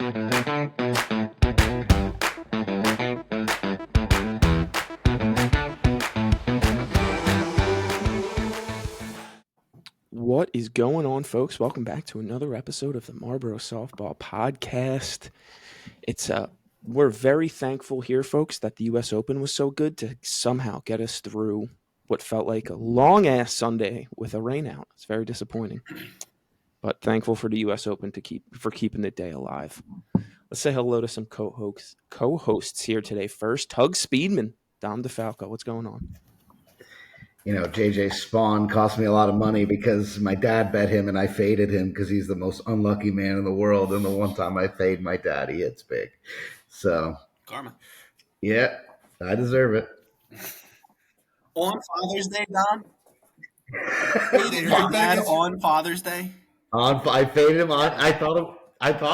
What is going on, folks? Welcome back to another episode of the Marlboro Softball Podcast. We're very thankful here, folks, that the U.S. Open was so good to somehow get us through what felt like a long-ass Sunday with a rainout. It's very disappointing, but thankful for the U.S. Open for keeping the day alive. Let's say hello to some co-hosts here today. First, Tug Speedman, Dom DeFalco. What's going on? You know, JJ Spawn cost me a lot of money because my dad bet him and I faded him because he's the most unlucky man in the world. And the one time I fade my dad, he hits big. So, karma. Yeah, I deserve it. On Father's Day, Don? Faded your dad on Father's Day? I faded him on. I thought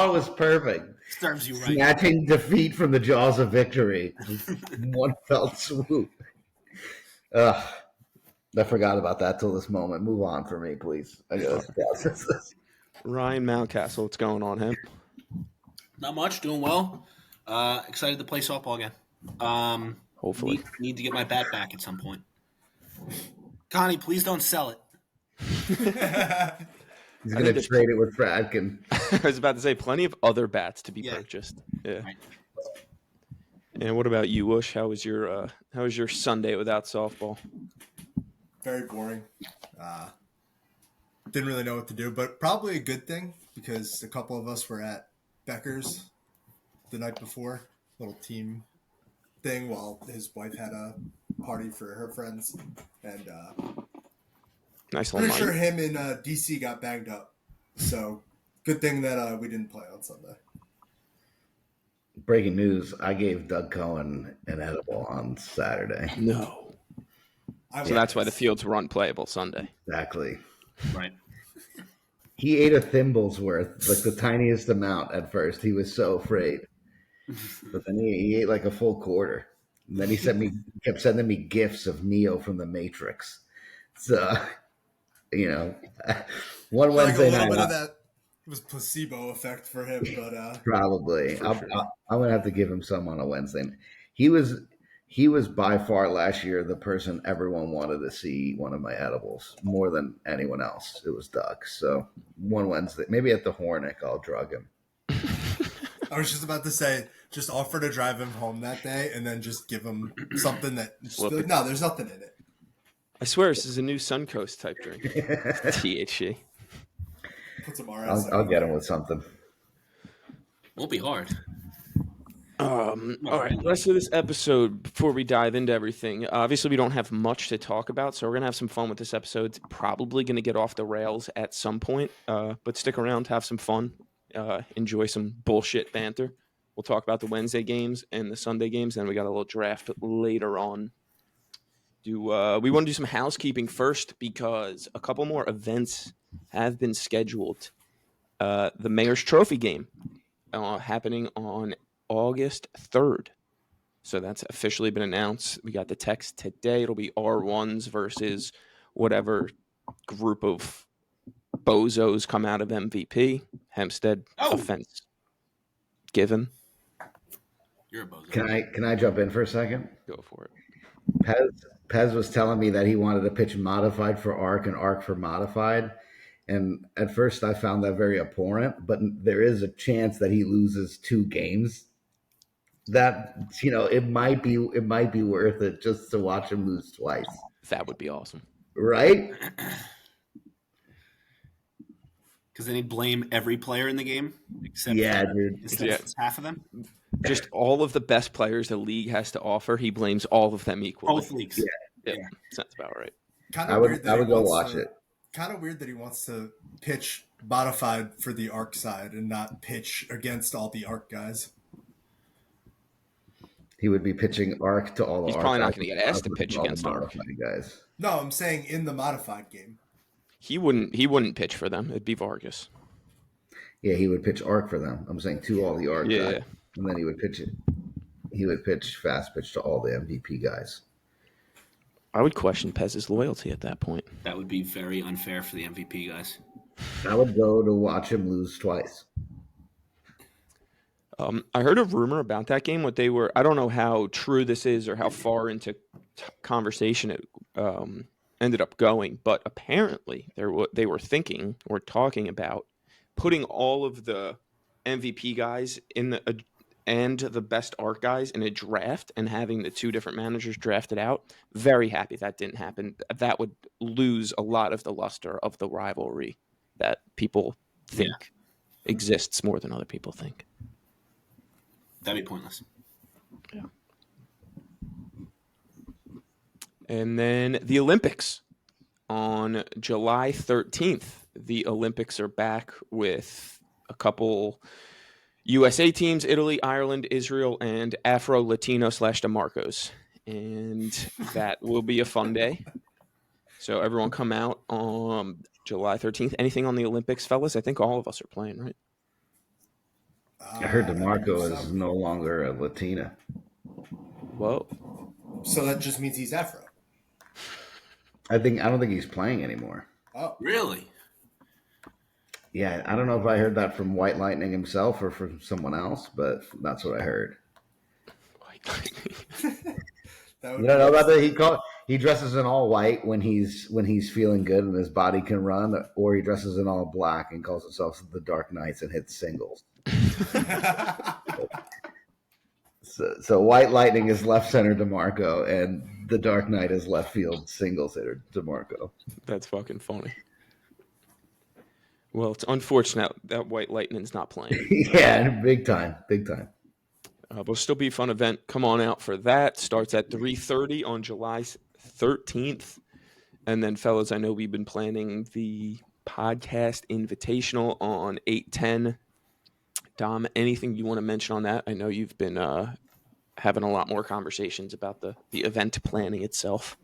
it was perfect. Serves you right. Snatching defeat from the jaws of victory. One fell swoop. I forgot about that till this moment. Move on for me, please. I gotta process this. Ryan Mountcastle, what's going on, him? Not much. Doing well. Excited to play softball again. Hopefully. Need to get my bat back at some point. Connie, please don't sell it. He's going to trade it with Fradkin. I was about to say, plenty of other bats to be purchased. Yeah. Right. And what about you, Whoosh? How was your Sunday without softball? Very boring. Didn't really know what to do, but probably a good thing because a couple of us were at Becker's the night before, little team thing, while his wife had a party for her friends. And nice. Pretty sure him and DC got banged up. So good thing that we didn't play on Sunday. Breaking news, I gave Doug Cohen an edible on Saturday. No. So that's why the fields were unplayable Sunday. Exactly. Right. He ate a thimble's worth, like the tiniest amount at first. He was so afraid. But then he ate like a full quarter. And then he kept sending me gifs of Neo from the Matrix. So, you know, one Wednesday night. A little bit of that was placebo effect for him, but probably. I'm going to have to give him some on a Wednesday. He was by far last year the person everyone wanted to see one of my edibles more than anyone else. It was Doug. So one Wednesday, maybe at the Hornick, I'll drug him. I was just about to say, just offer to drive him home that day and then just give him something that, no, there's nothing in it. I swear this is a new Suncoast type drink. THC. Put some I'll get him with something. Won't be hard. All right, the rest of this episode, before we dive into everything, obviously we don't have much to talk about, so we're going to have some fun with this episode. It's probably going to get off the rails at some point, but stick around, have some fun, enjoy some bullshit banter. We'll talk about the Wednesday games and the Sunday games, then we got a little draft later on. We want to do some housekeeping first because a couple more events have been scheduled. The Mayor's Trophy game happening on August 3rd. So that's officially been announced. We got the text today. It'll be R1s versus whatever group of bozos come out of MVP. Hempstead offense given. You're a bozo. Can I jump in for a second? Go for it. Pez was telling me that he wanted to pitch modified for ARC and ARC for modified. And at first I found that very abhorrent, but there is a chance that he loses 2 games. That, you know, it might be worth it just to watch him lose twice. That would be awesome. Right? Because then he'd blame every player in the game except half of them. Just all of the best players the league has to offer, he blames all of them equally. Both leagues. Yeah. Sounds about right. I would go watch it. Kind of weird that he wants to pitch modified for the ARC side and not pitch against all the ARC guys. He would be pitching ARC to all the ARC. He's probably not going to get asked to pitch against ARC guys. No, I'm saying in the modified game. He wouldn't pitch for them. It'd be Vargas. Yeah, he would pitch ARC for them. I'm saying to all the ARC guys. And then he would pitch it. He would pitch fast pitch to all the MVP guys. I would question Pez's loyalty at that point. That would be very unfair for the MVP guys. I would go to watch him lose twice. I heard a rumor about that game. I don't know how true this is or how far into conversation it ended up going, but apparently they were thinking or talking about putting all of the MVP guys and the best art guys in a draft and having the two different managers drafted out. Very happy that didn't happen. That would lose a lot of the luster of the rivalry that people think exists more than other people think. That'd be pointless. Yeah. And then the Olympics on July 13th. The Olympics are back with a couple USA teams: Italy, Ireland, Israel, and Afro-Latino / DeMarcos. And that will be a fun day. So everyone come out on July 13th. Anything on the Olympics, fellas? I think all of us are playing, right? I heard DeMarco is no longer a Latina. Whoa. So that just means he's Afro. I don't think he's playing anymore. Oh, Really? Yeah, I don't know if I heard that from White Lightning himself or from someone else, but that's what I heard. that You don't know about that? He dresses in all white when he's feeling good and his body can run, or he dresses in all black and calls himself the Dark Knights and hits singles. So White Lightning is left center DeMarco, and the Dark Knight is left field singles hitter DeMarco. That's fucking funny. Well, it's unfortunate that White Lightning's not playing. Yeah, big time. But it'll still be a fun event. Come on out for that. Starts at 3:30 on July 13th. And then, fellas, I know we've been planning the podcast invitational on 8/10. Dom, anything you want to mention on that? I know you've been having a lot more conversations about the event planning itself.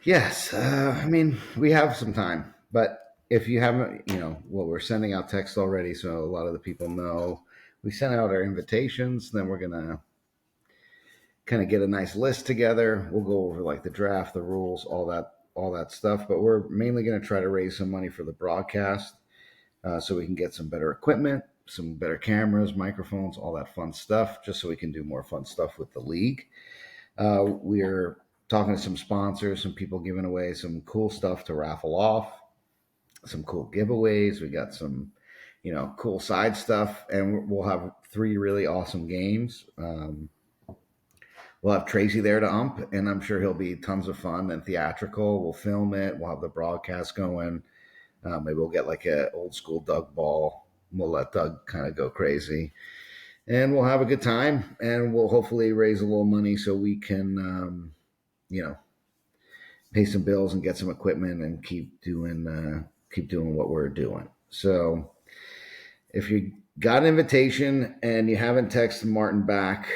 Yes, I mean, we have some time, but if you haven't, we're sending out text already, so a lot of the people know. We sent out our invitations, then we're gonna kind of get a nice list together. We'll go over like the draft, the rules, all that stuff. But we're mainly gonna try to raise some money for the broadcast, so we can get some better equipment, some better cameras, microphones, all that fun stuff, just so we can do more fun stuff with the league. We're talking to some sponsors, some people giving away some cool stuff to raffle off, some cool giveaways. We got some, cool side stuff, and we'll have 3 really awesome games. We'll have Tracy there to ump, and I'm sure he'll be tons of fun and theatrical. We'll film it. We'll have the broadcast going. Maybe we'll get like an old school Doug ball. We'll let Doug kind of go crazy, and we'll have a good time, and we'll hopefully raise a little money so we can, pay some bills and get some equipment and keep doing what we're doing. So if you got an invitation and you haven't texted Martin back,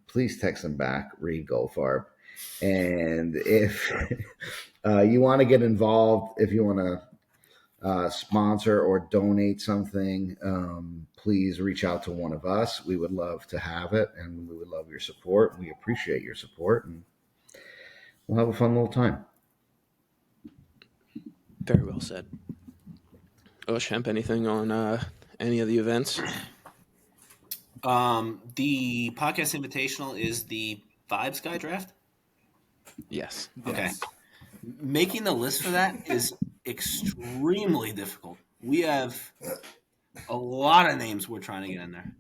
please text him back, Reid Goldfarb. And if you want to get involved, if you want to sponsor or donate something, please reach out to one of us. We would love to have it, and we would love your support. We appreciate your support, and we'll have a fun little time. Very well said. Hemp, anything on any of the events? The podcast invitational is the Vibes Guy draft? Yes. Okay. Making the list for that is extremely difficult. We have a lot of names we're trying to get in there.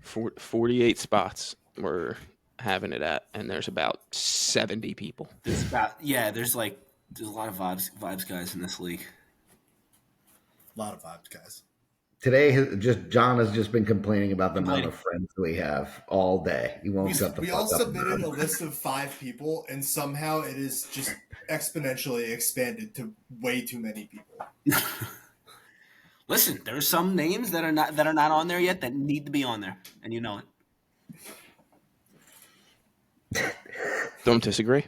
48 spots we're having it at, and there's about 70 people. There's a lot of vibes guys in this league. A lot of vibes, guys. Today, John has just been complaining about the amount of friends we have all day. He won't shut the fuck up. We all submitted a list of 5 people, and somehow it is just exponentially expanded to way too many people. Listen, there are some names that are not on there yet that need to be on there, and you know it. Don't disagree.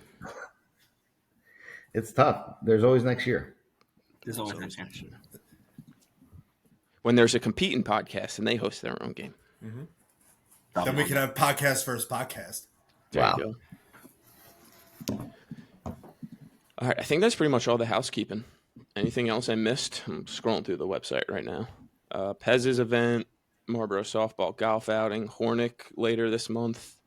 It's tough. There's always next year. There's always next year. When there's a competing podcast and they host their own game. Mm-hmm. Then we can have podcast versus podcast. There you go. All right, I think that's pretty much all the housekeeping. Anything else I missed? I'm scrolling through the website right now. Pez's event, Marlboro softball golf outing, Hornick later this month.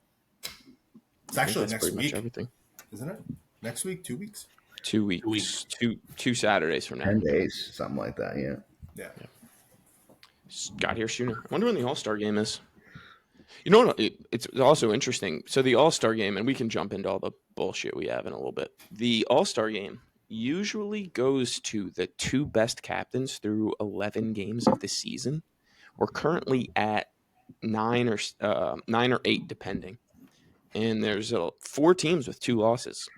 It's I think actually that's next pretty much week, everything. isn't it? Next week, 2 weeks. 2 weeks, two Saturdays from now. 10 days, something like that. Yeah. Yeah. Got here sooner. I wonder when the All-Star game is. You know what? It's also interesting. So the All-Star game, and we can jump into all the bullshit we have in a little bit. The All-Star game usually goes to the 2 best captains through 11 games of the season. We're currently at 9 or 8, depending. And there's 4 teams with 2 losses,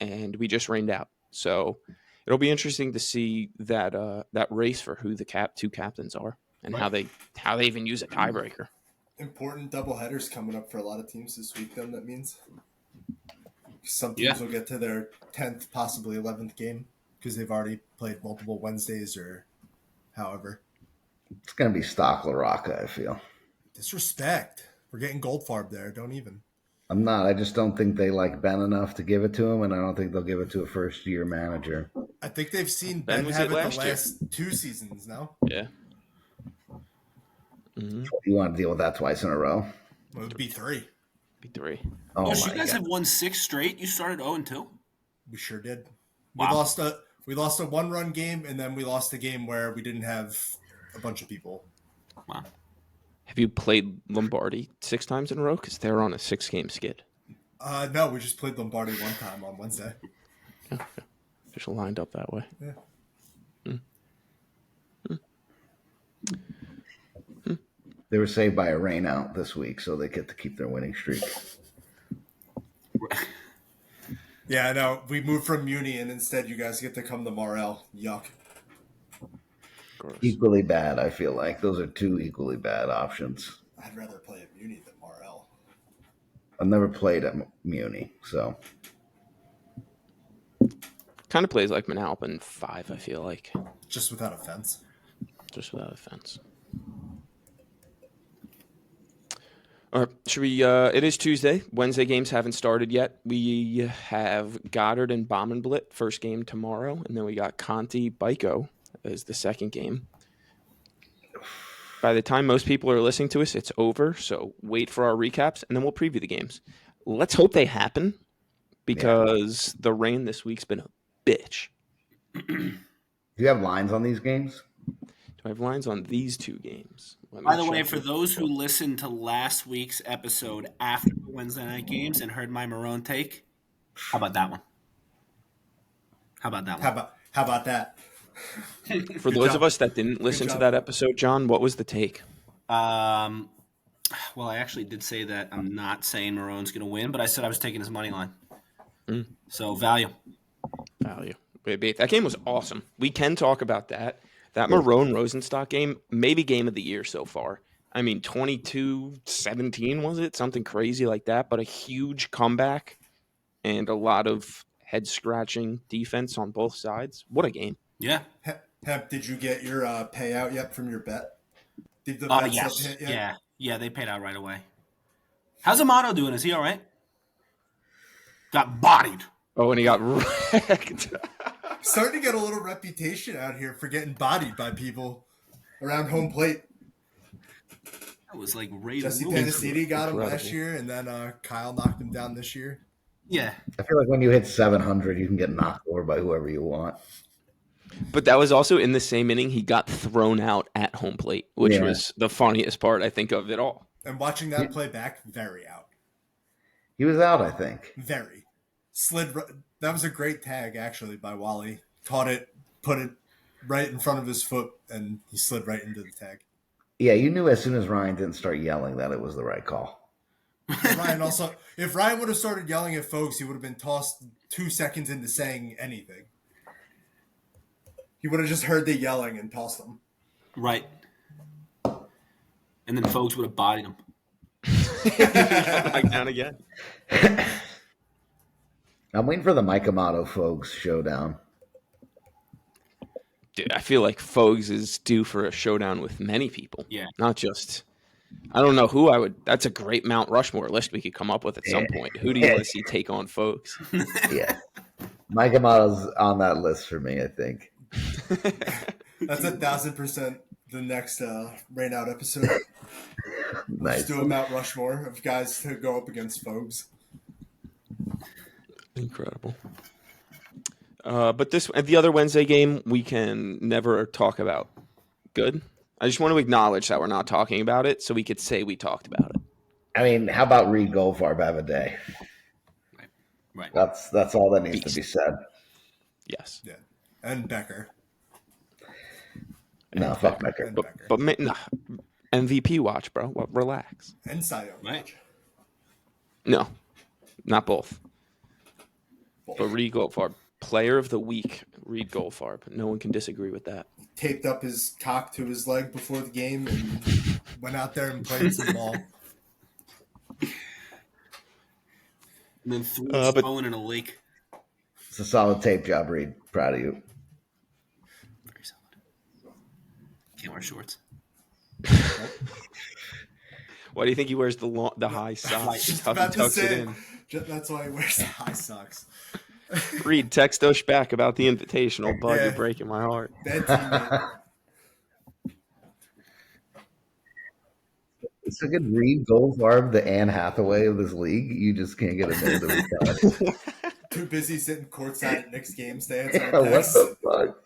and we just rained out. So it'll be interesting to see that race for who the 2 captains are and how they even use a tiebreaker. Important doubleheaders coming up for a lot of teams this week, then, that means. Some teams will get to their 10th, possibly 11th game because they've already played multiple Wednesdays or however. It's going to be stock LaRocca, I feel. Disrespect. We're getting Goldfarb there. Don't even. I'm not. I just don't think they like Ben enough to give it to him, and I don't think they'll give it to a first-year manager. I think they've seen Ben Ben was have it it the last year. last 2 seasons now. Yeah. Mm-hmm. You want to deal with that twice in a row? Well, it would be 3. Be 3. Oh, you my guys God. have won 6 straight. You started 0-2. We sure did. Wow. We lost a 1-run game, and then we lost a game where we didn't have a bunch of people. Wow. Have you played Lombardi 6 times in a row? Because they're on a 6-game skid. No, we just played Lombardi 1 time on Wednesday. Just lined up that way. Yeah. They were saved by a rainout this week, so they get to keep their winning streak. Yeah, I know. We moved from Muni, and instead you guys get to come to Morel. Yuck. Gross. Equally bad, I feel like. Those are 2 equally bad options. I'd rather play at Muni than Morel. I've never played at Muni, so. Kind of plays like Manalpin 5, I feel like. Just without offense. Just without offense. All right, should we? It is Tuesday. Wednesday games haven't started yet. We have Goddard and Bomenblit first game tomorrow, and then we got Conti Byko as the second game. By the time most people are listening to us, it's over. So wait for our recaps, and then we'll preview the games. Let's hope they happen, because the rain this week's been a bitch. Do you have lines on these games? Do I have lines on these 2 games? By the way, for those who listened to last week's episode after the Wednesday night games and heard my Marrone take, how about that one? How about that? For those of us that didn't listen to that episode, John, what was the take? Well, I actually did say that I'm not saying Marrone's going to win, but I said I was taking his money line. So value. Wait, that game was awesome. We can talk about that. That Marrone Rosenstock game, maybe game of the year so far. I mean, 22-17 was it? Something crazy like that, but a huge comeback and a lot of head-scratching defense on both sides. What a game. Yeah. Hemp, did you get your payout yet from your bet? Did the bet Yes. hit yet? Yeah, they paid out right away. How's Amato doing? Is he all right? Got bodied. Oh, and he got wrecked. Starting to get a little reputation out here for getting bodied by people around home plate. That was like Reid Jesse Goldfarb. Pennicini got him Incredible. last year, and then Kyle knocked him down this year. Yeah. I feel like when you hit 700, you can get knocked over by whoever you want. But that was also in the same inning he got thrown out at home plate, which was the funniest part, I think, of it all. And watching that play back, very out. He was out, I think. Very. That was a great tag, actually, by Wally. Caught it, put it right in front of his foot, and he slid right into the tag. Yeah, you knew as soon as Ryan didn't start yelling that it was the right call. If Ryan would have started yelling at folks, he would have been tossed 2 seconds into saying anything. He would have just heard the yelling and tossed them. Right. And then folks would have bodied him. Back down again. I'm waiting for the Mike Amato Fogues showdown. Dude, I feel like Fogues is due for a showdown with many people. Yeah. Not just... I don't know who I would... That's a great Mount Rushmore list we could come up with at some point. Who do you want to see take on Fogues? Yeah. Mike Amato's on that list for me, I think. That's 1,000% the next Rainout episode. Nice. Just do a Mount Rushmore of guys to go up against Fogues. Incredible. But the other Wednesday game we can never talk about. Good. I just want to acknowledge that we're not talking about it, so we could say we talked about it. I mean, how about Reid Goldfarb have a day? Right. That's all that needs to be said. Yes. Yeah, and Becker. No, fuck Becker. But nah, MVP watch, bro. Well, relax. And Cy Young Right. No, not both. But Reid Goldfarb, player of the week, Reid Goldfarb. No one can disagree with that. Taped up his cock to his leg before the game and went out there and played some ball. And then threw a stone in a lake. It's a solid tape job, Reid. Proud of you. Very solid. Can't wear shorts. Why do you think he wears the high socks? Just How he about to tucks it say, in. that's why he wears the high socks. Reid, text Osh back about the invitational. Bud, Yeah. you're breaking my heart. Bad teammate. It's a good Reid Goldfarb, the Anne Hathaway of this league. You just can't get a name to retire. Too busy sitting courtside at Knicks games to answer Yeah, what texts. the fuck?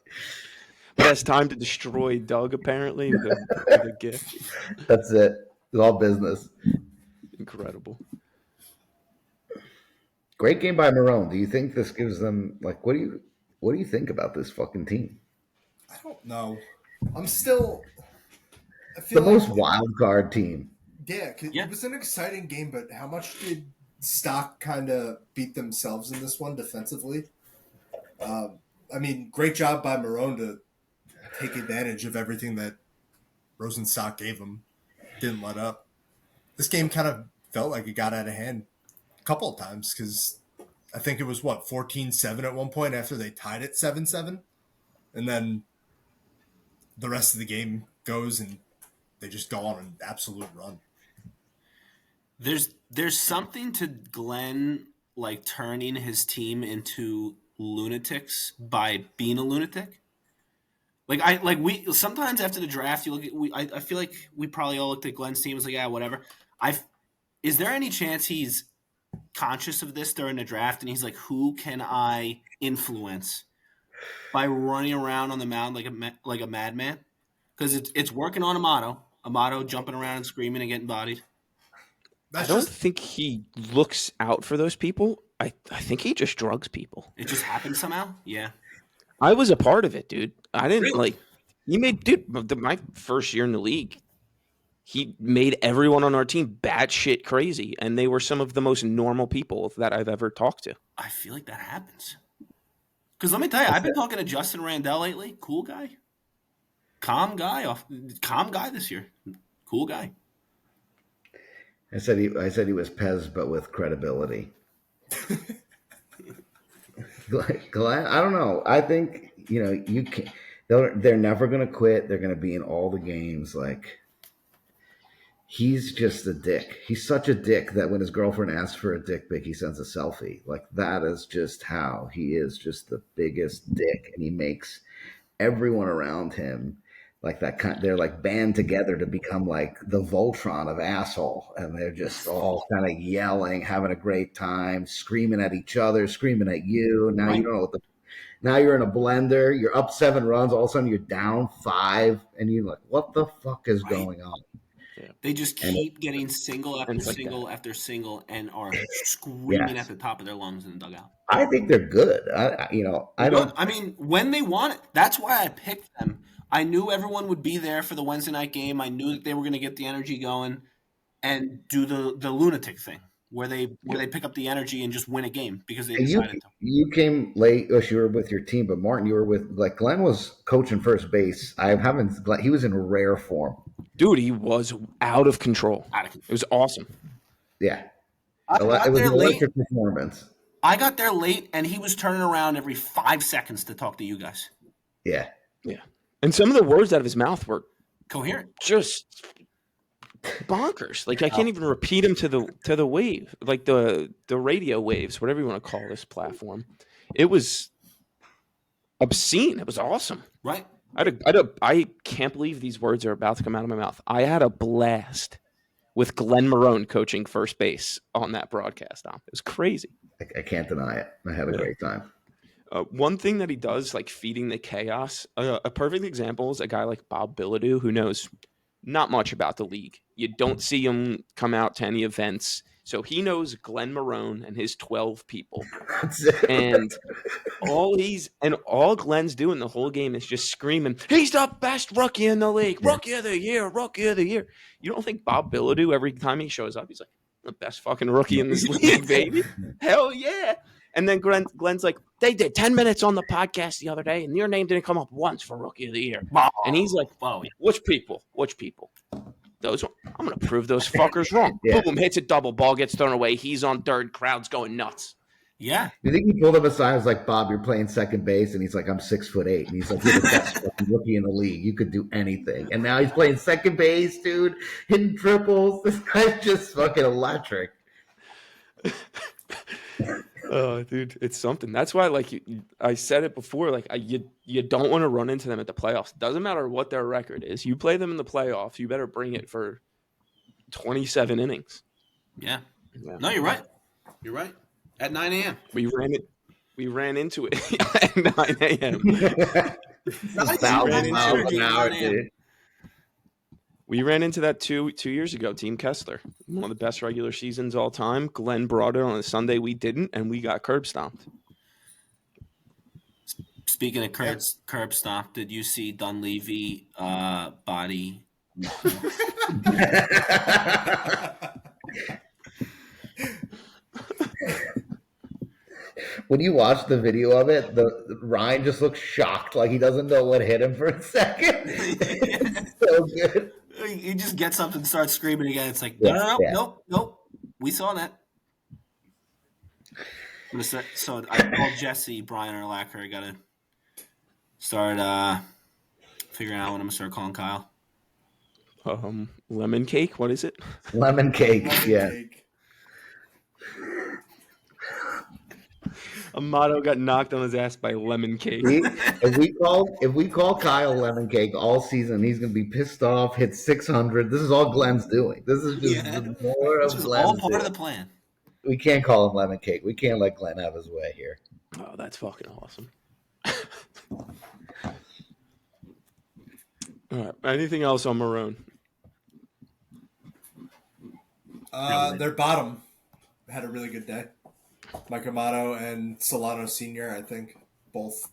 But has time to destroy Doug, apparently, with a gift. That's it. It's all business. Incredible. Great game by Marrone. Do you think this gives them what do you think about this fucking team? I don't know. I feel The like, most wild card team. Yeah, 'cause Yeah. it was an exciting game, but how much did Stock kind of beat themselves in this one defensively? I mean, great job by Marrone to take advantage of everything that Rosenstock gave him. Didn't let up. This game kind of felt like it got out of hand a couple of times because I think it was 14-7 at one point after they tied it 7-7, and then the rest of the game goes and they just go on an absolute run. There's something to Glenn like turning his team into lunatics by being a lunatic. We sometimes after the draft you look at I feel like we probably all looked at Glenn's team and was like, yeah, whatever. Is there any chance he's conscious of this during the draft and he's like, who can I influence by running around on the mound like a madman? Because it's working on Amato jumping around and screaming and getting bodied. I don't think he looks out for those people. I think he just drugs people. It just happens somehow? Yeah. I was a part of it, dude. I didn't Really? my first year in the league, he made everyone on our team batshit crazy, and they were some of the most normal people that I've ever talked to. I feel like that happens. Because let me tell you, I've been talking to Justin Randall lately. Cool guy. Calm guy this year. Cool guy. I said he was Pez, but with credibility. Glenn, I don't know. I think you can. They're never going to quit. They're going to be in all the games. He's just a dick. He's such a dick that when his girlfriend asks for a dick pic, he sends a selfie. That is just how he is. Just the biggest dick, and he makes everyone around him they're band together to become the Voltron of asshole, and they're just all kind of yelling, having a great time, screaming at each other, screaming at you. Now you don't know now you're in a blender, you're up 7 runs, all of a sudden you're down 5, and you're like, what the fuck is going on? Yeah. They just keep getting single after single after single and are screaming at the top of their lungs in the dugout. I think they're good. I don't. I mean, when they want it, that's why I picked them. I knew everyone would be there for the Wednesday night game. I knew that they were going to get the energy going and do the lunatic thing where they pick up the energy and just win a game because they decided to. You came late, you were with your team, but Martin, you were with Glenn was coaching first base. He was in rare form. Dude, he was out of control. It was awesome. Yeah. It was an electric performance. I got there late, and he was turning around every 5 seconds to talk to you guys. Yeah. Yeah. And some of the words out of his mouth were coherent, just bonkers. I can't even repeat them to the wave, the radio waves, whatever you want to call this platform. It was obscene. It was awesome. Right. I can't believe these words are about to come out of my mouth. I had a blast with Glenn Marrone coaching first base on that broadcast. It was crazy. I can't deny it. I had a great time. One thing that he does, like feeding the chaos, a perfect example is a guy like Bob Bilodeau, who knows not much about the league. You don't see him come out to any events. So he knows Glenn Marrone and his 12 people. And all Glenn's doing the whole game is just screaming, he's the best rookie in the league, rookie of the year, rookie of the year. You don't think Bob Bilodeau, every time he shows up, he's like, the best fucking rookie in this league, baby. Hell yeah. And then Glenn's like, they did 10 minutes on the podcast the other day, and your name didn't come up once for rookie of the year. And he's like, which people? Those one. I'm going to prove those fuckers wrong. Yeah. Boom, hits a double, ball gets thrown away. He's on third, crowd's going nuts. Yeah. You think he pulled him aside and was like, Bob, you're playing second base? And he's like, I'm 6'8". And he's like, you're the best fucking rookie in the league. You could do anything. And now he's playing second base, dude, hitting triples. This guy's just fucking electric. Oh, dude, it's something. That's why, like I said it before, like you don't want to run into them at the playoffs. Doesn't matter what their record is. You play them in the playoffs, you better bring it for 27 innings. Yeah. No, you're right. You're right. At 9 a.m. We ran into it at 9 a.m. We ran into that two years ago, Team Kessler. One of the best regular seasons all time. Glenn brought it on a Sunday. We didn't, and we got curb stomped. Speaking of curb stomped, did you see Dunleavy body? When you watch the video of it, Ryan just looks shocked, like he doesn't know what hit him for a second. It's so good. He just gets up and starts screaming again. It's like, nope. We saw that. So I called Jesse, Brian, or Lacker. I got to start figuring out what I'm going to start calling Kyle. Lemon cake? What is it? Lemon cake, yeah. Amato got knocked on his ass by lemon cake. If we call Kyle lemon cake all season, he's gonna be pissed off. Hit 600. This is all Glenn's doing. This is just more of Glenn's. All part of the plan. We can't call him lemon cake. We can't let Glenn have his way here. Oh, that's fucking awesome. All right. Anything else on Marrone? Their bottom had a really good day. Mike Amato and Solano Sr., I think, both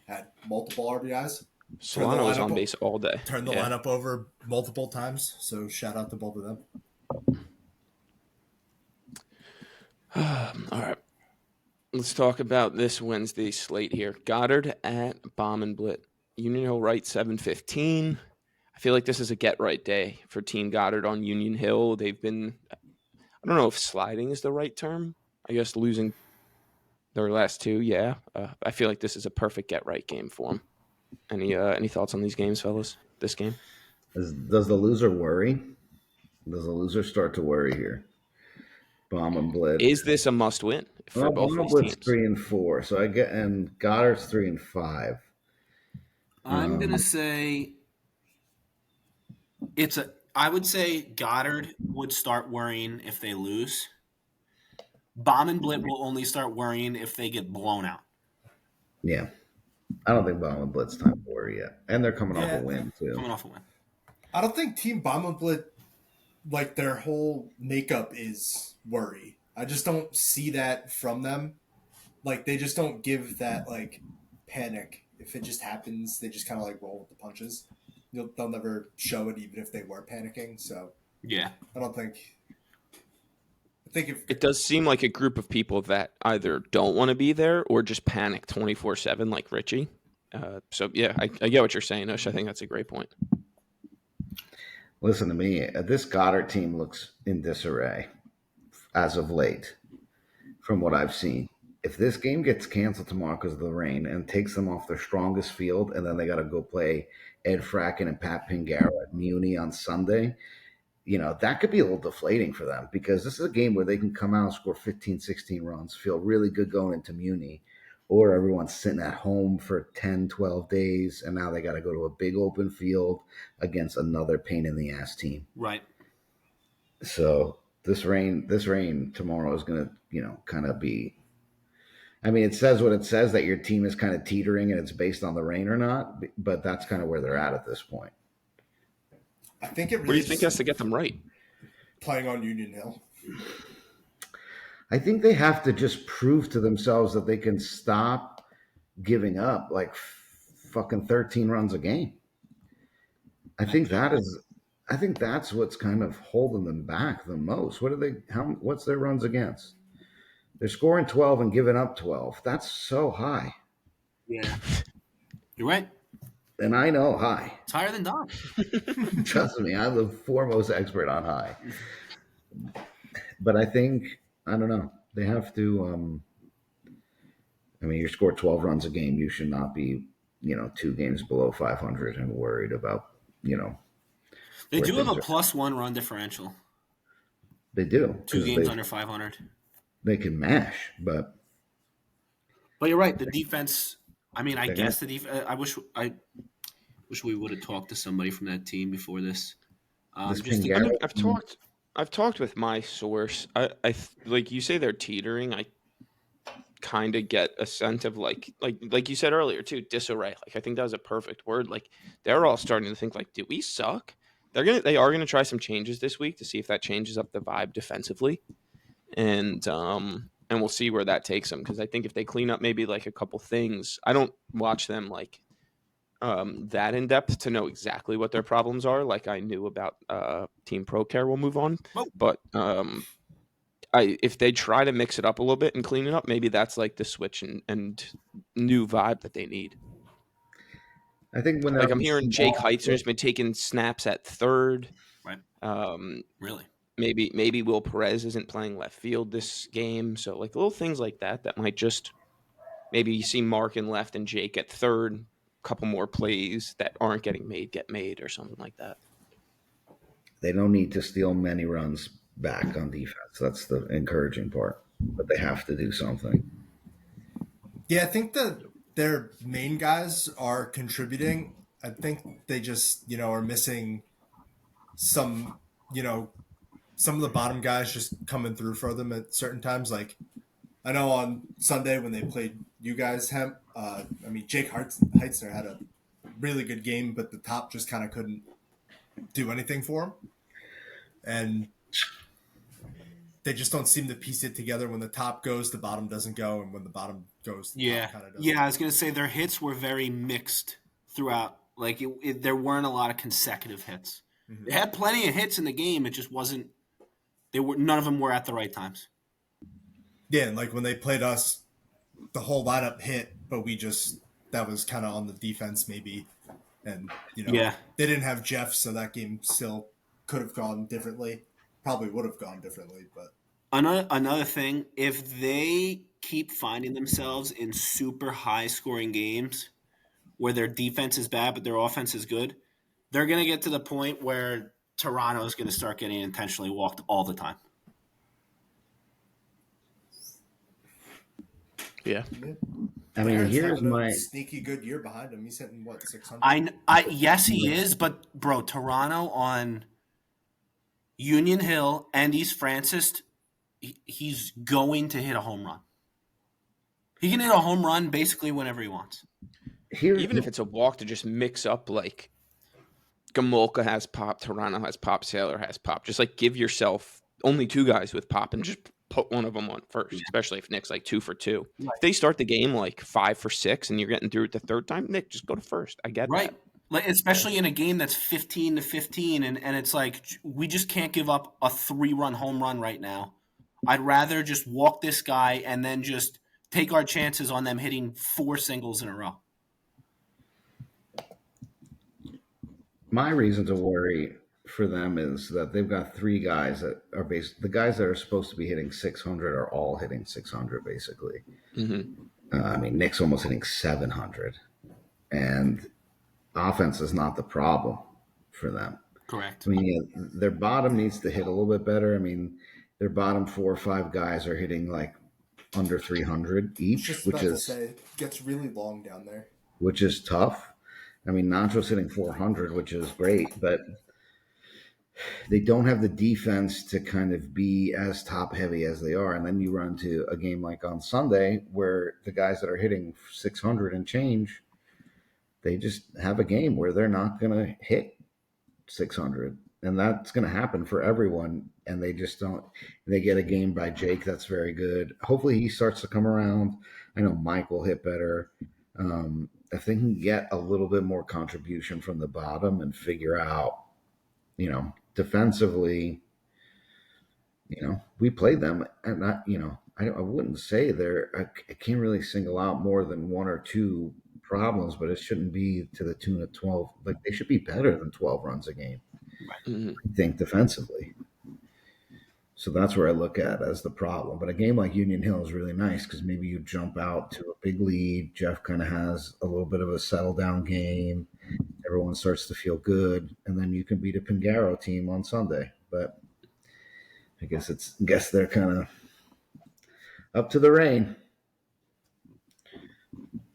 had multiple RBIs. Solano was on base all day. Turned the lineup over multiple times, so shout out to both of them. All right. Let's talk about this Wednesday slate here. Goddard at Bomenblit. Union Hill right 7:15. I feel like this is a get-right day for Team Goddard on Union Hill. They've been, I don't know if sliding is the right term. I guess losing their last two, yeah. I feel like this is a perfect get-right game for them. Any thoughts on these games, fellas? This game? Does the loser worry? Does the loser start to worry here? Bomenblit. Is this a must-win for both these teams? 3-4, so and Goddard's 3-5. I'm gonna say I would say Goddard would start worrying if they lose. Bomenblit will only start worrying if they get blown out. Yeah. I don't think Bomenblit's time to worry yet. And they're coming off a win, too. I don't think Team Bomenblit, like, their whole makeup is worry. I just don't see that from them. Like, they just don't give that, like, panic. If it just happens, they just kind of, like, roll with the punches. They'll never show it even if they were panicking. So, yeah. I don't think... It does seem like a group of people that either don't want to be there or just panic 24/7 like Richie. So, yeah, I get what you're saying, Ush. I think that's a great point. Listen to me. This Goddard team looks in disarray as of late from what I've seen. If this game gets canceled tomorrow because of the rain and takes them off their strongest field and then they got to go play Ed Fracken and Pat Pingara at Muni on Sunday, that could be a little deflating for them because this is a game where they can come out and score 15, 16 runs, feel really good going into Muni, or everyone's sitting at home for 10, 12 days, and now they got to go to a big open field against another pain in the ass team. Right. So this rain tomorrow is going to, kind of be. I mean, it says what it says, that your team is kind of teetering and it's based on the rain or not, but that's kind of where they're at this point. I think it really. What do you think has to get them right? Playing on Union Hill. I think they have to just prove to themselves that they can stop giving up like fucking 13 runs a game. I think that's what's kind of holding them back the most. What's their runs against? They're scoring 12 and giving up 12. That's so high. Yeah. You're right. And I know high. It's higher than Dom. Trust me, I'm the foremost expert on high. But I don't know. They have to. You score 12 runs a game. You should not be, 2 games below 500 and worried about, They do have a +1 run differential. They do. 2 games under 500. They can mash, but you're right. The defense. I mean, I guess the defense. I wish we would have talked to somebody from that team before this. I've talked with my source. I like you say they're teetering. I kind of get a sense of like you said earlier too, disarray. Like I think that was a perfect word. Like they're all starting to think like, do we suck? They are gonna try some changes this week to see if that changes up the vibe defensively, and we'll see where that takes them. Because I think if they clean up maybe like a couple things, I don't watch them like that in depth to know exactly what their problems are. Like I knew about Team Pro Care. We'll move on, but if they try to mix it up a little bit and clean it up, maybe that's like the switch and new vibe that they need. I think when I'm hearing Jake Heitzer's been taking snaps at third. Right. Really? Maybe Will Perez isn't playing left field this game. So like little things like that might just maybe you see Mark in left and Jake at third. A couple more plays that aren't getting made get made or something like that. They don't need to steal many runs back on defense. That's the encouraging part. But they have to do something. Yeah, I think that their main guys are contributing. I think they just, are missing some, some of the bottom guys just coming through for them at certain times. Like, I know on Sunday when they played you guys, Jake Heitzner had a really good game, but the top just kind of couldn't do anything for him. And they just don't seem to piece it together. When the top goes, the bottom doesn't go, and when the bottom goes, the top kind of doesn't. Yeah, I was going to say their hits were very mixed throughout. Like, there weren't a lot of consecutive hits. Mm-hmm. They had plenty of hits in the game. It just wasn't – none of them were at the right times. Yeah, and like when they played us, the whole lineup hit, but that was kind of on the defense maybe. And, they didn't have Jeff, so that game still could have gone differently. Probably would have gone differently, but another thing, if they keep finding themselves in super high scoring games where their defense is bad but their offense is good, they're going to get to the point where Toronto is going to start getting intentionally walked all the time. Yeah. I mean, here's my sneaky good year behind him. He's hitting 600. Yes, he is, but bro, Toronto on Union Hill and East Francis, he's going to hit a home run. He can hit a home run basically whenever he wants. Even if it's a walk to just mix up, like Gamolka has pop, Toronto has pop, Sailor has pop. Just like give yourself only 2 guys with pop and just put one of them on first, especially if Nick's like 2 for 2. Right. If they start the game like 5 for 6 and you're getting through it the third time, Nick, just go to first. I get that. Like, especially in a game that's 15-15, and it's like we just can't give up a 3-run home run right now. I'd rather just walk this guy and then just take our chances on them hitting 4 singles in a row. My reason to worry for them is that they've got 3 guys that are the guys that are supposed to be hitting 600 are all hitting 600 basically. Mm-hmm. Nick's almost hitting 700, and offense is not the problem for them. Correct. Their bottom needs to hit a little bit better. Their bottom 4 or 5 guys are hitting like under 300 each, Just which about to is say, it gets really long down there. tough. I mean, Nacho's hitting 400, which is great, but they don't have the defense to kind of be as top heavy as they are. And then you run to a game like on Sunday where the guys that are hitting 600 and change, they just have a game where they're not going to hit 600. And that's going to happen for everyone. And they just don't. They get a game by Jake that's very good. Hopefully he starts to come around. I know Mike will hit better. If they can get a little bit more contribution from the bottom and figure out, defensively, we played them, and I wouldn't say I can't really single out more than one or two problems, but it shouldn't be to the tune of 12. Like, they should be better than 12 runs a game, Mm-hmm. I think, defensively. So that's where I look at as the problem. But a game like Union Hill is really nice because maybe you jump out to a big lead. Jeff kind of has a little bit of a settle down game. Everyone starts to feel good, and then you can beat a Pingaro team on Sunday. But I guess they're kind of up to the rain.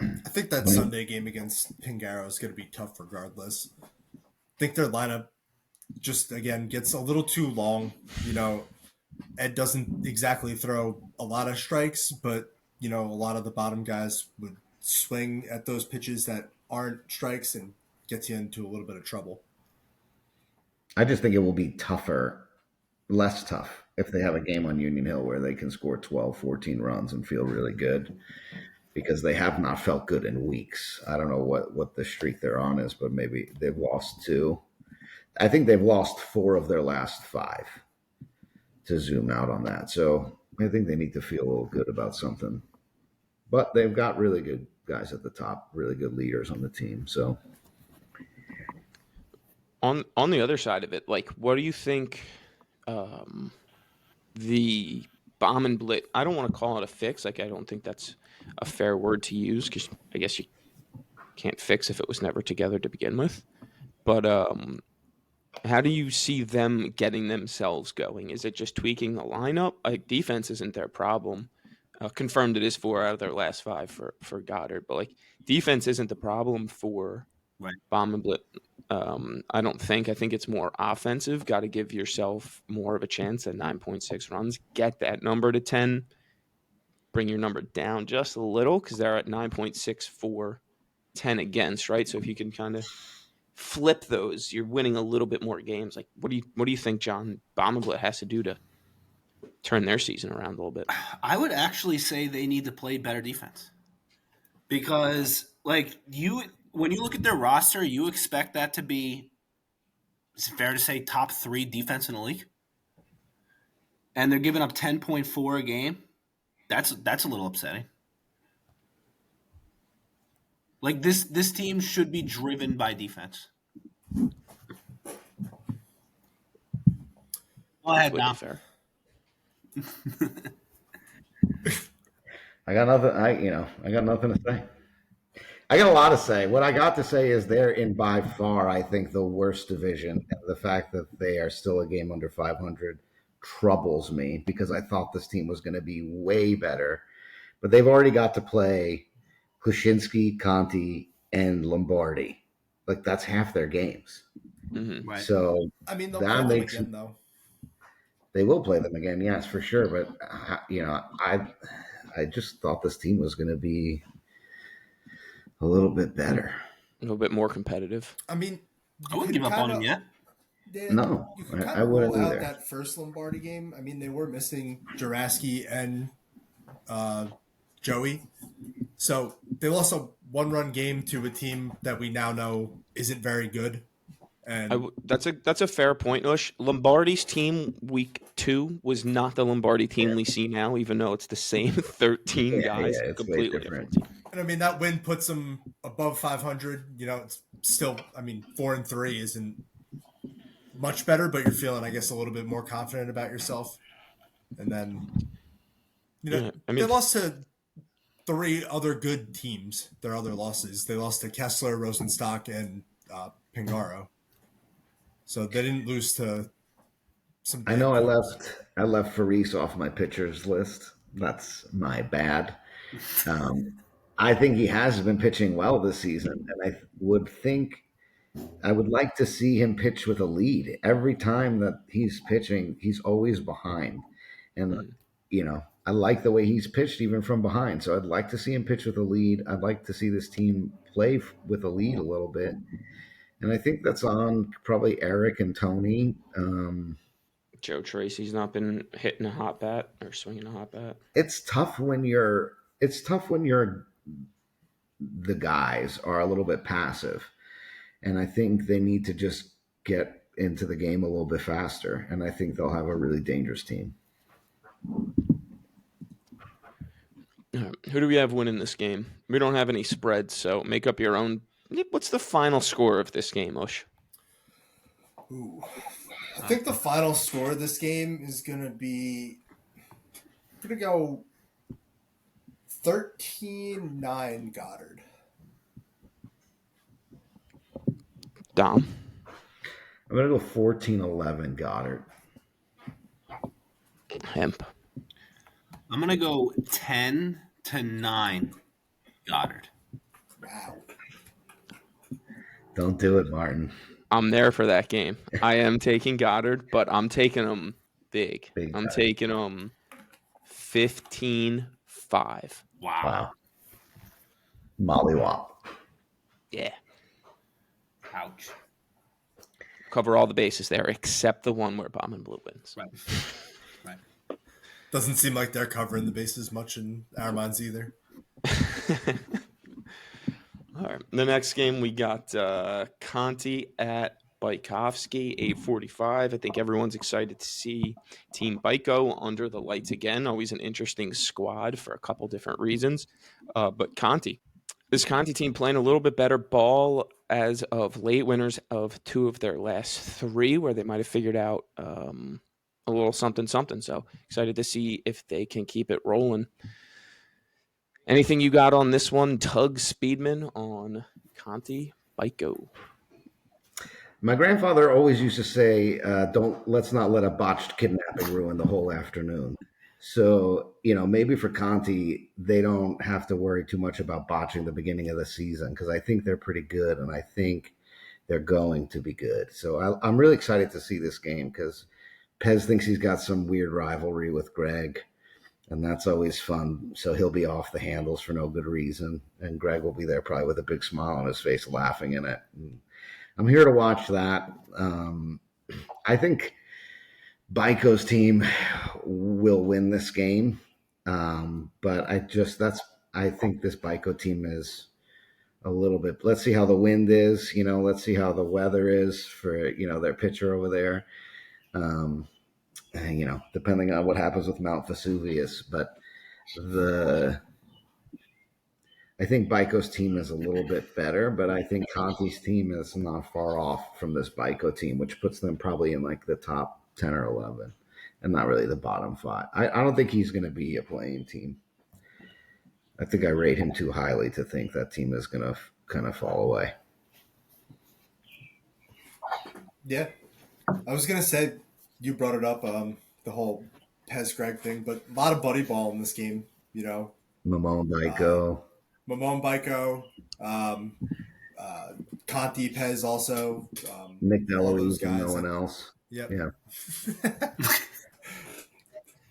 I think that Sunday game against Pingaro is going to be tough regardless. I think their lineup just, again, gets a little too long. Ed doesn't exactly throw a lot of strikes, but, a lot of the bottom guys would swing at those pitches that aren't strikes and gets you into a little bit of trouble. I just think it will be tougher, less tough, if they have a game on Union Hill where they can score 12, 14 runs and feel really good, because they have not felt good in weeks. I don't know what the streak they're on is, but maybe they've lost 2. I think they've lost 4 of their last 5, to zoom out on that. So I think they need to feel a little good about something. But they've got really good guys at the top, really good leaders on the team. So on the other side of it, like, what do you think the Bomenblit, I don't want to call it a fix. Like, I don't think that's a fair word to use, because I guess you can't fix if it was never together to begin with. But how do you see them getting themselves going? Is it just tweaking the lineup? Like, defense isn't their problem. Confirmed it is 4 out of their last 5 for Goddard. But, like, defense isn't the problem for Bomenblit. I don't think. I think it's more offensive. Got to give yourself more of a chance at 9.6 runs. Get that number to 10. Bring your number down just a little, because they're at 9.6 for 10 against, right? So if you can kind of flip those, you're winning a little bit more games. Like, what do you think John Bomenblit has to do to turn their season around a little bit? I would actually say they need to play better defense, because, like, when you look at their roster, you expect that to be, is it fair to say, top 3 defense in the league, and they're giving up 10.4 a game. That's a little upsetting. Like, this team should be driven by defense. Go ahead now. Fair. I got nothing to say. I got a lot to say. What I got to say is they're in, by far, I think, the worst division. And the fact that they are still a game under 500 troubles me, because I thought this team was going to be way better. But they've already got to play Klusinski, Conti, and Lombardi. Like, that's half their games. Mm-hmm. Right. So I mean, they'll play them again, though. They will play them again, yes, for sure. But I just thought this team was going to be a little bit better, A little bit more competitive. I mean, I wouldn't give up on them yet. No, you can kind I of wouldn't rule out either. that first Lombardi game. I mean, they were missing Juraski and Joey, so they lost a 1-run game to a team that we now know isn't very good. And that's a fair point, Ush. Lombardi's team week 2 was not the Lombardi team we see now, even though it's the same 13 guys, it's completely different team. And I mean, that win puts them above 500. It's still, 4-3 isn't much better, but you're feeling, I guess, a little bit more confident about yourself. And then, they lost to 3 other good teams. Their other losses, they lost to Kessler, Rosenstock, and Pingaro. So they didn't lose to some. I know I left Faris off my pitchers list. That's my bad. Um, I think he has been pitching well this season, and I would like to see him pitch with a lead. Every time that he's pitching, he's always behind, and Mm. I like the way he's pitched even from behind. So I'd like to see him pitch with a lead. I'd like to see this team play with a lead a little bit, and I think that's on probably Eric and Tony. Joe Tracy's not been hitting a hot bat or swinging a hot bat. It's tough when the guys are a little bit passive, and I think they need to just get into the game a little bit faster, and I think they'll have a really dangerous team. Who do we have winning this game? We don't have any spreads, so make up your own. What's the final score of this game, Ush? Ooh. I think the final score of this game is going to be. I'm going to go 13-9 Goddard. Dom. I'm going to go 14-11 Goddard. Hemp. I'm going to go 10-9 Goddard. Wow. Don't do it, Martin. I'm there for that game. I am taking Goddard, but I'm taking him big. I'm time. taking him 15-5. Wow. Mollywop. Yeah. Ouch. Cover all the bases there, except the one where Bomenblit wins. Right. Right. Doesn't seem like they're covering the bases much in our minds either. All right. The next game we got Conti at Bykovsky, 8:45. I think everyone's excited to see Team Byko under the lights again. Always an interesting squad for a couple different reasons. But Conti. This Conti team playing a little bit better ball as of late, winners of 2 of their last 3, where they might have figured out a little something. So excited to see if they can keep it rolling. Anything you got on this one, Tug Speedman on Conti Byko? My grandfather always used to say, let's not let a botched kidnapping ruin the whole afternoon. So, maybe for Conti, they don't have to worry too much about botching the beginning of the season, because I think they're pretty good, and I think they're going to be good. So I'm really excited to see this game, because Pez thinks he's got some weird rivalry with Greg, and that's always fun. So he'll be off the handles for no good reason, and Greg will be there probably with a big smile on his face laughing in it. And I'm here to watch that. I think Byko's team will win this game, but I think this Byko team is a little bit. Let's see how the wind is. Let's see how the weather is for their pitcher over there. Depending on what happens with Mount Vesuvius, but I think Byko's team is a little bit better, but I think Conti's team is not far off from this Byko team, which puts them probably in like the top 10 or 11 and not really the bottom 5. I don't think he's going to be a playing team. I think I rate him too highly to think that team is going to kind of fall away. Yeah. I was going to say, you brought it up, the whole Pez Greg thing, but a lot of buddy ball in this game, Marrone Byko. Marrone Byko, Conti Pez also. Nick DeLuise and no one else. Yep. Yeah.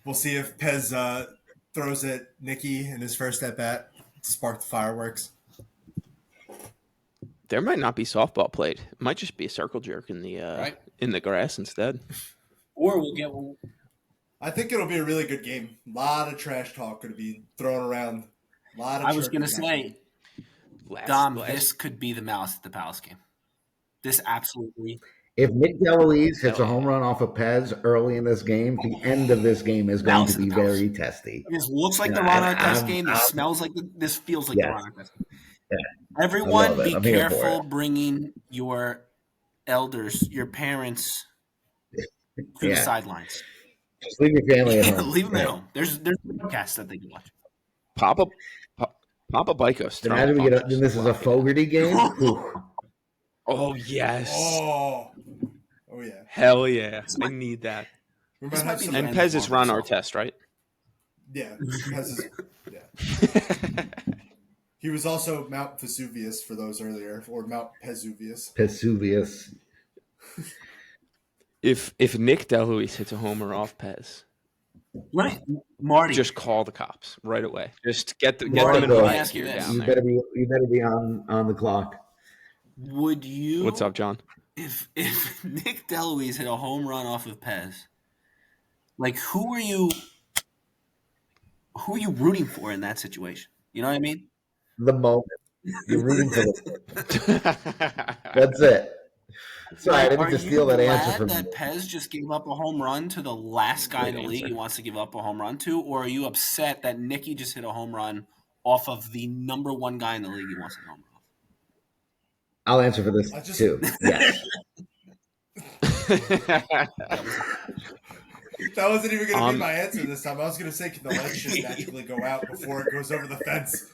We'll see if Pez throws at Nicky in his first at bat to spark the fireworks. There might not be softball played. It might just be a circle jerk in the grass instead. Or we'll get. I think it'll be a really good game. A lot of trash talk going to be thrown around. A lot of. I was going to say, Dom, this could be the Malice at the Palace game. This absolutely. If Nick DeLuise hits a home run off of Pez early in this game, the end of this game is going to be very testy. This looks like the Rainout test game. This smells like this feels like the Rainout test game. Yeah. Everyone, be careful bringing your elders, your parents, to the sidelines. Just leave your family at home. Leave them at home. There's podcasts that they can watch. Papa Byko. Imagine we get this is a Fogarty game. Oh yes. Oh yeah. Hell yeah! I need that. And Pez is Ron Artest, right? Yeah, Pez is. Yeah, he was also Mount Vesuvius for those earlier, or Mount Vesuvius. Vesuvius. If Nick DeLuise hits a homer off Pez, Right, Marty. just call the cops right away. Just get them in Marco, riot ask you gear this. down You there. better be on the clock. Would you? What's up, John? If Nick DeLuise hit a home run off of Pez, like who are you rooting for in that situation? You know what I mean? The moment you're rooting for the. That's it. Sorry, I didn't mean to steal that answer from that you. Pez just gave up a home run to the last guy in the league he wants to give up a home run to, or are you upset that Nicky just hit a home run off of the number one guy in the league he wants to hit a home run off? I'll answer for this too. Yes. That wasn't even going to be my answer this time. I was going to say, can the lights just magically go out before it goes over the fence?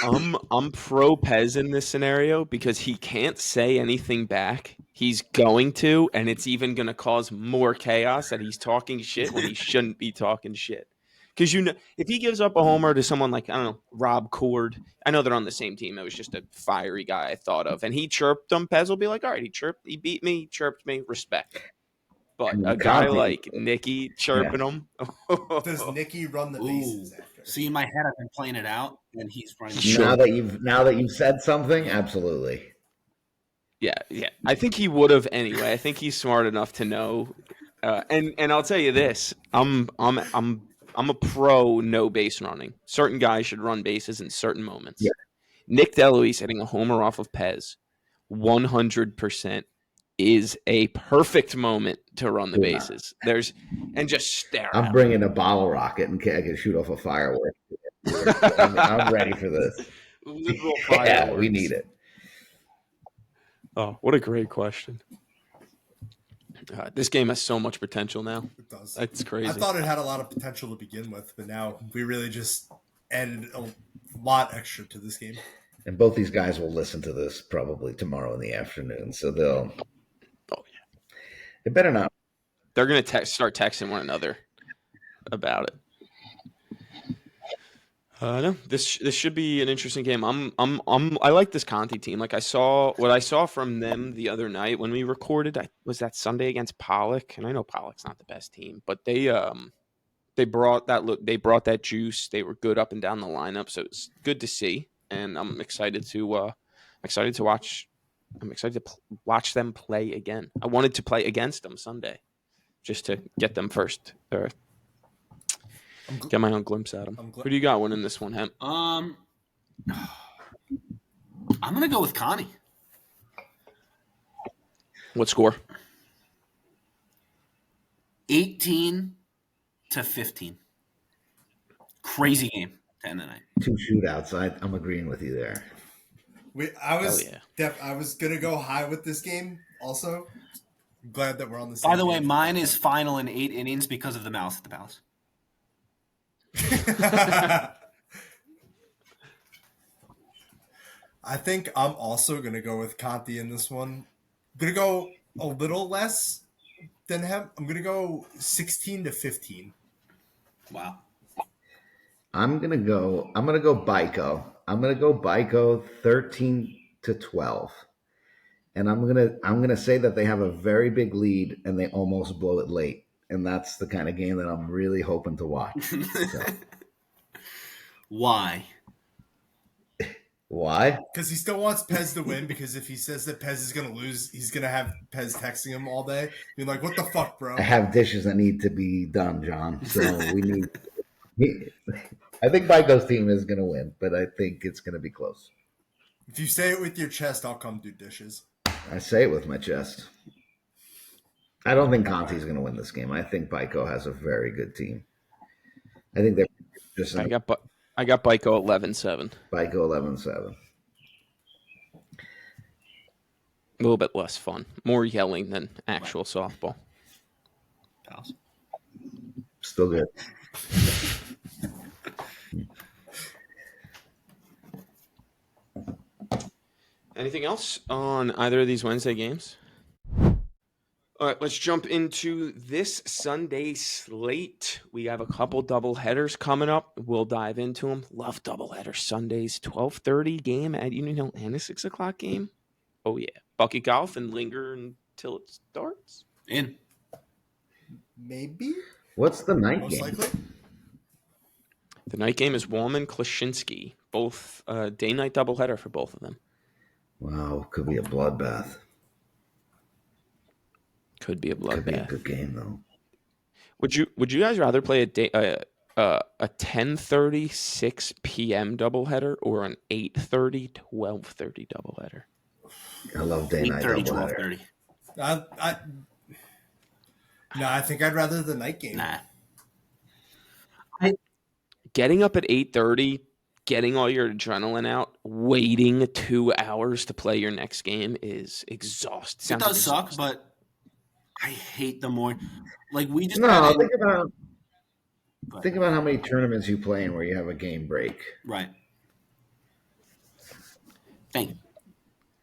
I'm pro Pez in this scenario because he can't say anything back. He's going to, and it's even going to cause more chaos that he's talking shit when he shouldn't be talking shit. Because if he gives up a homer to someone like, I don't know, Rob Cord, I know they're on the same team. It was just a fiery guy I thought of, and he chirped him. Pez will be like, all right, he beat me, chirped me, respect. But a guy like Nicky chirping him. Does Nicky run the bases after? See, in my head, I've been playing it out, and he's running. Sure. Now that you've said something, absolutely. Yeah. I think he would have anyway. I think he's smart enough to know. And I'll tell you this: I'm a pro no base running. Certain guys should run bases in certain moments. Yeah. Nick DeLuise hitting a homer off of Pez, 100%. Is a perfect moment to run the bases. And just stare. I'm bringing a bottle rocket and I can shoot off a firework. I'm ready for this. Literal fireworks. Yeah, we need it. Oh, what a great question. This game has so much potential now. It does. It's crazy. I thought it had a lot of potential to begin with, but now we really just added a lot extra to this game. And both these guys will listen to this probably tomorrow in the afternoon, so they'll. Oh yeah. They better not. They're gonna start texting one another about it. No, this should be an interesting game. I like this Conti team. Like what I saw from them the other night when we recorded. Was that Sunday against Pollock, and I know Pollock's not the best team, but they brought that juice. They were good up and down the lineup, so it's good to see. And I'm excited to watch. I'm excited to watch them play again. I wanted to play against them Sunday, just to get them first. Get my own glimpse at them. Who do you got winning this one, Hemp? I'm gonna go with Connie. What score? 18-15. Crazy game. 10-9. 2 shootouts. I'm agreeing with you there. I was gonna go high with this game. Also, I'm glad that we're on the same. By the way, mine is final in 8 innings because of the mouse at the Palace. I think I'm also gonna go with Conti in this one. I'm gonna go a little less than him. I'm gonna go 16-15. Wow. I'm gonna go Byko. I'm gonna go Byko 13-12. And I'm gonna say that they have a very big lead and they almost blow it late. And that's the kind of game that I'm really hoping to watch. So. Why? Why? Because he still wants Pez to win, because if he says that Pez is going to lose, he's going to have Pez texting him all day. Being like, what the fuck, bro? I have dishes that need to be done, John. So we need... I think Byko's team is going to win, but I think it's going to be close. If you say it with your chest, I'll come do dishes. I say it with my chest. I don't think Conti's going to win this game. I think Byko has a very good team. I think they're just... I got Byko 11-7. Byko 11-7. A little bit less fun. More yelling than actual softball. Still good. Anything else on either of these Wednesday games? All right, let's jump into this Sunday slate. We have a couple double headers coming up. We'll dive into them. Love double header Sundays. 12:30 game and a 6 o'clock game. Oh yeah, bucket golf and linger until it starts. In. Maybe. What's the night Most game? likely. The night game is Wallman Klaschinski. Both day-night doubleheader for both of them. Wow, could be a bloodbath. Could be a Could be a bloodbath. good game though. Would you guys rather play a 10:30 6 p.m. doubleheader or an 8:30 12:30 doubleheader? I love day night 8:30, doubleheader. 12:30. I think I'd rather the night game. Nah. Getting up at 8:30, getting all your adrenaline out, waiting 2 hours to play your next game is exhausting. It does suck, but I hate the more. Like we just No, think about how many tournaments you play in where you have a game break. Right. Thank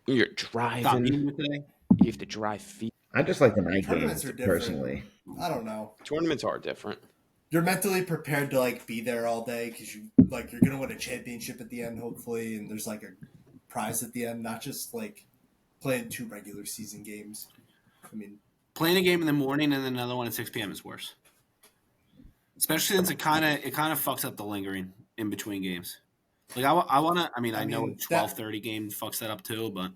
you. You're Stop driving. being here today. You have to drive feet. I just like the night Tournaments games are different. personally. I don't know. Tournaments are different. You're mentally prepared to like be there all day because you're gonna win a championship at the end, hopefully, and there's like a prize at the end, not just like playing 2 regular season games. I mean, Playing a game in the morning and then another one at 6 p.m. is worse. Especially since it kind of fucks up the lingering in between games. Like I want to. I know a 12:30 game fucks that up too, but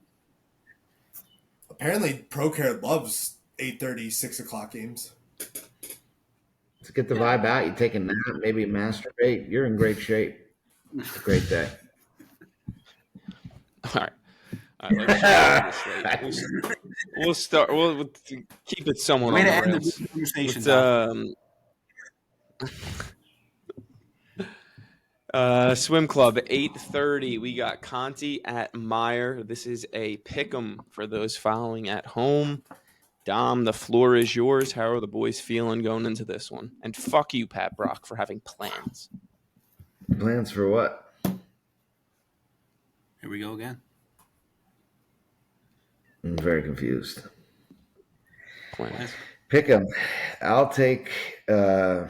apparently ProCare loves 8:30, 6 o'clock games. To get the vibe out, you take a nap, maybe masturbate. You're in great shape. It's a great day. All right. Let's we'll start. We'll keep it somewhat on the rails. Swim Club 8:30. We got Conti at Meyer. This is a pick'em for those following at home. Dom, the floor is yours. How are the boys feeling going into this one? And fuck you, Pat Brock, for having plans. Plans for what? Here we go again. I'm very confused. Plans. Pick 'em. I'll take Meyer,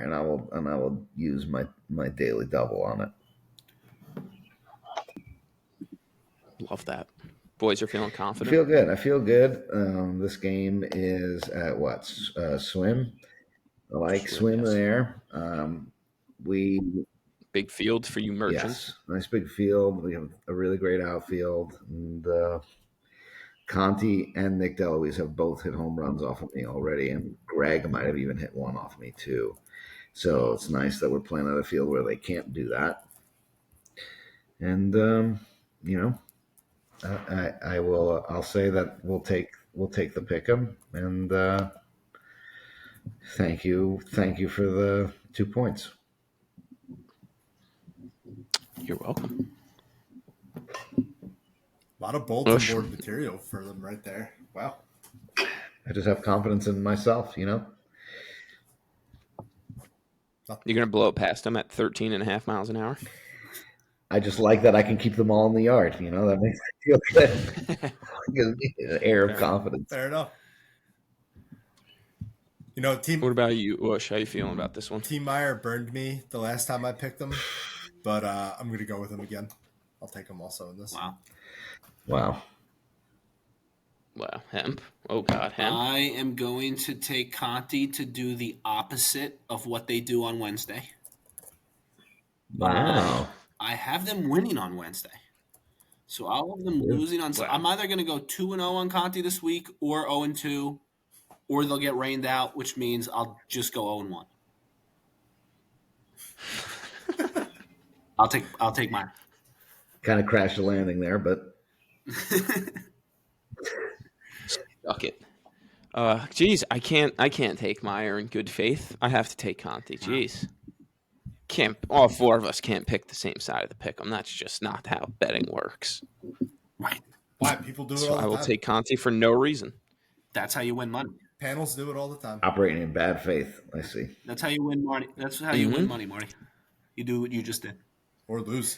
and I will use my daily double on it. Love that. Boys are feeling I confident. feel good. This game is at what? Swim. I like swim yes. there. We Big field for you merchants. Yes, nice big field. We have a really great outfield, and Conti and Nick DeLuise have both hit home runs off of me already, and Greg might have even hit one off me too. So it's nice that we're playing at a field where they can't do that. And I will. I'll say that we'll take the pick'em, and thank you for the 2 points. You're welcome. A lot of bulletin board material for them right there. Wow. I just have confidence in myself, You're going to blow it past them at 13.5 miles an hour? I just like that I can keep them all in the yard. That makes me feel good. Gives me an air of confidence. Fair enough. What about you, Ush? How you feeling about this one? Team Meyer burned me the last time I picked them, but I'm going to go with him again. I'll take him also in this. Wow. Hemp. Oh, God, hemp. I am going to take Conti to do the opposite of what they do on Wednesday. Wow. I have them winning on Wednesday. So I'll have them losing on. Wow. I'm either going to go 2-0 on Conti this week or 0-2, or they'll get rained out, which means I'll just go 0-1. I'll take mine. Kind of crashed the landing there, but Suck it. Geez, I can't take Meyer in good faith. I have to take Conti. Jeez. All 4 of us can't pick the same side of the pick'em. That's just not how betting works. Right. Why? People do it all the time. I will take Conti for no reason. That's how you win money. Panels do it all the time. Operating in bad faith, I see. That's how you win money. That's how you win money, Marty. You do what you just did. Or lose.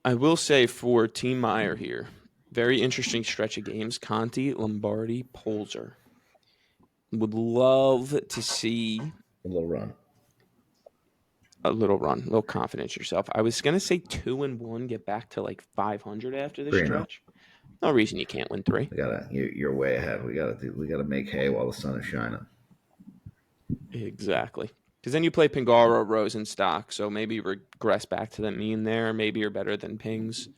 I will say for Team Meyer here, Very interesting stretch of games. Conti, Lombardi, Polzer. Would love to see A little run. a little run, a little confidence yourself. I was gonna say 2-1, get back to like 500 after this 3-0. stretch. No reason you can't win 3. You're way ahead. We gotta make hay while the sun is shining. Exactly. Because then you play Pingaro, Rosenstock, so maybe regress back to the mean there. Maybe you're better than Pings.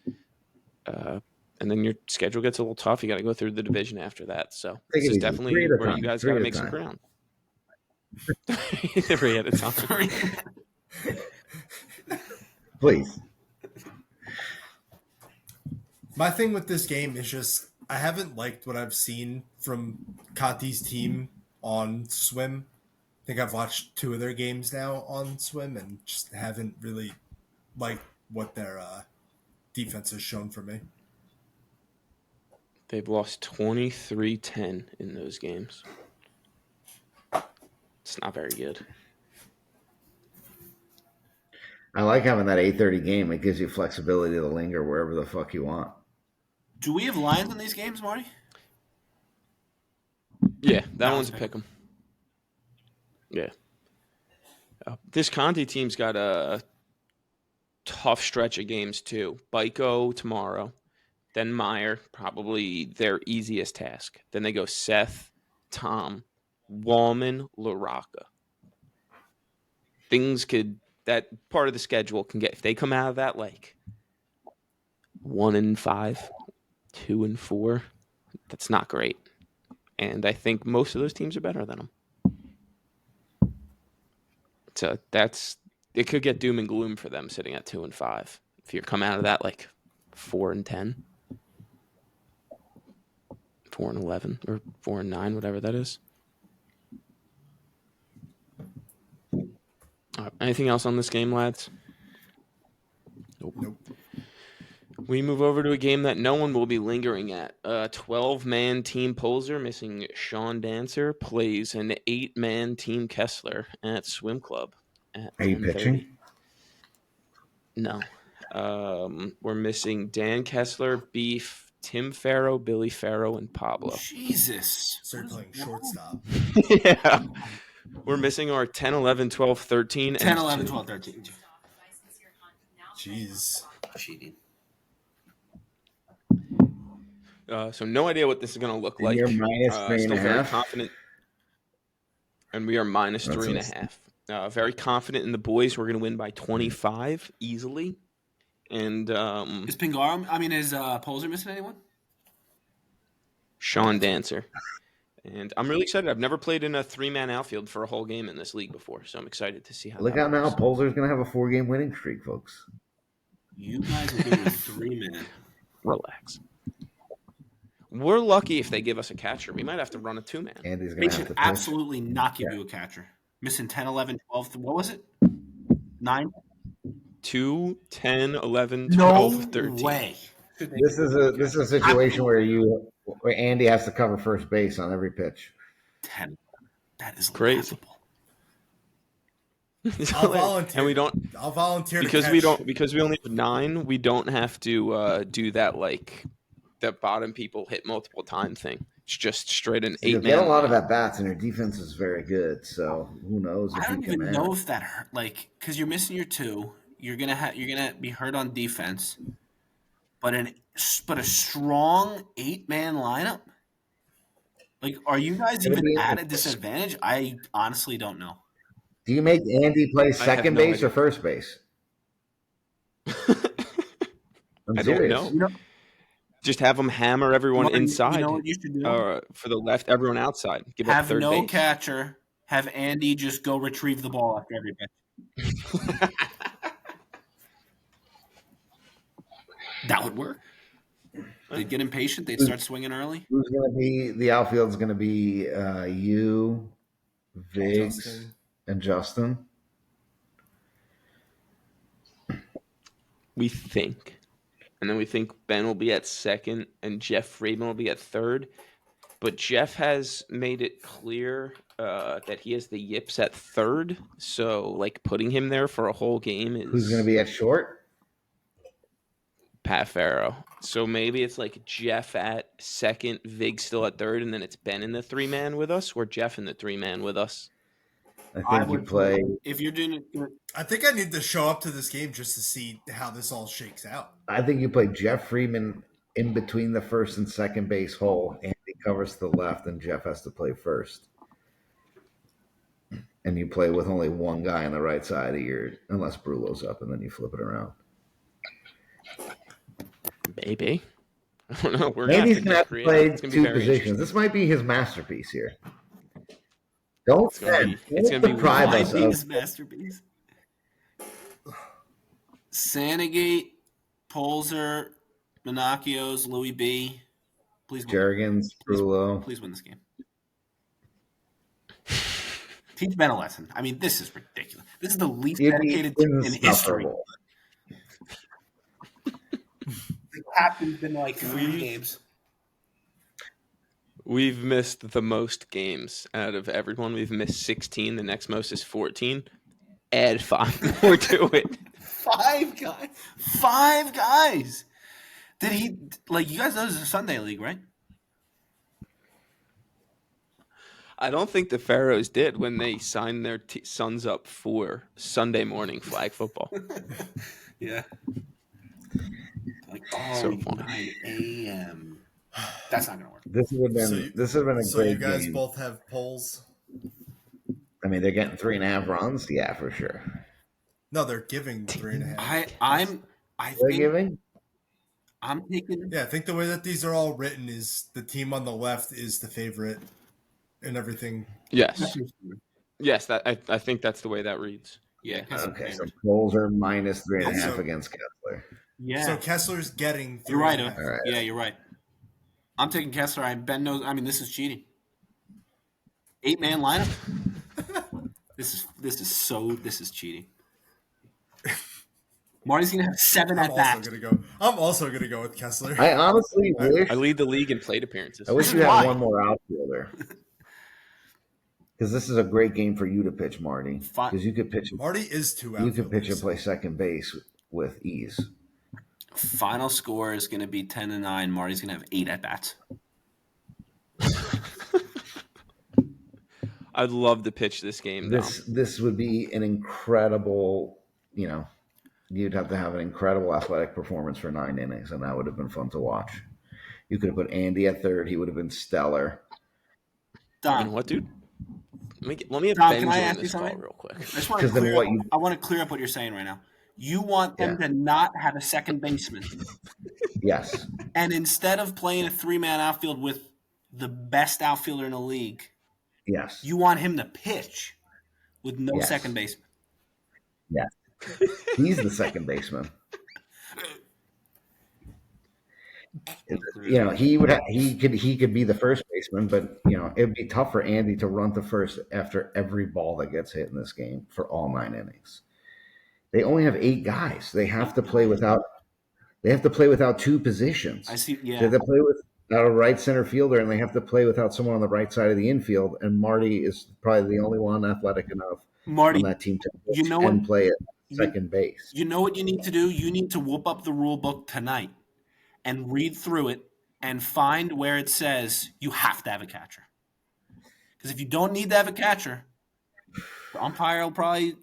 And then your schedule gets a little tough. You got to go through the division after that. So this is definitely where you guys got to make some ground. 3 at a time. Please. My thing with this game is just I haven't liked what I've seen from Conti's team on Swim. I think I've watched 2 of their games now on Swim and just haven't really liked what their defense has shown for me. They've lost 23-10 in those games. It's not very good. I like having that 8:30 game. It gives you flexibility to linger wherever the fuck you want. Do we have lines in these games, Marty? Yeah, that one's a pick 'em. Yeah. This Conti team's got a tough stretch of games too. Byko tomorrow, then Meyer, probably their easiest task. Then they go Seth, Tom, Wallman, LaRocca. That part of the schedule can get, if they come out of that like 1-5, 2-4, that's not great. And I think most of those teams are better than them. So it could get doom and gloom for them sitting at 2-5. If you're coming out of that like 4-10, 4-11, or 4-9, whatever that is. Anything else on this game, lads? Nope. We move over to a game that no one will be lingering at. 12-man Team Polzer, missing Sean Dancer, plays an 8-man Team Kessler at Swim Club at 10:30. Are you pitching? No. We're missing Dan Kessler, Beef, Tim Farrow, Billy Farrow, and Pablo. Jesus. Start playing shortstop. Yeah. We're missing our 10, 11, 12, 13. 10, 11, 12, 13. Jeez. Cheating. So no idea what this is going to look like. You're minus 3.5. Still very confident. And we are minus 3.5. Very confident in the boys. We're going to win by 25 easily. And is Polzer missing anyone? Sean Dancer. And I'm really excited. I've never played in a 3-man outfield for a whole game in this league before, so I'm excited to see how. Look out now! Polzer's going to have a 4-game winning streak, folks. You guys are doing a 3-man. Relax. We're lucky if they give us a catcher. We might have to run a 2-man. Andy's They should absolutely not give you a catcher. Missing 10, 11, 12. What was it? 9? 2, 10, 11, 12, 13. No way. This is a situation where Andy has to cover first base on every pitch. 10. That is crazy. I'll volunteer. And we don't. I'll volunteer because we only have 9. We don't have to do that like the bottom people hit multiple time thing. It's just straight an 8-man. You get a lot of at bats, and your defense is very good. So who knows? I don't even know if that hurt. Like, because you're missing your 2, you're gonna be hurt on defense. But a strong 8-man lineup. Like, are you guys even at a disadvantage? I honestly don't know. Do you make Andy play second base or first base? I don't know. Just have them hammer everyone inside. You know what you should do? For the left, everyone outside. Have no catcher. Have Andy just go retrieve the ball after every pitch. That would work. They'd get impatient. They'd start swinging early. Who's going to be the outfield's going to be you, Viggs, and Justin. We think. And then we think Ben will be at second and Jeff Friedman will be at third. But Jeff has made it clear that he has the yips at third. So, like, putting him there for a whole game is... Who's going to be at short? Pat Farrow. So maybe it's like Jeff at second, Vig still at third, and then it's Ben in the 3-man with us, or Jeff in the 3-man with us. I think you play. If you're doing it, I think I need to show up to this game just to see how this all shakes out. I think you play Jeff Freeman in between the first and second base hole, and he covers to the left, and Jeff has to play first. And you play with only one guy on the right side of your, unless Brulo's up, and then you flip it around. Maybe. I don't know. We're Andy's going to have to play two positions. This might be his masterpiece here. Don't deprive us of his masterpiece. Sanagate, Polzer, Menacchios, Louis B. Please win. Jergens, Brulo. Please win this game. Teach Ben a lesson. I mean, this is ridiculous. This is the least dedicated team in history. The captain's been like 3 games. We've missed the most games out of everyone. We've missed 16. The next most is 14. Add 5 more to it. 5 guys. 5 guys. Did he, like, you guys know this is a Sunday league, right? I don't think the Pharaohs did when they signed their sons up for Sunday morning flag football. Yeah. Like, so 9 a.m. That's not going to work. This would have been, a great game. So you guys both have polls? I mean, they're getting 3.5 runs? Yeah, for sure. No, they're giving 3.5. I'm taking. Yeah, I think the way that these are all written is the team on the left is the favorite and everything. Yes. Yes, I think that's the way that reads. Yeah. Okay, so polls are minus 3.5 against Kessler. Yeah. So Kessler's getting 3.5. You're right. Right. Yeah, you're right. I'm taking Kessler. Ben knows. I mean, this is cheating. 8-man lineup. This is cheating. Marty's gonna have 7 at bats. I'm also gonna go with Kessler. I honestly wish I lead the league in plate appearances. I wish you had one more outfielder. Because this is a great game for you to pitch, Marty. Because you could pitch. Marty is 2 outfielders. You could pitch and play second base with ease. Final score is going to be 10-9. Marty's going to have 8 at bats. I'd love to pitch this game. This would be an incredible, you'd have to have an incredible athletic performance for 9 innings, and that would have been fun to watch. You could have put Andy at third; he would have been stellar. Don, you know what, dude? Let me have Ben join this call real quick. I want to clear up what you're saying right now. You want them to not have a second baseman. Yes. And instead of playing a 3-man outfield with the best outfielder in the league, yes, you want him to pitch with no second baseman. Yes. He's the second baseman. He could be the first baseman, but it'd be tough for Andy to run to first after every ball that gets hit in this game for all 9 innings. They only have 8 guys. They have to play without 2 positions. I see. Yeah. They have to play without a right center fielder, and they have to play without someone on the right side of the infield. And Marty is probably the only one athletic enough on that team to play at second base. You know what you need to do? You need to whoop up the rule book tonight and read through it and find where it says you have to have a catcher. Because if you don't need to have a catcher, the umpire will probably,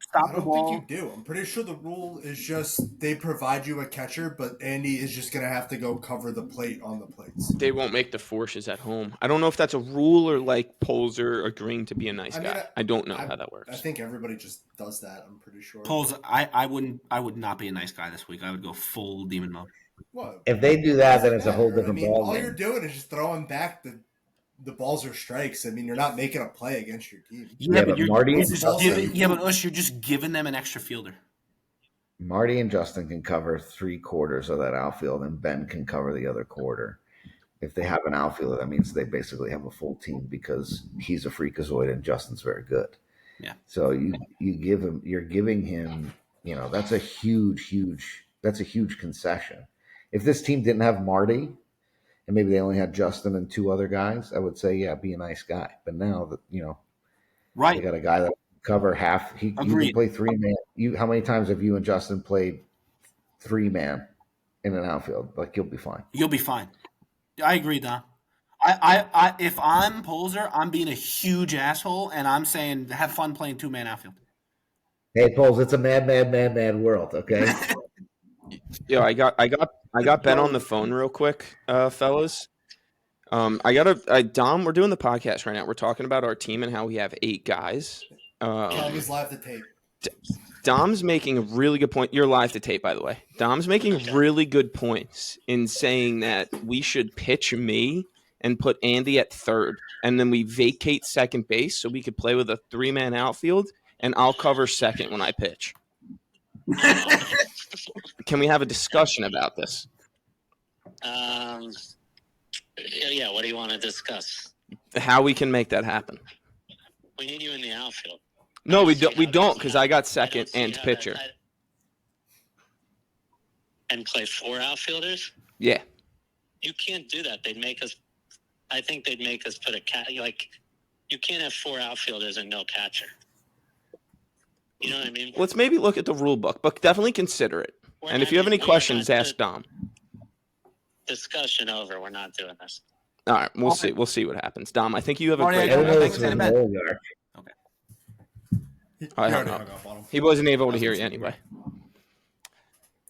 stop the ball. I don't think you do. I'm pretty sure the rule is just they provide you a catcher, but Andy is just going to have to go cover the plate on the plates. They won't make the forces at home. I don't know if that's a rule or like Polzer agreeing to be a nice guy. I don't know how that works. I think everybody just does that. I'm pretty sure. Polzer, I would not be a nice guy this week. I would go full demon mode. What? If they do that, then it's a whole different ball. All you're doing is just throwing back the balls or strikes. I mean, you're not making a play against your team. But Ush, you're just giving them an extra fielder. Marty and Justin can cover 3/4 of that outfield, and Ben can cover the other quarter. If they have an outfielder, that means they basically have a full team because he's a freakazoid and Justin's very good. Yeah. So you're giving him, that's a huge concession. If this team didn't have Marty, and maybe they only had Justin and 2 other guys, I would say, yeah, be a nice guy. But now that they got a guy that can cover half. You can play 3-man. How many times have you and Justin played 3-man in an outfield. Like, you'll be fine. You'll be fine. I agree, Dom. I if I'm Polzer, I'm being a huge asshole, and I'm saying have fun playing 2-man outfield. Hey, Poles, it's a mad world, okay? Yo, I got Ben on the phone real quick, fellas. Dom, we're doing the podcast right now. We're talking about our team and how we have 8 guys. Calvin's live to tape. Dom's making a really good point. You're live to tape, by the way. Dom's making really good points in saying that we should pitch me and put Andy at third, and then we vacate second base so we could play with a 3-man outfield, and I'll cover second when I pitch. Can we have a discussion about this? Yeah, what do you want to discuss? How we can make that happen. We need you in the outfield. No, we don't, because I got second and pitcher. And play 4 outfielders? Yeah. You can't do that. I think they'd make us put you can't have 4 outfielders and no catcher. You know what I mean? Let's maybe look at the rule book, but definitely consider it. And if you have any questions, ask Dom. Discussion over. We're not doing this. All right, we'll see. We'll see what happens. Dom, I think you have a great I hung up. He wasn't able to hear you anyway.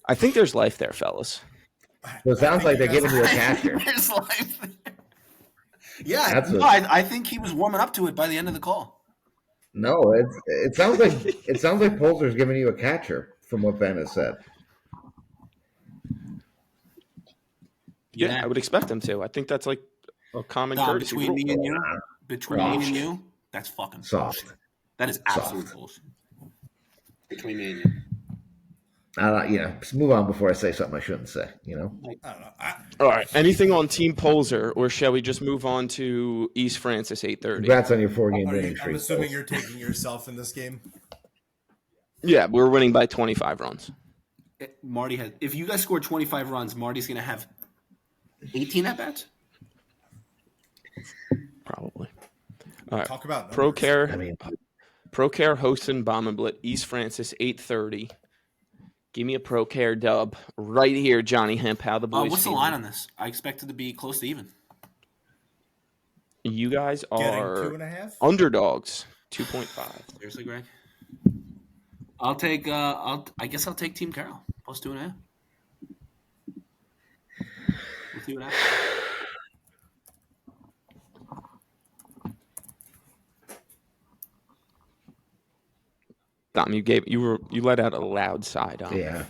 I think there's life there, fellas. So it sounds like they're giving you a catcher. There's life there. Yeah, I think he was warming up to it by the end of the call. No, it sounds like Polzer's giving you a catcher from what Ben has said. Yeah, I would expect him to. I think that's like a common courtesy between me and you, that's fucking soft. Bullshit. That is absolute bullshit. Between me and you. Just move on before I say something I shouldn't say, I don't know. All right. Anything on Team Polzer, or shall we just move on to East Francis 8:30? Congrats on your 4-game winning streak. I'm assuming you're taking yourself in this game. Yeah, we're winning by 25 runs. Marty if you guys score 25 runs, Marty's going to have 18 at bats? Probably. All right. Talk about ProCare hosting Bomenblit, East Francis 8:30. Give me a ProCare dub right here, Johnny Hemp. How the boys what's the feeling? line on this? I expect it to be close to even. You guys are 2.5 underdogs. 2.5. Seriously, Greg? I'll take. I guess I'll take Team Carroll plus 2.5. We'll see what happens. Dom, you let out a loud sigh, Dom. Yeah.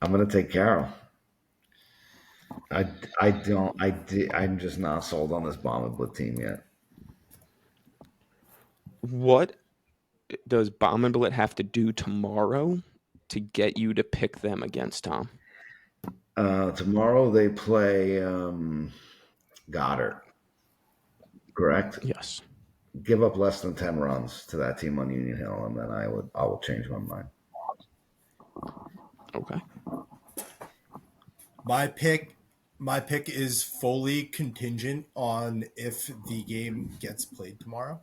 I'm gonna take Carroll. I'm just not sold on this Bomenblit team yet. What does Bomenblit have to do tomorrow to get you to pick them against Tom? Tomorrow they play Goddard. Correct? Yes. Give up less than 10 runs to that team on Union Hill, and then I will change my mind. Okay. My pick is fully contingent on if the game gets played tomorrow,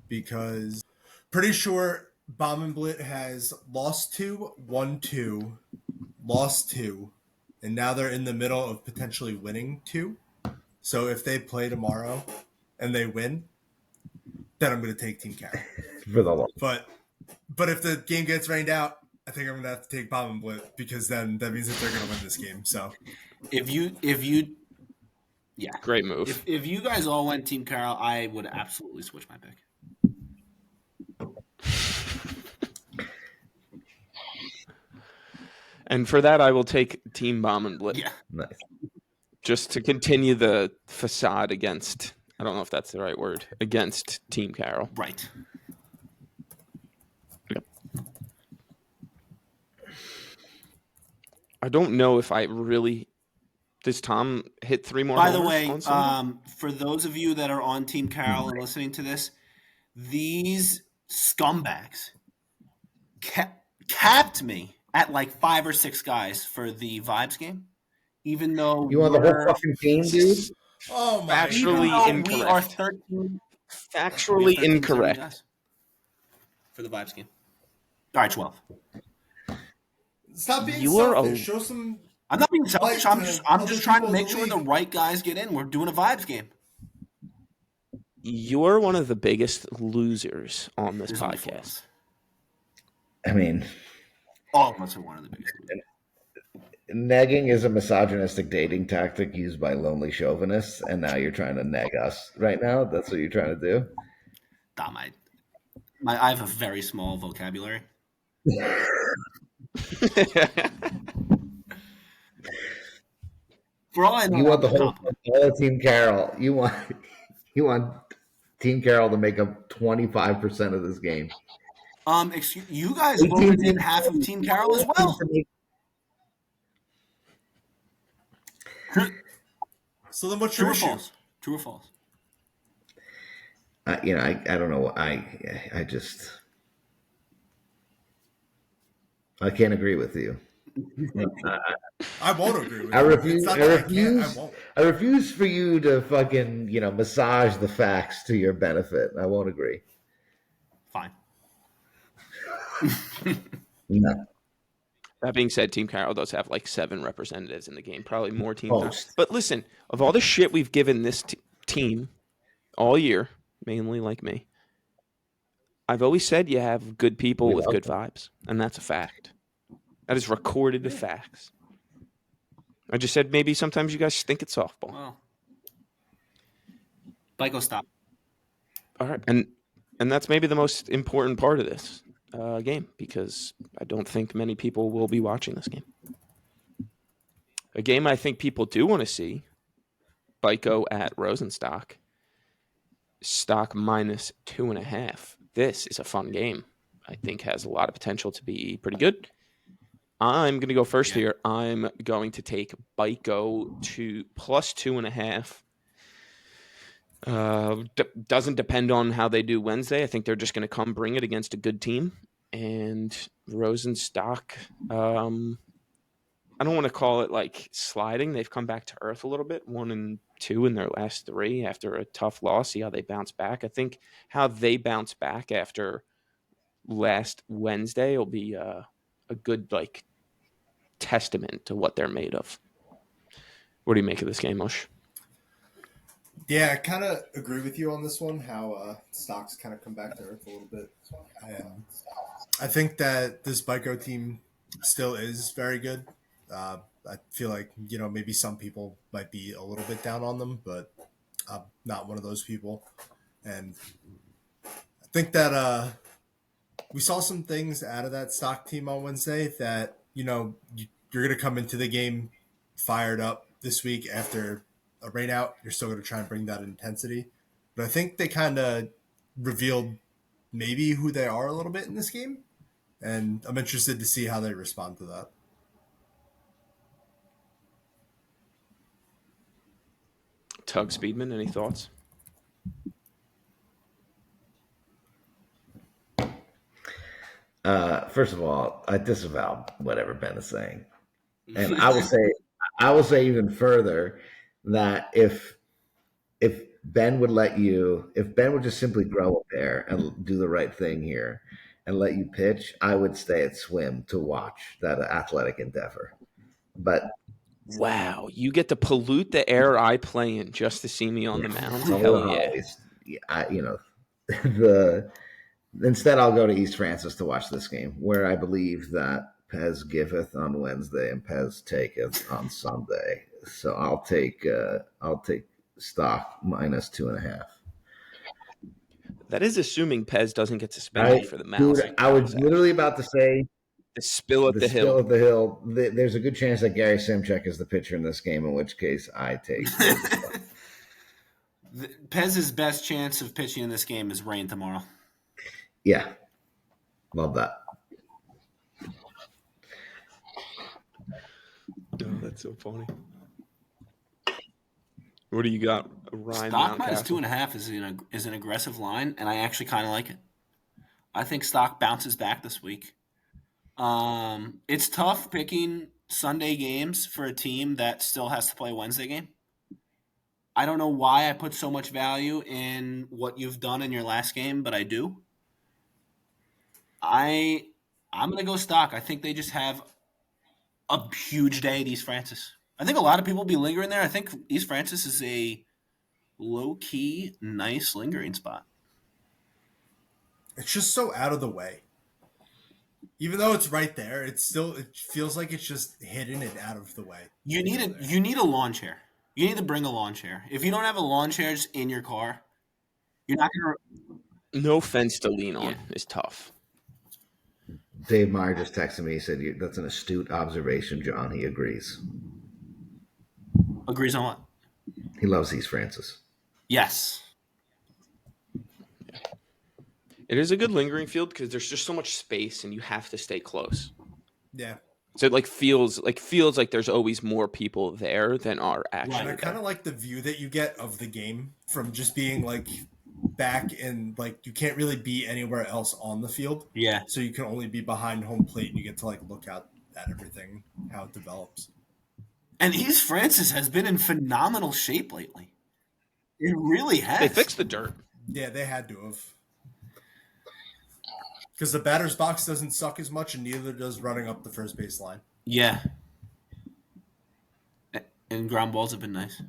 because pretty sure Bomenblit has lost 2, won 2, lost 2, and now they're in the middle of potentially winning 2. So if they play tomorrow and they win, then I'm going to take Team Carroll. For the long. But if the game gets rained out, I think I'm going to have to take Bomenblit, because then that means that they're going to win this game. So if you great move. If you guys all went Team Carroll, I would absolutely switch my pick. And for that, I will take Team Bomenblit. Yeah. Nice. Just to continue the facade against, I don't know if that's the right word, against Team Carroll. Right. Yep. I don't know if I really... Does Tom hit 3 more By the homers way, on Sunday? for those of you that are on Team Carroll and listening to this, these scumbags capped me at like 5 or 6 guys for the Vibes game, even though You want the whole fucking team, dude? Oh my Factually God. incorrect. We are 13. Factually incorrect. For the Vibes game. right, 12. Stop being You are selfish. Show some. I'm not being selfish. Like I'm to just other trying to people in make the sure the league. right guys get in. We're doing a vibes game. You're one of the biggest losers on this There's only 4 of podcast. us. I mean, All of us are one of the biggest losers. negging is a misogynistic dating tactic used by lonely chauvinists, and now you're trying to neg us right now. That's what you're trying to do. Dom, I have a very small vocabulary. For all I know, You want the that's a whole compliment. all of Team Carroll. You want Team Carroll to make up 25% of this game. Excuse you guys voted in half of Team Carroll as well. So then, what's True your or issue? false? True or false? I don't know. I just I can't agree with you. I won't agree with I you. refuse. It's not I that I can't. I refuse. won't. I refuse for you to fucking massage the facts to your benefit. I won't agree. Fine. No. That being said, Team Carroll does have like 7 representatives in the game, probably more teams. Most. But listen, of all the shit we've given this team all year, mainly like me, I've always said you have good people with good vibes, and that's a fact. That is recorded facts. I just said maybe sometimes you guys stink at softball. Well, Byko, stop. All right, and that's maybe the most important part of this game, because I don't think many people will be watching this game. A game I think people do want to see, Byko at Rosenstock, stock minus 2.5. This is a fun game. I think has a lot of potential to be pretty good. I'm going to go first here. I'm going to take Byko to plus 2.5. Doesn't depend on how they do Wednesday. I think they're just going to come bring it against a good team. And Rosenstock, I don't want to call it like sliding. They've come back to earth a little bit, 1-2 in their last 3 after a tough loss. See how they bounce back. I think how they bounce back after last Wednesday will be a good like testament to what they're made of. What do you make of this game, Mush? Yeah, I kind of agree with you on this one. How stocks kind of come back to earth a little bit. I think that this Byko team still is very good. I feel like maybe some people might be a little bit down on them, but I'm not one of those people. And I think that we saw some things out of that stock team on Wednesday that you're going to come into the game fired up this week after a rainout. You're still going to try and bring that intensity, but I think they kind of revealed maybe who they are a little bit in this game, and I'm interested to see how they respond to that. Tug Speedman, any thoughts? First of all, I disavow whatever Ben is saying, and I will say even further that if Ben would if Ben would just simply grow a pair and do the right thing here and let you pitch, I would stay at swim to watch that athletic endeavor. But wow, you get to pollute the air I play in just to see me on the mound. Hell yeah! Instead, I'll go to East Francis to watch this game, where I believe that Pez giveth on Wednesday and Pez taketh on Sunday. So I'll take stock minus 2.5. That is assuming Pez doesn't get suspended for the mouse. Dude, I was literally about to say the spill at the hill. Spill at the hill. There's a good chance that Gary Simchek is the pitcher in this game, in which case I take. Pez's best chance of pitching in this game is rain tomorrow. Yeah, love that. Oh, that's so funny. What do you got, Ryan? Stock minus 2.5 is an aggressive line, and I actually kind of like it. I think stock bounces back this week. It's tough picking Sunday games for a team that still has to play a Wednesday game. I don't know why I put so much value in what you've done in your last game, but I do. I I'm going to go Stock. I think they just have a huge day at East Francis. I think a lot of people will be lingering there. I think East Francis is a low-key, nice lingering spot. It's just so out of the way. Even though it's right there, it feels like it's just hidden and out of the way. You need a lawn chair. You need to bring a lawn chair. If you don't have a lawn chair just in your car, you're not going to. No fence to lean on is tough. Dave Meyer just texted me. He said, "That's an astute observation, John." He agrees. Agrees on what? He loves East Francis. Yes. It is a good lingering field because there's just so much space and you have to stay close. Yeah. So it feels like there's always more people there than are actually. And I kind of like the view that you get of the game from just being back and you can't really be anywhere else on the field. Yeah. So you can only be behind home plate and you get to look out at everything, how it develops. And East Francis has been in phenomenal shape lately. It really has. They fixed the dirt. Yeah, they had to have. Because the batter's box doesn't suck as much, and neither does running up the first base line. Yeah. And ground balls have been nice.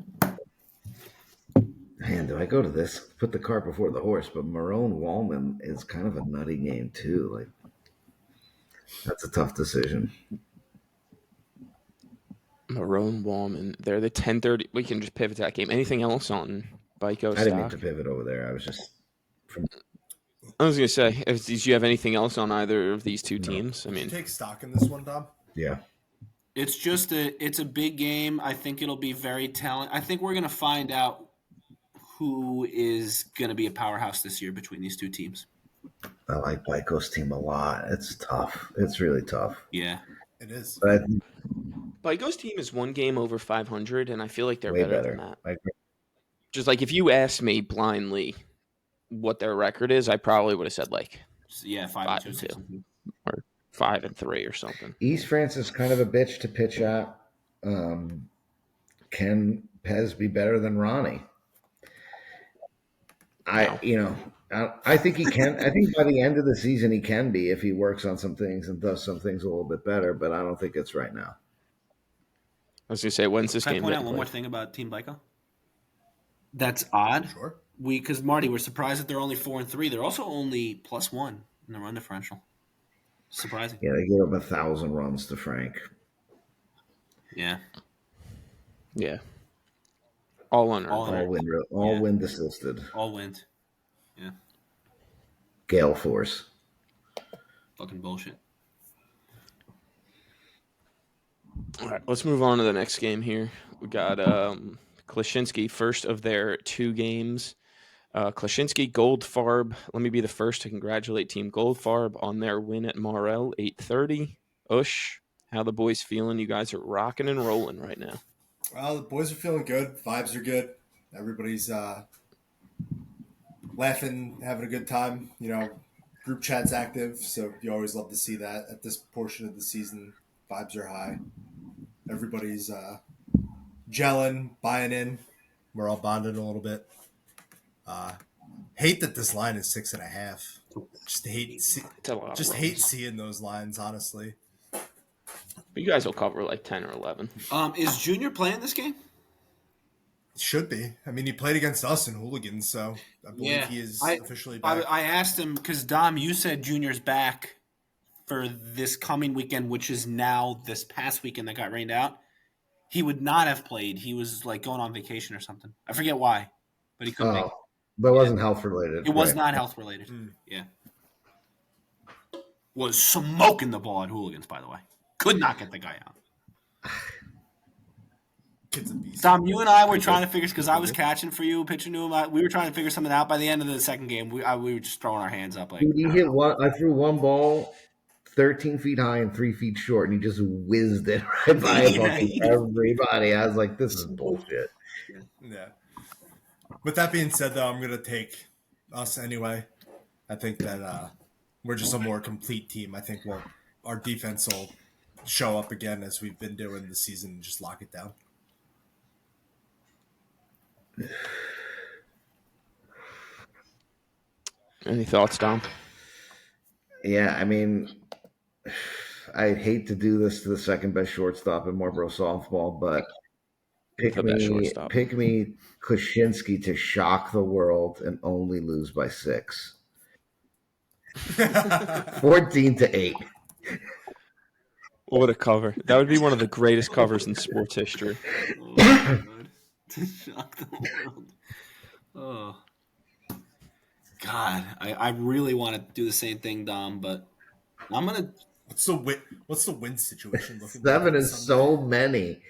Man, do I go to this? Put the cart before the horse, but Marrone-Wallman is kind of a nutty game, too. That's a tough decision. Marrone-Wallman. They're the 10:30. We can just pivot to that game. Anything else on Byko stock? I didn't mean to pivot over there. I was just... I was going to say, did you have anything else on either of these two teams? I mean, you take stock in this one, Dom? Yeah. It's a big game. I think it'll be very telling. I think we're going to find out who is going to be a powerhouse this year between these two teams. I like Byko's team a lot. It's tough. It's really tough. Yeah. It is. But Byko's team is one game over 500, and I feel like they're way better than that. Just if you asked me blindly what their record is, I probably would have said 5-2 or 5-3 or something. East Francis is kind of a bitch to pitch at. Can Pez be better than Ronnie? I think he can. I think by the end of the season he can be if he works on some things and does some things a little bit better, but I don't think it's right now. I was going to say, when's this game? Can I point out one more thing about Team Byko? That's odd. Sure. Because Marty, we're surprised that they're only 4-3. They're also only +1 in the run differential. Surprising. Yeah, they gave up 1,000 runs to Frank. Yeah. Yeah. All unearned. All wind assisted. All wind. Yeah. Gale force. Fucking bullshit. All right, let's move on to the next game here. We got Klashinsky, first of their two games. Klashinsky, Goldfarb. Let me be the first to congratulate Team Goldfarb on their win at Morel, 8:30. Ush, how the boys feeling? You guys are rocking and rolling right now. Well, the boys are feeling good. Vibes are good. Everybody's laughing, having a good time. Group chat's active, so you always love to see that. At this portion of the season, vibes are high. Everybody's gelling, buying in. We're all bonding a little bit. Hate that this line is 6.5. Just hate seeing those lines, honestly. But you guys will cover 10 or 11. Is Junior playing this game? Should be. I mean, he played against us in Hooligans, so I believe he is officially back. I asked him because, Dom, you said Junior's back for this coming weekend, which is now this past weekend that got rained out. He would not have played. He was going on vacation or something. I forget why, but he couldn't make it. But it wasn't health related. It was not health related. Yeah. Was smoking the ball at Hooligans, by the way. Could not get the guy out. Kid's a beast. Tom, you and I were trying to figure, because I was catching for you, pitching to him. We were trying to figure something out. By the end of the second game, we were just throwing our hands up. Dude, he hit one. I threw one ball 13 feet high and 3 feet short, and he just whizzed it right by everybody. I was like, this is bullshit. Yeah. With that being said, though, I'm going to take us anyway. I think that we're just a more complete team. I think our defense will show up again as we've been doing this season and just lock it down. Any thoughts, Dom? Yeah, I mean, I hate to do this to the second best shortstop in Marlboro softball, but The best shortstop. pick me Kuczynski to shock the world and only lose by 6. 14-8. What a cover. That would be one of the greatest covers in sports history. Oh, my God. To shock the world. Oh. God, I really want to do the same thing, Dom, but I'm going to... What's the win situation looking 7 like? is so many.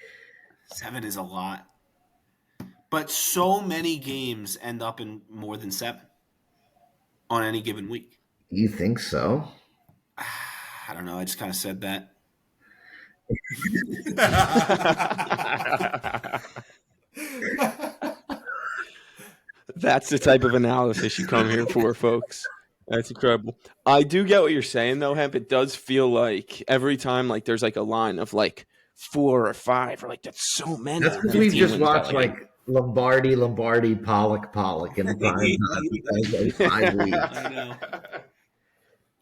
7 is a lot. But so many games end up in more than 7 on any given week. You think so? I don't know. I just kind of said that. That's the type of analysis you come here for, folks. That's incredible. I do get what you're saying, though, Hemp. It does feel like every time like there's like a line of like 4 or 5, or like that's so many. That's because we just watched like Lombardi, Pollock in prime time. 5 weeks. I know.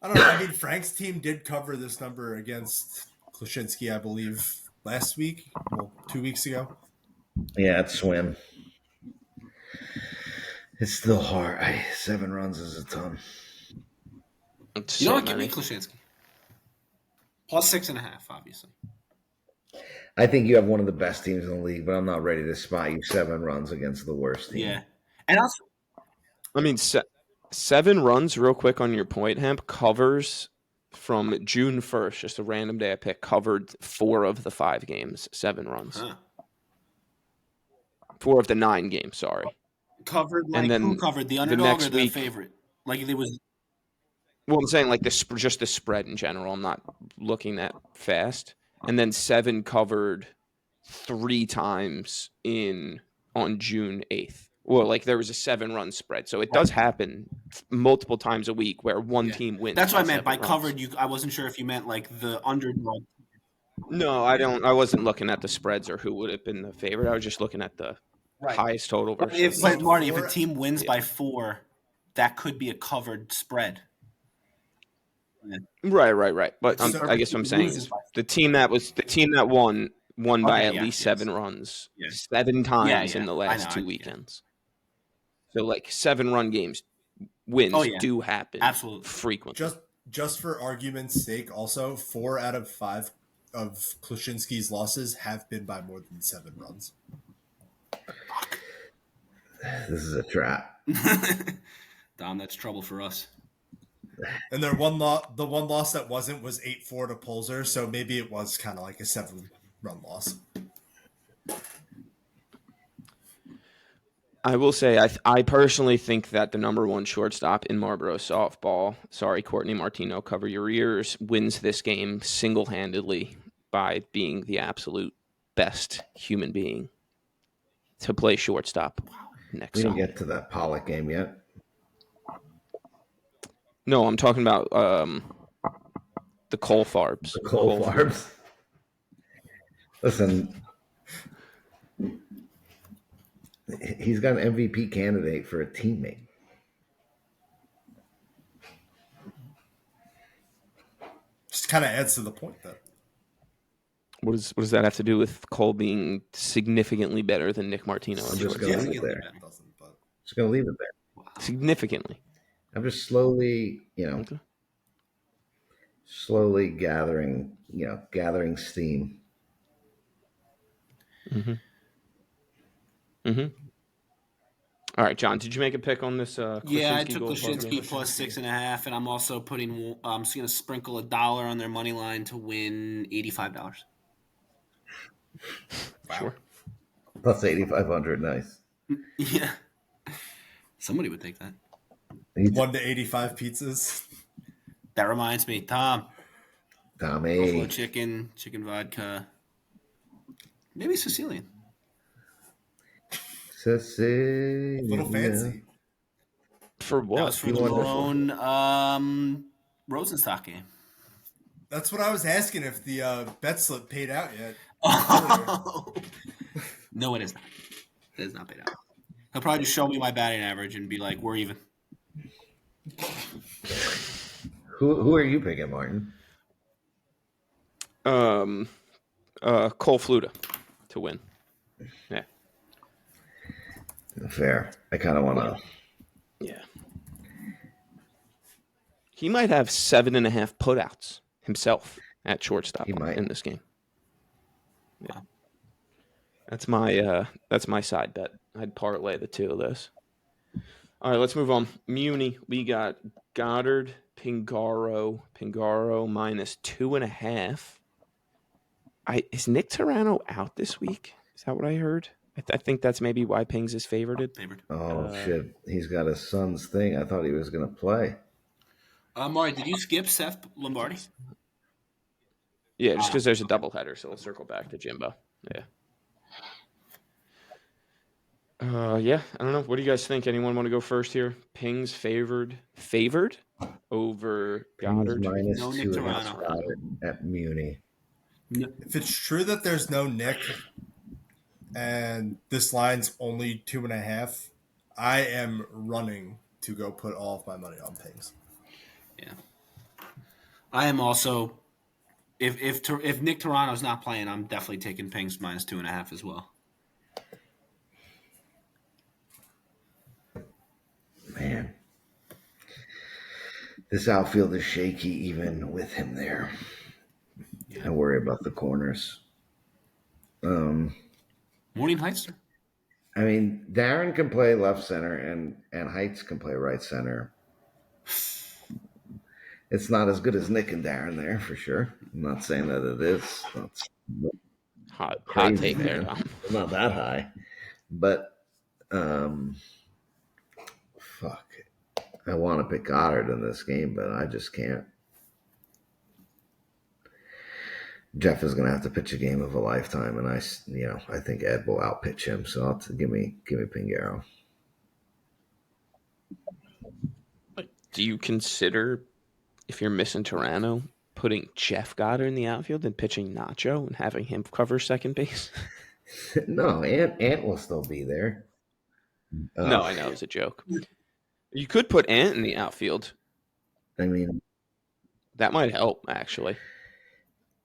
I don't know. I mean, Frank's team did cover this number against Kuczynski, I believe, last week, 2 weeks ago. Yeah, it's swim. It's still hard. 7 runs is a ton. You know what? Give me Kuczynski. Plus 6.5, obviously. I think you have one of the best teams in the league, but I'm not ready to spot you 7 runs against the worst team. Yeah. And also, I mean, 7 runs, real quick on your point, Hemp, covers from June 1st, just a random day I picked, covered 4 of the 5 games, 7 runs. 4 of the 9 games, sorry. Covered, like, and then who covered? The underdog or the favorite? Like, it was... Well, I'm saying like just the spread in general. I'm not looking that fast. And then 7 covered 3 times on June 8th. Well, like there was a 7-run spread. So it does happen multiple times a week where one team wins. That's what I meant by covered. I wasn't sure if you meant like the underdog. No, I wasn't looking at the spreads or who would have been the favorite. I was just looking at the highest total. But Marty, if a team wins by 4, that could be a covered spread. Right. But I guess what I'm saying is the team that won by at least 7 runs 7 times in the last 2 weekends. So like 7-run games wins do happen frequently. Just for argument's sake, also 4 out of 5 of Kuczynski's losses have been by more than 7 runs. This is a trap. Dom, that's trouble for us. And the one loss that wasn't was 8-4 to Polzer, so maybe it was kind of like a 7-run loss. I will say, I personally think that the number 1 shortstop in Marlboro softball, sorry, Courtney Martino, cover your ears, wins this game single-handedly by being the absolute best human being to play shortstop next. We didn't get to that Pollock game yet. No, I'm talking about the Goldfarbs. The Goldfarbs. Listen, he's got an MVP candidate for a teammate. Just kind of adds to the point, though. What does that have to do with Cole being significantly better than Nick Martino? I'm just going to leave it there. Just going to leave it there. Wow. Significantly. I'm just slowly, slowly gathering steam. All right, John, did you make a pick on this? Yeah, I took Kuczynski plus 6.5, and I'm also I'm just going to sprinkle $1 on their money line to win $85. Wow. Sure. Plus 8,500, nice. Yeah. Somebody would take that. 1 to 85 pizzas. That reminds me, Tommy. Buffalo chicken vodka, maybe Sicilian. A little fancy. For what? That was for the Marrone Rosenstock game. That's what I was asking, if the bet slip paid out yet. Oh. No, it is not. It is not paid out. He'll probably just show me my batting average and be like, we're even. Who are you picking, Martin? Cole Fluta to win. Yeah. Fair. I kind of want to. Yeah. He might have 7.5 putouts himself at shortstop He might. in this game. Yeah. That's my side bet. I'd parlay the two of those. All right, let's move on. Muni, we got Goddard, Pingaro minus 2.5. Is Nick Torano out this week? Is that what I heard? I think that's maybe why Pings is favored. Oh shit! He's got his son's thing. I thought he was going to play. Maury, did you skip Seth Lombardi? Yeah, just because there's a doubleheader, so we'll circle back to Jimbo. Yeah. Yeah, I don't know. What do you guys think? Anyone want to go first here? Pings favored over Goddard. Minus No 2 Nick against Torano. Goddard at Muni. If it's true that there's no Nick and this line's only 2.5, I am running to go put all of my money on Pings. Yeah, I am also. If Nick Torano's not playing, I'm definitely taking Pings minus 2.5 as well. Man, this outfield is shaky even with him there. I worry about the corners. Morning Heitzer. I mean, Darren can play left center and Heights can play right center. It's not as good as Nick and Darren there for sure. I'm not saying that it is. That's Hot crazy, take there, man. Tom. It's not that high, but fuck. I want to pick Goddard in this game, but I just can't. Jeff is going to have to pitch a game of a lifetime, and I think Ed will outpitch him. So give me Pingaro. Do you consider, if you're missing Torano, putting Jeff Goddard in the outfield and pitching Nacho and having him cover second base? No, Ant will still be there. No, I know, it's a joke. You could put Ant in the outfield. I mean, that might help, actually.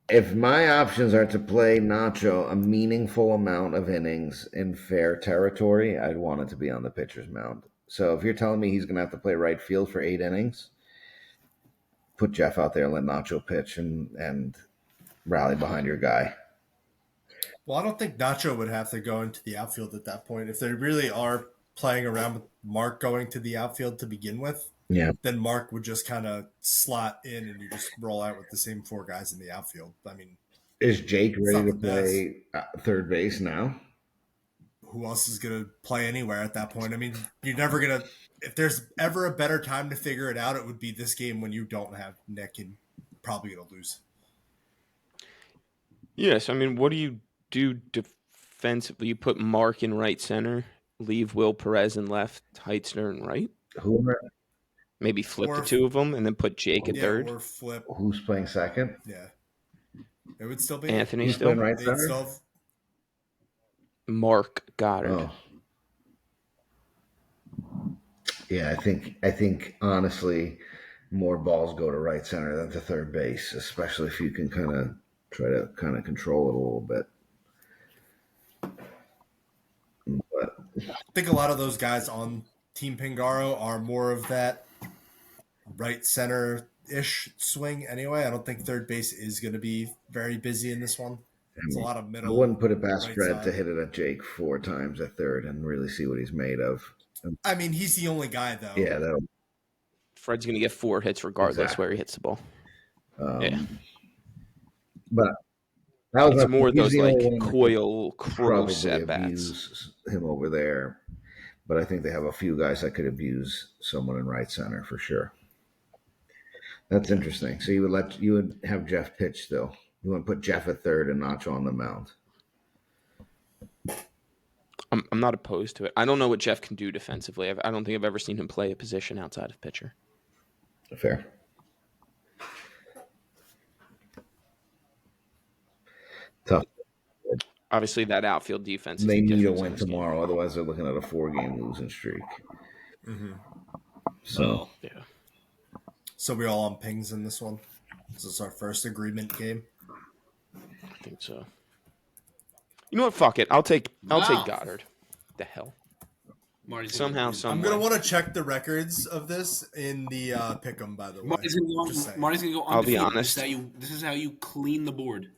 If my options are to play Nacho a meaningful amount of innings in fair territory, I'd want it to be on the pitcher's mound. So if you're telling me he's going to have to play right field for 8 innings, put Jeff out there and let Nacho pitch and rally behind your guy. Well, I don't think Nacho would have to go into the outfield at that point. If they really are playing around with Mark going to the outfield to begin with, then Mark would just kind of slot in and you just roll out with the same 4 guys in the outfield. I mean, is Jake ready to play third base now? Who else is going to play anywhere at that point? I mean, you're never going to – if there's ever a better time to figure it out, it would be this game when you don't have Nick and probably going to lose. Yes, I mean, what do you do defensively? You put Mark in right center, leave Will Perez in left, Heitzner in right? Maybe flip the two of them and then put Jake at third. Or flip. Who's playing second? Yeah. It would still be Anthony Who's still playing right center? Mark Goddard. Oh. Yeah, I think honestly more balls go to right center than to third base, especially if you can kind of try to control it a little bit. But I think a lot of those guys on Team Pingaro are more of that right center-ish swing anyway. I don't think third base is going to be very busy in this one. It's a lot of middle. I wouldn't put it past Fred to hit it at Jake 4 times at third and really see what he's made of. I mean, he's the only guy, though. Yeah, Fred's going to get 4 hits regardless where he hits the ball. But that was more those like Coyle, Cross at bats. Abuse him over there, but I think they have a few guys that could abuse someone in right center for sure. That's interesting. So you would have Jeff pitch still. You want to put Jeff at third and Nacho on the mound. I'm not opposed to it. I don't know what Jeff can do defensively. I don't think I've ever seen him play a position outside of pitcher. Fair. Tough. Obviously, that outfield defense. They need to win tomorrow, otherwise they're looking at a 4-game losing streak. Mm-hmm. So yeah. So we're all on Pings in this one. This is our first agreement game. think so. You know what? Fuck it. I'll take Wow. Goddard. The hell. Marty's Somehow, gonna, some I'm gonna way. want to check the records of this in the pick'em. By the way, Marty's gonna Just go, saying. Marty's gonna go I'll be undefeated. honest. This is how you clean the board.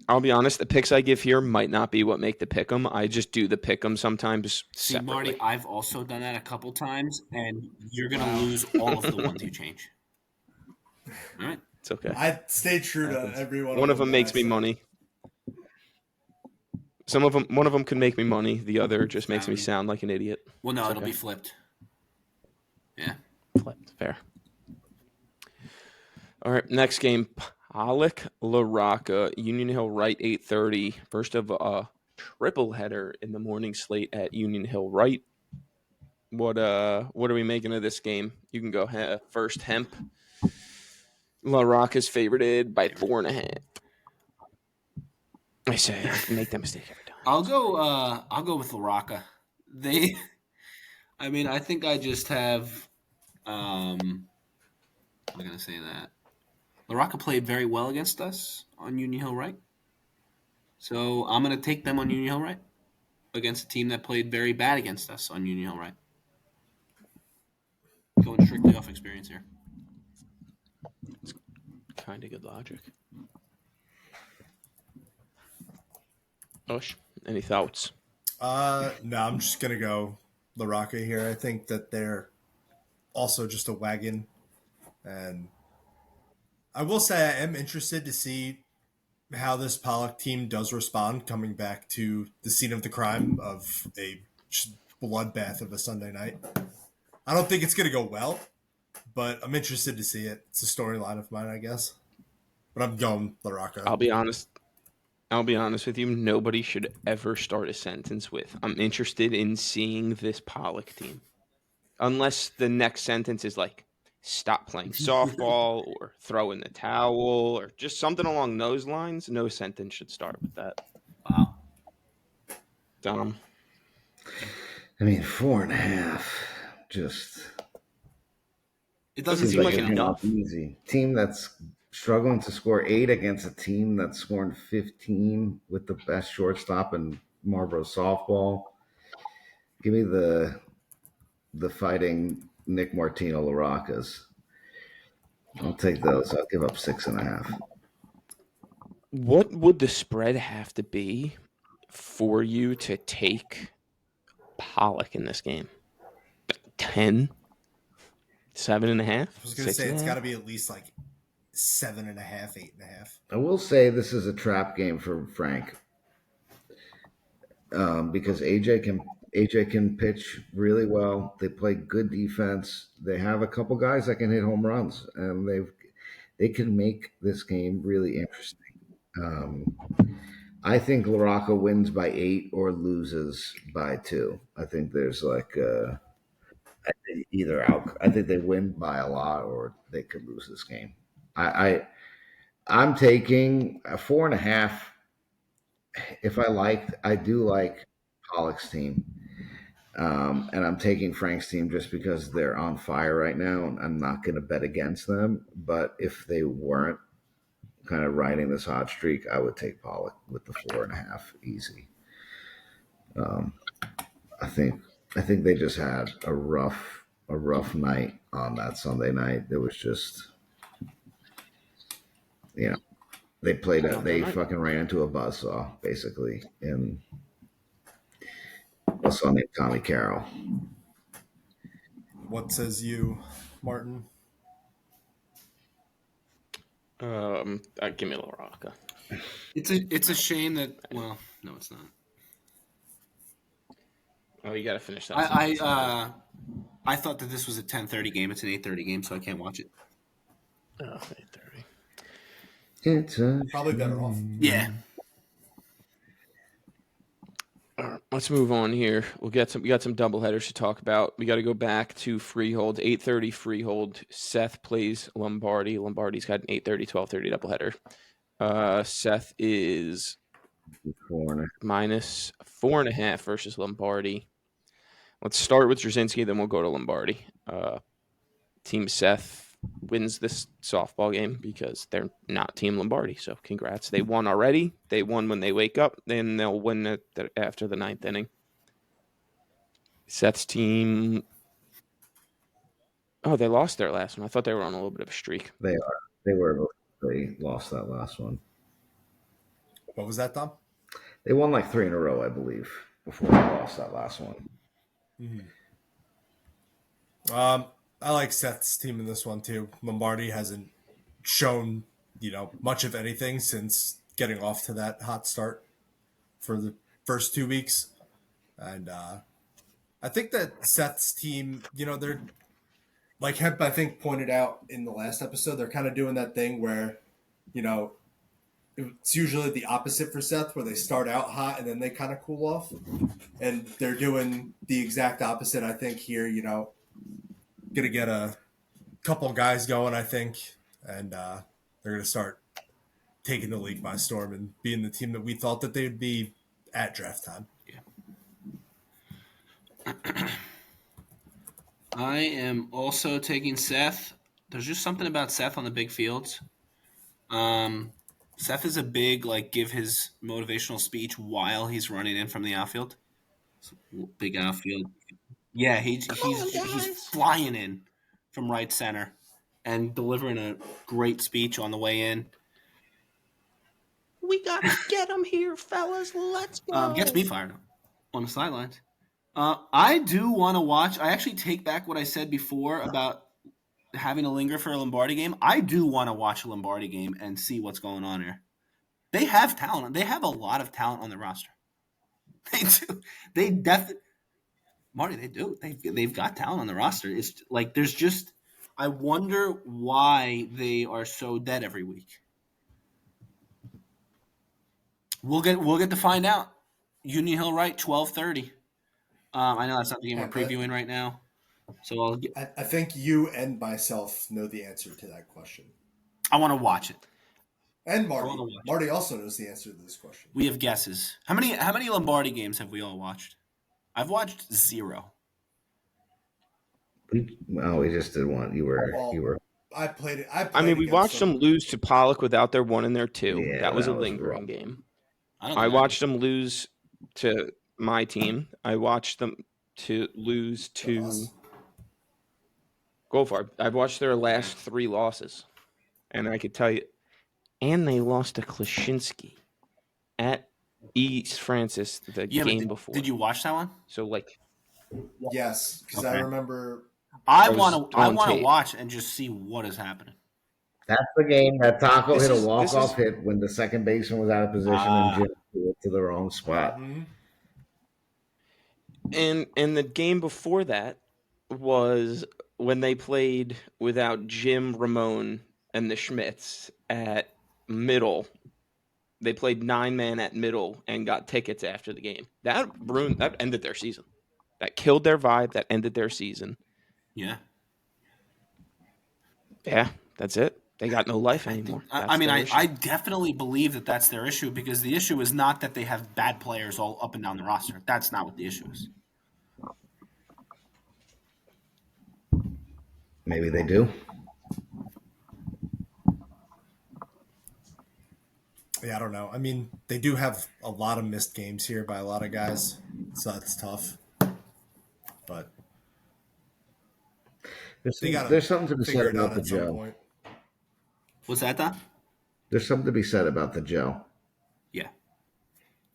I'll be honest. The picks I give here might not be what make the pick'em. I just do the pick'em sometimes See, separately. Marty, I've also done that a couple times, and you're gonna lose all of the ones you change. All right. It's okay. I stay true to everyone. One of them makes me money. One of them could make me money. The other just makes me sound like an idiot. Well, no, It's it'll okay. be flipped. Yeah. Flipped. Fair. All right, next game. Pollock LaRocca, Union Hill Wright, 8:30. First of a triple header in the morning slate at Union Hill Wright. What are we making of this game? You can go first. Hemp. LaRocca's favorited by 4.5. I say I make that mistake every time. I'll go with LaRocca. I think I just have. I'm gonna say that LaRocca played very well against us on Union Hill Right, so I'm gonna take them on Union Hill Right against a team that played very bad against us on Union Hill Right. Going strictly off experience here. It's kind of good logic. Osh, any thoughts? No, I'm just gonna go LaRocca here. I think that they're also just a wagon, and I will say I am interested to see how this Pollock team does respond coming back to the scene of the crime of a bloodbath of a Sunday night. I don't think it's gonna go well, but I'm interested to see it. It's a storyline of mine, I guess. But I'm going LaRocca. I'll be honest with you. Nobody should ever start a sentence with, I'm interested in seeing this Pollock team. Unless the next sentence is like, stop playing softball or throw in the towel or just something along those lines. No sentence should start with that. Wow. Dom. I mean, 4.5. Just It doesn't seems seem like it came enough. off easy. Team that's struggling to score 8 against a team that's scoring 15 with the best shortstop in Marlboro softball. Give me the fighting Nick Martino LaRoccas. I'll take those. I'll give up 6.5. What would the spread have to be for you to take Pollock in this game? 10? 7.5? I was gonna say it's 6.5? got to be at least like 7.5, 8.5. I will say this is a trap game for Frank because AJ can pitch really well. They play good defense. They have a couple guys that can hit home runs, and they can make this game really interesting. I think LaRocca wins by 8 or loses by 2. I think there's like either out. I think they win by a lot or they could lose this game. I'm taking a 4.5. If I do like Pollock's team. And I'm taking Frank's team just because they're on fire right now. And I'm not going to bet against them. But if they weren't kind of riding this hot streak, I would take Pollock with the 4.5 easy. I think they just had a rough night on that Sunday night. It was just, they fucking ran into a buzzsaw basically in a son named Tommy Carroll. What says you, Martin? Give me LaRocca. It's a shame that. Well, no, it's not. Oh, you got to finish that. I thought that this was a 10:30 game. It's an 8:30 game, so I can't watch it. Oh, 8:30. It's Probably better off. Yeah. All right, let's move on here. We got some doubleheaders to talk about. We got to go back to Freehold. 8:30 Freehold. Seth plays Lombardi. Lombardi's got an 8:30, 12:30 doubleheader. Seth is minus 4.5 versus Lombardi. Let's start with Jasinski, then we'll go to Lombardi. Team Seth, wins this softball game because they're not Team Lombardi. So congrats. They won already. They won when they wake up. Then they'll win after the 9th inning. Seth's team. Oh, they lost their last one. I thought they were on a little bit of a streak. They are. They lost that last one. What was that, Tom? They won like 3 in a row, I believe, before they lost that last one. I like Seth's team in this one too. Lombardi hasn't shown, much of anything since getting off to that hot start for the first 2 weeks. And I think that Seth's team, they're like Hemp, I think, pointed out in the last episode, they're kind of doing that thing where, it's usually the opposite for Seth, where they start out hot and then they kind of cool off. And they're doing the exact opposite, I think, here, going to get a couple guys going, I think, and they're going to start taking the league by storm and being the team that we thought that they would be at draft time. Yeah. I am also taking Seth. There's just something about Seth on the big fields. Seth is a big, give his motivational speech while he's running in from the outfield. Big outfield. Yeah, he's flying in from right center and delivering a great speech on the way in. We got to get him here, fellas. Let's go. Gets me fired up on the sidelines. I do want to watch. I actually take back what I said before about having to linger for a Lombardi game. I do want to watch a Lombardi game and see what's going on here. They have talent. They have a lot of talent on the roster. They do. They definitely. Marty, they do. They've got talent on the roster. It's there's just. I wonder why they are so dead every week. We'll get to find out. Union Hill, right? 12:30. I know that's not the game we're previewing right now. So I think you and myself know the answer to that question. I want to watch it. And Marty also knows the answer to this question. We have guesses. How many Lombardi games have we all watched? I've watched 0. We just did one. You were. I played it. We watched them lose to Pollock without their 1 and their 2. Yeah, that was a lingering game. I watched them lose to my team. I watched them to lose to Goldfarb. I've watched their last 3 losses, and I could tell you. And they lost to Klaczynski at East Francis the game before. Did you watch that one? So yes, because I remember. I want to watch and just see what is happening. That's the game that Taco hit a walk-off hit when the second baseman was out of position and Jim threw it to the wrong spot. Mm-hmm. And the game before that was when they played without Jim, Ramon, and the Schmitz at Middle. They played 9-man at Middle and got tickets after the game. That ended their season. That killed their vibe. That ended their season. Yeah. Yeah, that's it. They got no life anymore. I definitely believe that that's their issue, because the issue is not that they have bad players all up and down the roster. That's not what the issue is. Maybe they do. Yeah, I don't know. They do have a lot of missed games here by a lot of guys, so that's tough. But there's something to be said about the Joe. What's that, Don? There's something to be said about the Joe. Yeah.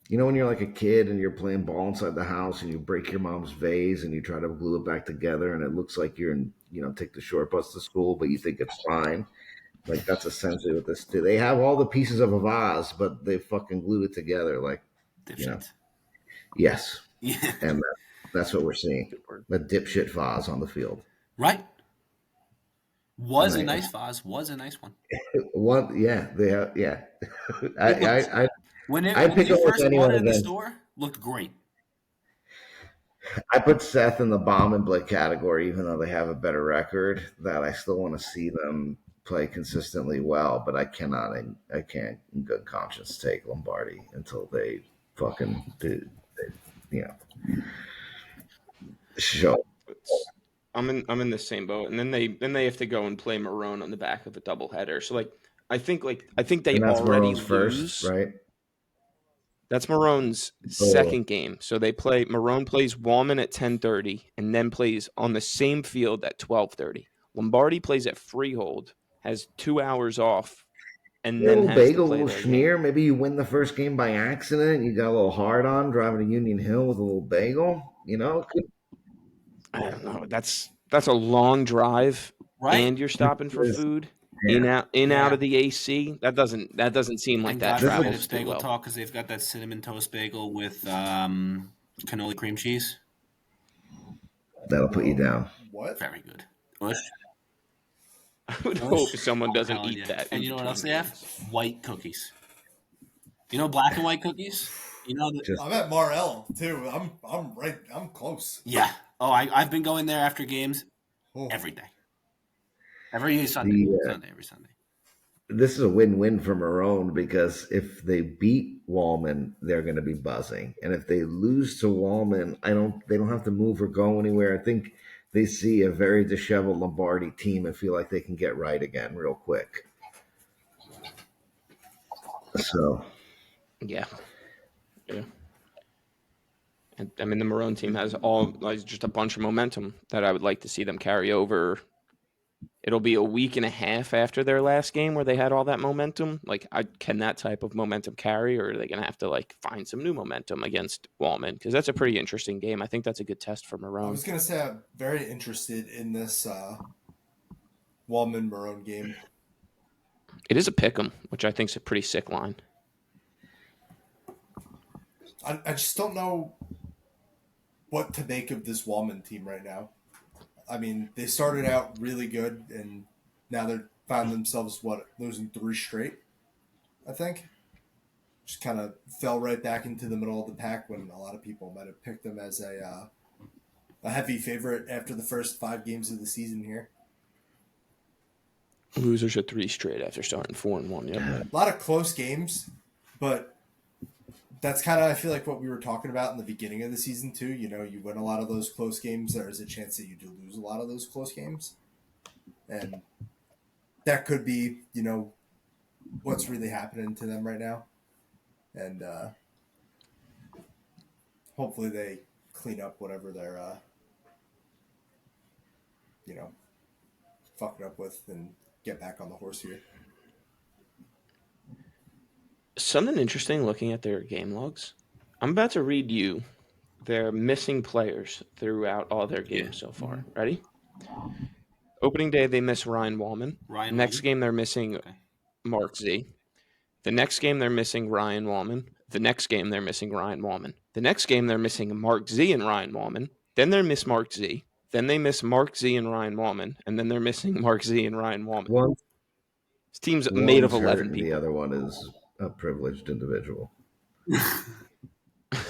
When you're like a kid and you're playing ball inside the house and you break your mom's vase and you try to glue it back together and it looks like you're in, take the short bus to school, but you think it's fine. That's essentially what this do. They have all the pieces of a vase, but they fucking glued it together. Yes. Yeah. And that's what we're seeing. The dipshit vase on the field. Right. Was a nice vase. Was a nice one. Yeah. They have, yeah. When I pick up first with anyone bought it in the again. store, looked great. I put Seth in the Bomenblit category, even though they have a better record. That I still want to see them play consistently well, but I can't in good conscience take Lombardi until they fucking show. I'm in the same boat, and then they have to go and play Marrone on the back of a doubleheader. So I think they And that's already Marrone's first, lose. right? That's Marrone's Oh, second game. So Marrone plays Wallman at 10:30 and then plays on the same field at 12:30. Lombardi plays at Freehold, has 2 hours off, and a then little has to bagel, a play little their game. schmear. Maybe you win the first game by accident. You got a little hard on driving to Union Hill with a little bagel. I don't know. That's a long drive, Right? and you're stopping for food Yeah. out of the AC. That doesn't seem like And that God forbid travels it's too bagel well. talk because they've got that cinnamon toast bagel with cannoli cream cheese. That'll put you down. What? Very good. Bush. I would hope someone doesn't Telling eat you. that. And you know what else they have? White cookies. You know black and white cookies? You know Just I'm at Marrell too. I'm close. Yeah. Oh, I've been going there after games Oh. every day. Every Sunday. Every Sunday. this is a win-win for Marrone because if they beat Wallman, they're going to be buzzing, and if they lose to Wallman, they don't have to move or go anywhere. I think they see a very disheveled Lombardi team and feel like they can get right again real quick. So, Yeah. And, I mean, the Marrone team has just a bunch of momentum that I would like to see them carry over. It'll be a week and a half after their last game where they had all that momentum. Can that type of momentum carry, or are they going to have to find some new momentum against Wallman? Because that's a pretty interesting game. I think that's a good test for I Marrone. was gonna say I'm very interested in this Wallman Marrone game. It is a pick'em, which I think is a pretty sick line. I just don't know what to make of this Wallman team right now. I mean, they started out really good, and now they're found themselves losing 3 straight. I think just kind of fell right back into the middle of the pack when a lot of people might have picked them as a heavy favorite after the first 5 games of the season here. Losers are 3 straight after starting 4-1. Yep. A lot of close games, but that's kind of, I feel like, what we were talking about in the beginning of the season too. You know, you win a lot of those close games, there is a chance that you do lose a lot of those close games, and that could be, what's really happening to them right now. And hopefully they clean up whatever they're fucking up with and get back on the horse here. Something interesting looking at their game logs. I'm about to read you their missing players throughout all their games so far. Mm-hmm. Ready? Opening day, they miss Ryan Wallman. Next game, they're missing Mark Z. The next game, they're missing Ryan Wallman. The next game, they're missing Ryan Wallman. The next game, they're missing Mark Z and Ryan Wallman. Then they miss Mark Z. Then they miss Mark Z and Ryan Wallman. And then they're missing Mark Z and Ryan Wallman. This team's made of 11 people. The other one is a privileged individual.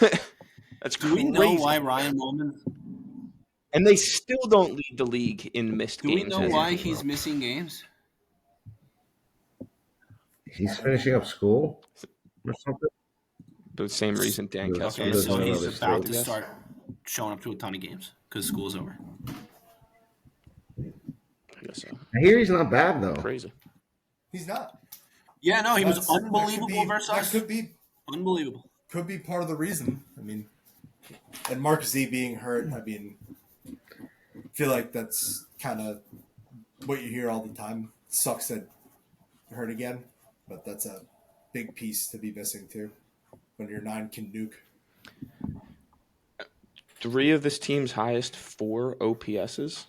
That's Do crazy. we know why Ryan Wallman? And they still don't lead the league in missed games. Do we know why he's missing games? He's finishing up school or something. The same reason Dan Kessler. Okay, so he's about to start showing up to a ton of games because school's over. I guess so. I hear he's not bad though. Crazy. He's not. Yeah, no, he was unbelievable versus us. That could be unbelievable. Could be part of the reason. I mean, and Mark Z being hurt, I mean, I feel like that's kind of what you hear all the time. Sucks that hurt again, but that's a big piece to be missing too when your 9 can nuke. 3 of this team's highest 4 OPSs.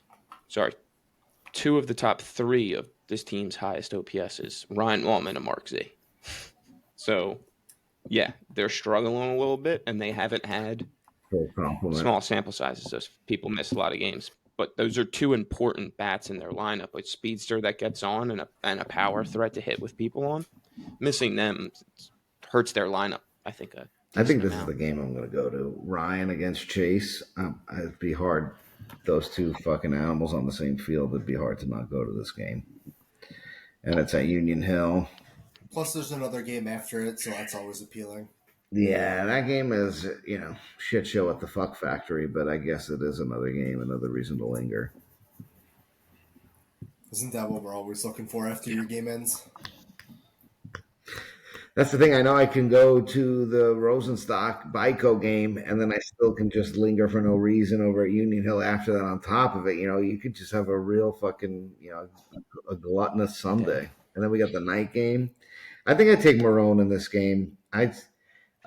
Sorry, 2 of the top 3 of this team's highest OPSs. Ryan Wallman and Mark Z. So, yeah, they're struggling a little bit, and they haven't had small sample sizes. Those people miss a lot of games. But those are 2 important bats in their lineup, a speedster that gets on and a power threat to hit with people on. Missing them hurts their lineup, I think. I think this is the game I'm going to go to. Ryan against Chase. It'd be hard. Those 2 fucking animals on the same field. It'd be hard to not go to this game. And it's at Union Hill. Plus, there's another game after it, so that's always appealing. Yeah, that game is, shit show at the fuck factory, but I guess it is another game, another reason to linger. Isn't that what we're always looking for after your game ends? That's the thing. I know I can go to the Rosenstock Byko game, and then I still can just linger for no reason over at Union Hill after that. On top of it, you could just have a real fucking, a gluttonous Sunday. And then we got the night game. I think I take Marrone in this game. I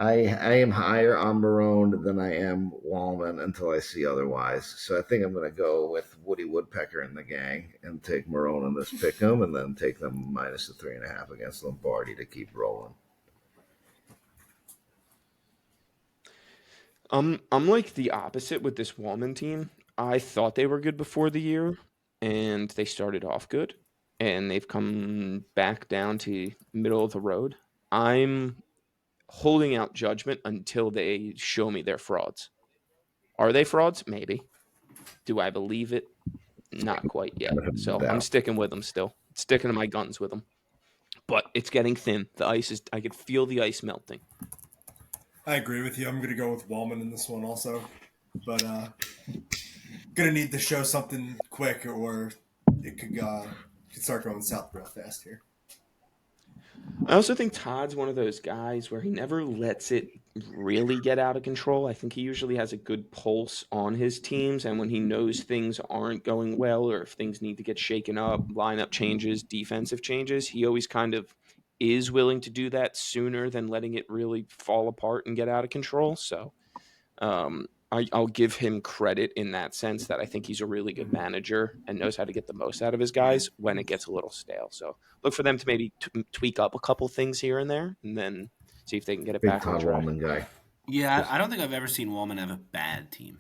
am higher on Marrone than I am Wallman until I see otherwise. So I think I'm going to go with Woody Woodpecker and the gang and take Marrone in this pick'em, and then take them minus the 3.5 against Lombardi to keep rolling. I'm like the opposite with this Wallman team. I thought they were good before the year, and they started off good, and they've come back down to middle of the road. I'm holding out judgment until they show me they're frauds. Are they frauds? Maybe. Do I believe it? Not quite yet. So I'm sticking with them still. Sticking to my guns with them. But it's getting thin. I could feel the ice melting. I agree with you. I'm going to go with Wallman in this one also. But going to need to show something quick, or it could start going south real fast here. I also think Todd's one of those guys where he never lets it really get out of control. I think he usually has a good pulse on his teams, and when he knows things aren't going well or if things need to get shaken up, lineup changes, defensive changes, he always kind of is willing to do that sooner than letting it really fall apart and get out of control. So I'll give him credit in that sense that I think he's a really good manager and knows how to get the most out of his guys when it gets a little stale. So look for them to maybe tweak up a couple things here and there, and then see if they can get it Big back on Todd track. Wallman guy. Yeah, I don't think I've ever seen Wallman have a bad team.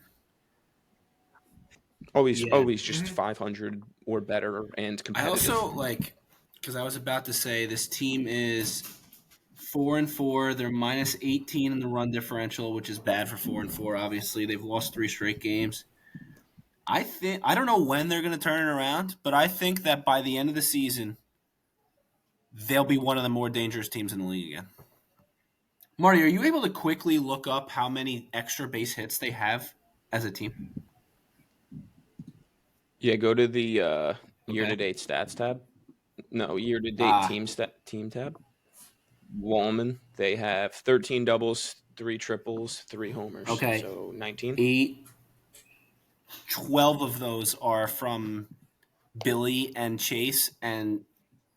Always just 500 or better and competitive. I also because I was about to say this team is 4-4. They're minus 18 in the run differential, which is bad for 4-4. Obviously, they've lost 3 straight games. I don't know when they're going to turn it around, but I think that by the end of the season, they'll be one of the more dangerous teams in the league again. Marty, are you able to quickly look up how many extra base hits they have as a team? Yeah, go to the year-to-date stats tab. No, year-to-date team tab. Wallman, they have 13 doubles, 3 triples, 3 homers. Okay. So 19. 12 of those are from Billy and Chase, and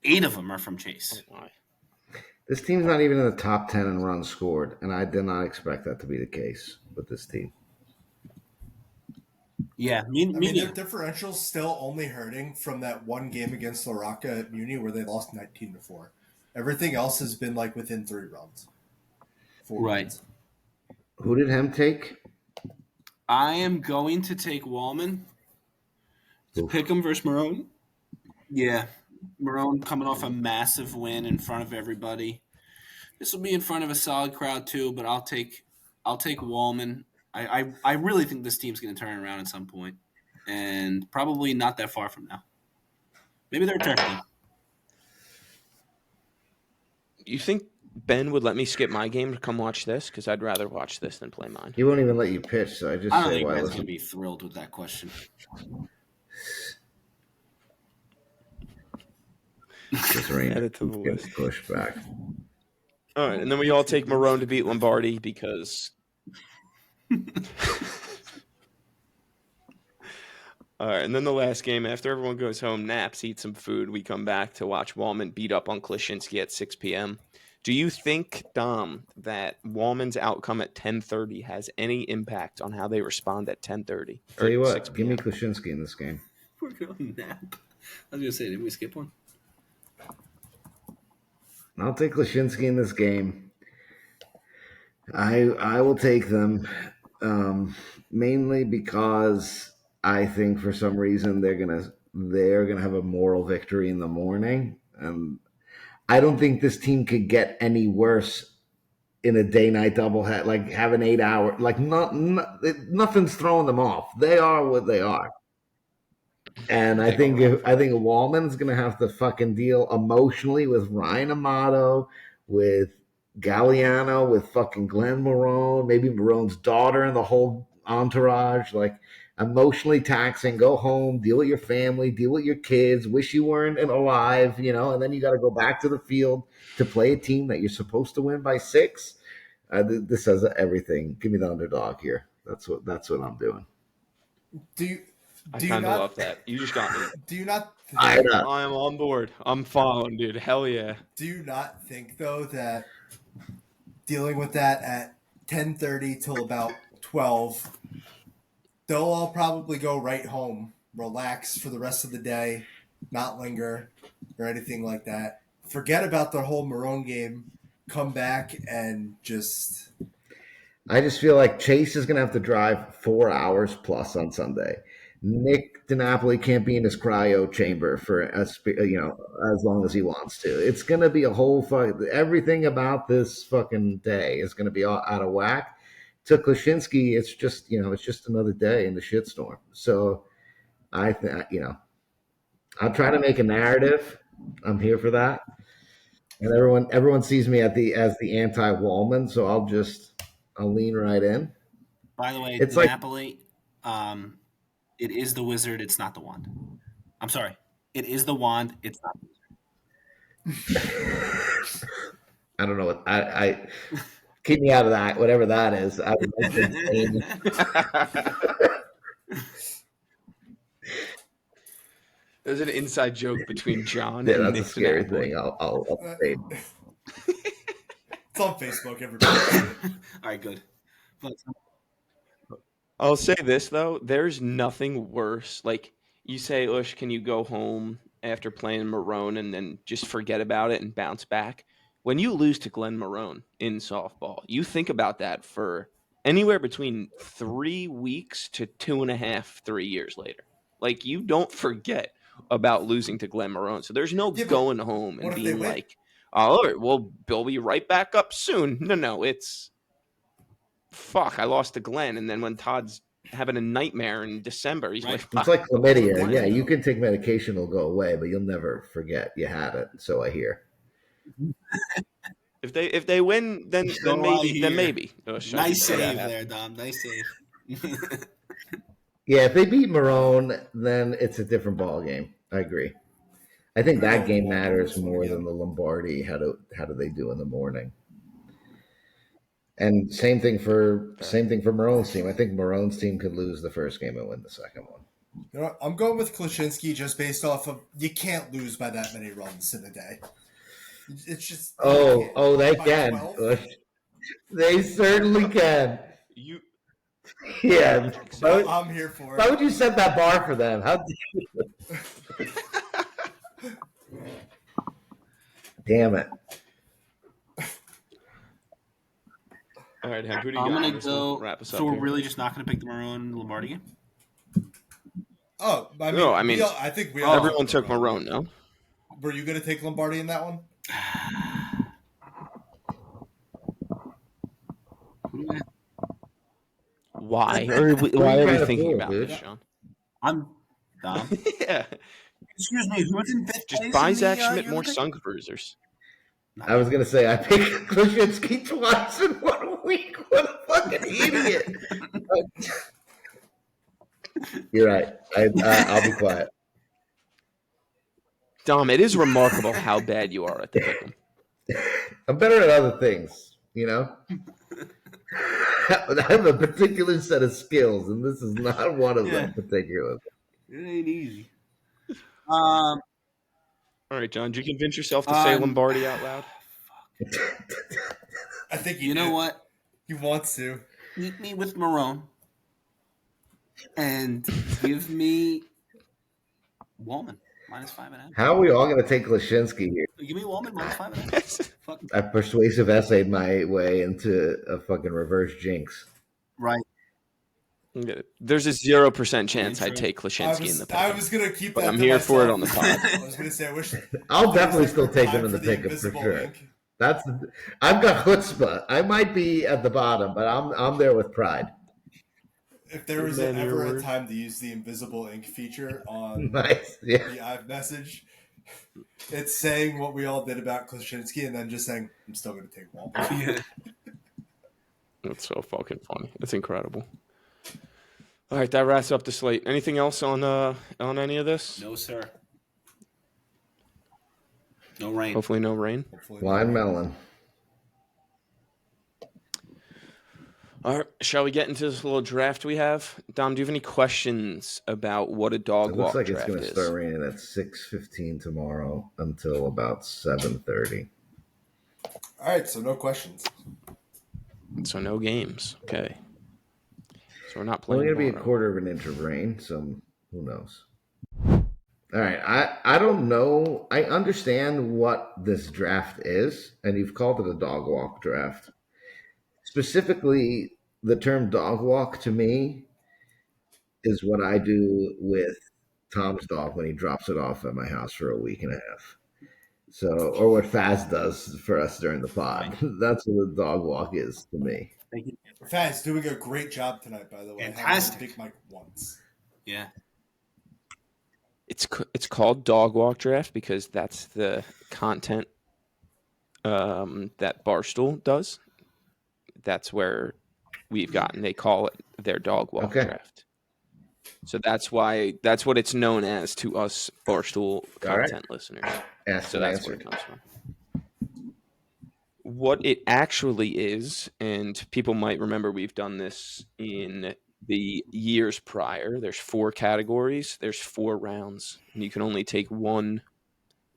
8 of them are from Chase. Oh, my. This team's not even in the top 10 in runs scored, and I did not expect that to be the case with this team. Yeah, their differential's still only hurting from that one game against Laraca at Muni where they lost 19-4. Everything else has been within 3 runs. 4 right. runs. Who did Hem take? I am going to take Wallman to pick him versus Marrone. Yeah, Marrone coming off a massive win in front of everybody. This will be in front of a solid crowd too, but I'll take Wallman. I really think this team's going to turn around at some point, and probably not that far from now. Maybe they're turning. You think Ben would let me skip my game to come watch this? Because I'd rather watch this than play mine. He won't even let you pitch, so I just I don't say think why Ben's listen. going to be thrilled with that question. This rain Add it to the gets list. pushed back. All right, and then we all take Marrone to beat Lombardi because. All right, and then the last game, after everyone goes home, naps, eat some food, we come back to watch Wallman beat up on Klaczynski at 6 p.m. Do you think, Dom, that Wallman's outcome at 10:30 has any impact on how they respond at 10:30? Tell you what, give me Klaczynski in this game. We're going to nap. I was going to say, did we skip one? I'll take Klaczynski in this game. I will take them mainly because I think for some reason they're gonna have a moral victory in the morning, and I don't think this team could get any worse in a day-night doublehead. Like have an 8-hour, nothing's throwing them off. They are what they are. And I think Wallman's gonna have to fucking deal emotionally with Ryan Amato, with Galliano, with fucking Glenn Marrone, maybe Marrone's daughter, and the whole entourage, like emotionally taxing. Go home, deal with your family, deal with your kids. Wish you weren't alive, and then you got to go back to the field to play a team that you're supposed to win by 6. This has everything. Give me the underdog here. That's what I'm doing. Do you? I Do you kind of not? love that. You just got me. Do you not? I I am on board. I'm following, dude. Hell yeah. Do you not think though that dealing with that at 10:30 till about 12, they'll all probably go right home, relax for the rest of the day, not linger or anything like that. Forget about the whole Marrone game. Come back and just. I just feel like Chase is going to have to drive 4 hours plus on Sunday. Nick DiNapoli can't be in his cryo chamber for as long as he wants to. It's going to be a whole everything about this fucking day is going to be all out of whack. To Klaczynski, it's just another day in the shitstorm. So I think I'll try to make a narrative. I'm here for that. And everyone sees me as the anti-Wallman, so I'll lean right in. By the way, It's Napoli, it is the wizard. It's not the wand. I'm sorry. It is the wand. It's not the wizard. I don't know what I keep me out of that. Whatever that is. There's an inside joke between John Yeah, and that's Nick a scary DiNapoli. thing. I'll say. It's on Facebook, everybody. All right, good. I'll say this though, there's nothing worse. Like you say, Ush, can you go home after playing Marrone and then just forget about it and bounce back? When you lose to Glenn Marrone in softball, you think about that for anywhere between 3 weeks to 2.5, 3 years later. Like you don't forget about losing to Glenn Marrone. So there's no going home and being like, oh, all right, well, we'll be right back up soon. No, it's fuck, I lost to Glenn. And then when Todd's having a nightmare in December, he's like, it's like chlamydia. Yeah, you can take medication, it'll go away, but you'll never forget you had it. So I hear. If they win, then maybe. Oh, nice save there, Dom. Nice save. Yeah, if they beat Marrone, then it's a different ball game. I agree. I think that game matters more than the Lombardi. How do they do in the morning? And same thing for Marrone's team. I think Marrone's team could lose the first game and win the second one. You know what? I'm going with Klaczynski just based off of you can't lose by that many runs in a day. It's just they can. 12? They certainly can. Yeah, I'm here for it. Why would you set that bar for them? How damn it! All right, Hemp, who do you I'm got? going to go. Wrap us up So we're here. really just not going to pick the Marrone Lombardi game? Oh, I think we all everyone took Marrone, no? Were you going to take Lombardi in that one? Why? Why are we thinking about dude? this, Sean? I'm Dom. Yeah. Excuse me, who's in fifth Just place buy in Zach the, Schmidt more Euroleague? sun cruisers. I was gonna say I picked Klaczynski twice in 1 week. What a fucking idiot! You're right. I'll be quiet. Dom, it is remarkable how bad you are at the pick'em. I'm better at other things, you know. I have a particular set of skills, and this is not one of them particularly. It ain't easy. All right, John, did you convince yourself to say Lombardi out loud? I think you know what? He wants to. Meet me with Marrone and give me Wallman -5.5. How are we all going to take Klaczynski here? Give me Wallman -5.5. Fuck. I persuasive essayed my way into a fucking reverse jinx. Right. There's a 0% chance I'd take Klaczynski in the pick. I was going to keep that. But I'm here for it on the pod. I was going to say, I wish. I'll definitely still take him in the pickup for sure. I've got chutzpah. I might be at the bottom, but I'm there with pride. If there was ever a time to use the invisible ink feature on the iMessage, it's saying what we all did about Klaczynski and then just saying, I'm still going to take Wallman. That's so fucking funny. It's incredible. All right, that wraps up the slate. Anything else on any of this? No, sir. No rain. Hopefully no rain. Blind melon. All right, shall we get into this little draft we have? Dom, do you have any questions about what a dog It walk looks like it's draft going to is? start raining at 6:15 tomorrow until about 7:30. All right, so no questions. So no games. Okay. So we're not Only playing going to be a tomorrow. quarter of an inch of rain, so who knows? All right, I don't know. I understand what this draft is, and you've called it a dog walk draft. Specifically, the term dog walk to me is what I do with Tom's dog when he drops it off at my house for a week and a half. So, or what Faz does for us during the pod. That's what a dog walk is to me. Thank you. Faz doing a great job tonight, by the way. Fantastic. Big Mike once. Yeah. It's called dog walk draft because that's the content that Barstool does. That's where we've gotten. They call it their dog walk draft. So that's what it's known as to us Barstool content listeners. So that's where it comes from. What it actually is, and people might remember we've done this in the years prior. There's 4 categories. There's 4 rounds, and you can only take one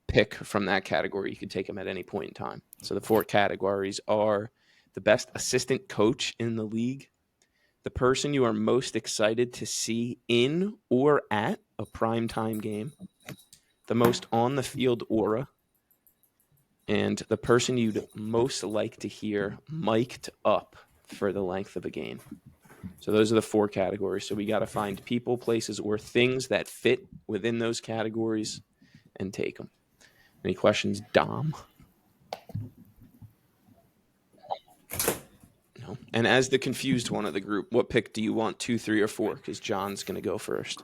pick from that category. You can take them at any point in time. So the 4 categories are the best assistant coach in the league, the person you are most excited to see in or at a primetime game, the most on-the-field aura, and the person you'd most like to hear mic'd up for the length of a game. So those are the 4 categories. So we got to find people, places, or things that fit within those categories and take them. Any questions, Dom? No. And as the confused one of the group, what pick do you want, 2, 3, or 4? Because John's going to go first.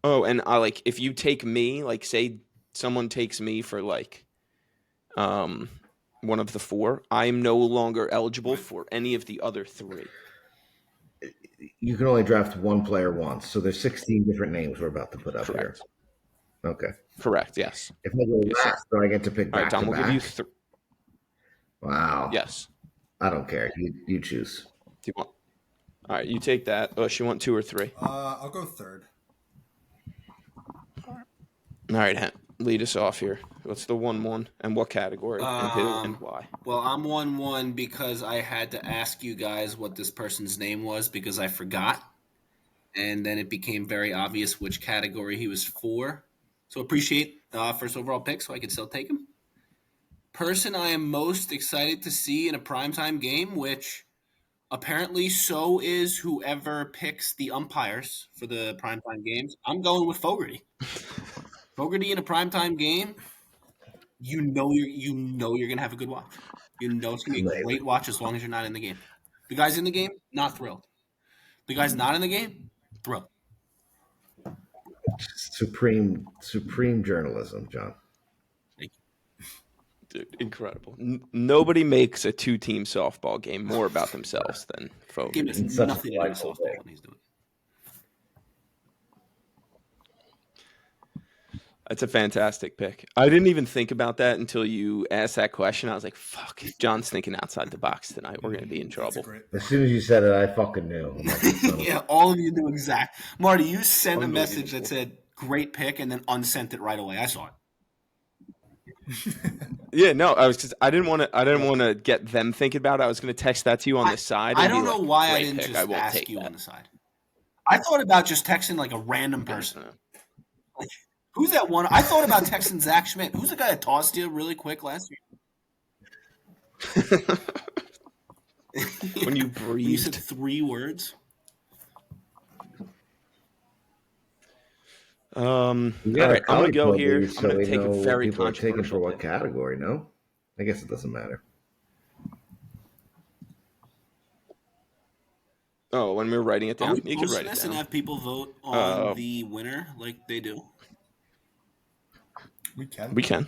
Oh, and if you take me, say someone takes me for one of the 4, I'm no longer eligible for any of the other 3. You can only draft one player once, so there's 16 different names we're about to put up Correct. here. Okay. Correct, yes. If I go last, do I get to pick All right, back Dom, to we'll back? give you Wow. Yes. I don't care. You choose. Do you want? All right, you take that. You want 2 or 3? I'll go third. All right, lead us off here. What's the 1-1 and what category and who and why? Well, I'm 1-1 because I had to ask you guys what this person's name was because I forgot. And then it became very obvious which category he was for. So appreciate first overall pick so I can still take him. Person I am most excited to see in a primetime game, which apparently so is whoever picks the umpires for the primetime games. I'm going with Fogarty. Fogarty in a primetime game, you know you're gonna have a good watch. You know it's gonna be a great watch as long as you're not in the game. The guy's in the game, not thrilled. The guy's not in the game, thrilled. Supreme journalism, John. Dude, incredible. Nobody makes a 2-team softball game more about themselves than Fogarty. Game has nothing to do with softball when he's doing it. That's a fantastic pick. I didn't even think about that until you asked that question. I was like, fuck, John's thinking outside the box tonight. We're going to be in trouble. As soon as you said it, I fucking knew. Yeah, all of you knew exact. Marty, you sent a message that said, great pick, and then unsent it right away. I saw it. Yeah, no, I didn't want to get them thinking about it. I was going to text that to you on the side. I don't know why I didn't just ask you on the side. I thought about just texting a random person. Who's that one? I thought about texting Zach Schmidt. Who's the guy that tossed you really quick last year? When you breathed. You said 3 words. All right, I'm going to go here. I'm going to take a very controversial taking for what category, no? I guess it doesn't matter. Oh, when we're writing it down? You can write it down. And have people vote on the winner like they do? We can. We can.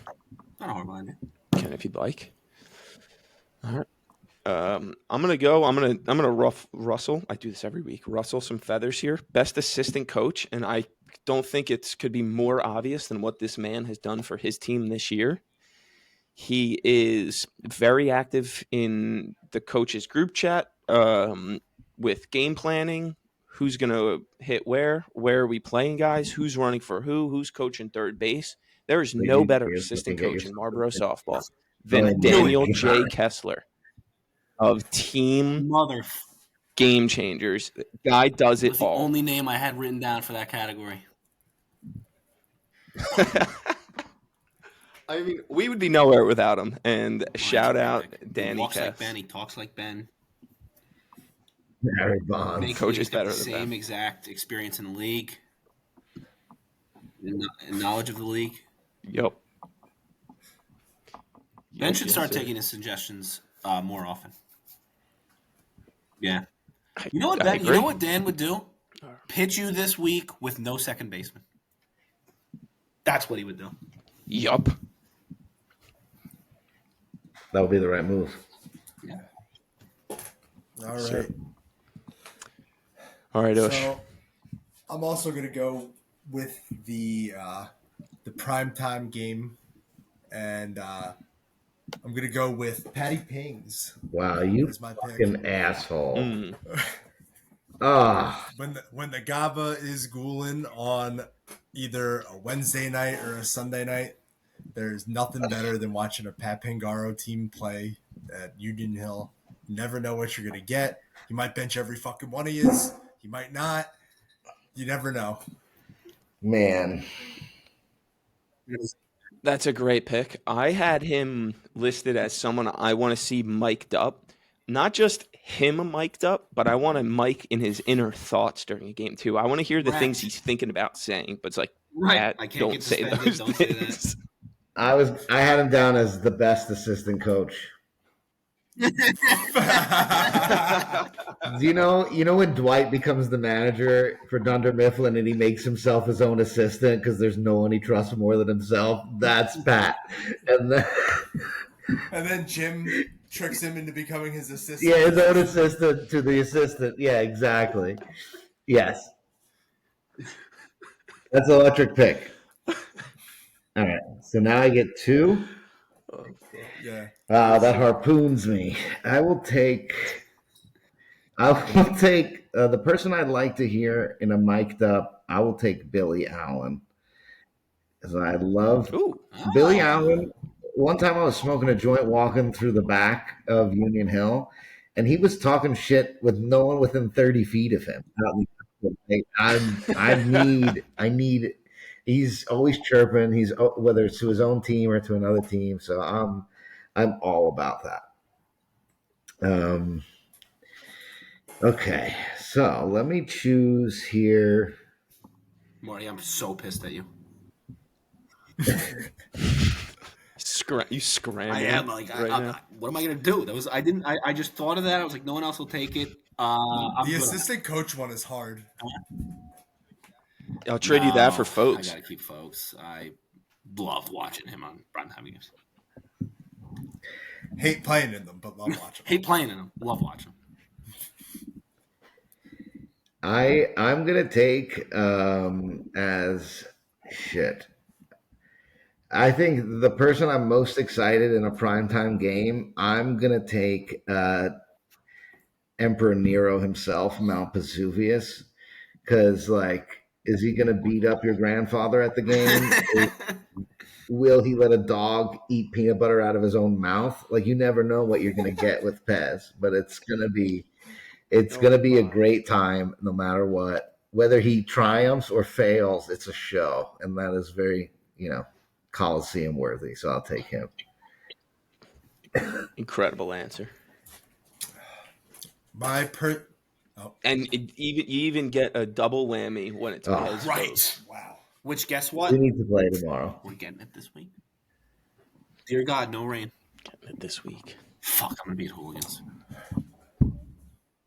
Not a hard line. Can if you'd like. All I'm gonna rustle. I do this every week. Rustle some feathers here. Best assistant coach, and I don't think it could be more obvious than what this man has done for his team this year. He is very active in the coaches group chat with game planning. Who's going to hit where are we playing guys? Who's running for who's coaching third base? There is no better assistant coach in Marlboro softball than Daniel J. Kessler of Team Mother. Game Changers. The guy does it was the all. Only name I had written down for that category. I mean, we would be nowhere without him. And shout out Danny He walks Kess. like Ben. He talks like Ben. Barry Bonds. Coach is better the than same Ben. exact experience in the league, and knowledge of the league. Yep. Ben should start taking his suggestions more often. Yeah. You know what, Ben? You know what Dan would do? Pitch you this week with no second baseman. That's what he would do. Yup. That would be the right move. Yeah. All right. All right, Osh. So I'm also going to go with the primetime game, and I'm going to go with Patty Pings. Wow, you as my fucking pick. asshole. When the GABA is gooling on either a Wednesday night or a Sunday night, there's nothing better than watching a Pat Pingaro team play at Union Hill. You never know what you're going to get. He might bench every fucking one of you. He might not. You never know. Man. That's a great pick. I had him listed as someone I want to see mic'd up. Not just him mic'd up, but I want to mic in his inner thoughts during a game too. I want to hear the things he's thinking about saying, but it's like, I can't don't get say suspended. those Don't things. say that. I had him down as the best assistant coach. Do you know when Dwight becomes the manager for Dunder Mifflin and he makes himself his own assistant because there's no one he trusts more than himself? That's Pat. And then Jim tricks him into becoming his assistant. Yeah, his own assistant to the assistant. Yeah, exactly. Yes. That's an electric pick. All right. So now I get 2. Yeah. Wow, that harpoons me. I will take the person I'd like to hear in a mic'd up. I will take Billy Allen. Because I love Billy Allen. One time I was smoking a joint walking through the back of Union Hill, and he was talking shit with no one within 30 feet of him. I need. He's always chirping. He's whether it's to his own team or to another team. So I'm all about that. Okay, so let me choose here. Marty, I'm so pissed at you. You scrambled. I am like, what am I gonna do? I just thought of that. I was like, no one else will take it. The assistant coach one is hard. I'll trade you that for Folks. I gotta keep Folks. I love watching him on primetime games. Hate playing in them, but love watching. Hate playing in them, love watching. I'm gonna take as shit. I think the person I'm most excited in a primetime game, I'm going to take Emperor Nero himself, Mount Vesuvius, because, is he going to beat up your grandfather at the game? Will he let a dog eat peanut butter out of his own mouth? You never know what you're going to get with Pez, but it's going to be a great time no matter what. Whether he triumphs or fails, it's a show, and that is very, Coliseum worthy, so I'll take him. Incredible answer. And you even get a double whammy when it's Pez. Right. Wow. Which, guess what? We need to play tomorrow. We're getting it this week. Dear God, no rain. Getting it this week. Fuck, I'm gonna beat Hooligans.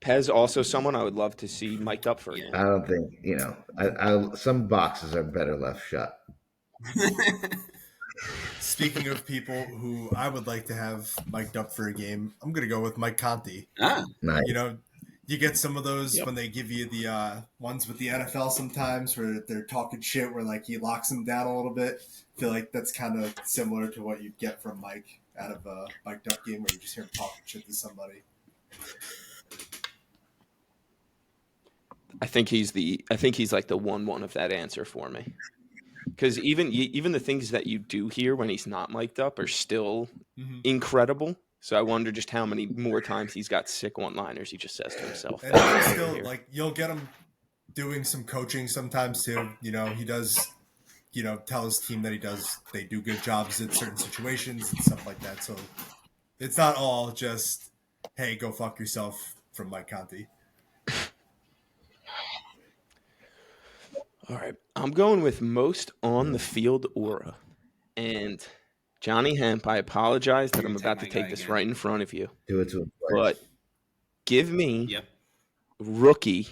Pez also someone I would love to see mic'd up for. I don't think some boxes are better left shut. Speaking of people who I would like to have mic'd up for a game, I'm going to go with Mike Conti. Ah, Nice. You know, you get some of those Yep. when they give you the ones with the NFL sometimes where they're talking shit where like he locks them down a little bit. I feel like that's kind of similar to what you get from Mike out of a mic'd up game where you just hear him talking shit to somebody. I think he's like the one of that answer for me. Because even the things that you do hear when he's not mic'd up are still incredible. So I wonder just how many more times he's got sick one-liners he just says to himself. And even still, like, you'll get him doing some coaching sometimes too. You know, he does, you know, tell his team that they do good jobs in certain situations and stuff like that. So it's not all just, hey, go fuck yourself from Mike Conti. All right. I'm going with most on the field aura. And Johnny Hemp, I apologize that You're I'm gonna about to take my take guy this again. right in front of you. Do it to him. But give me yep. rookie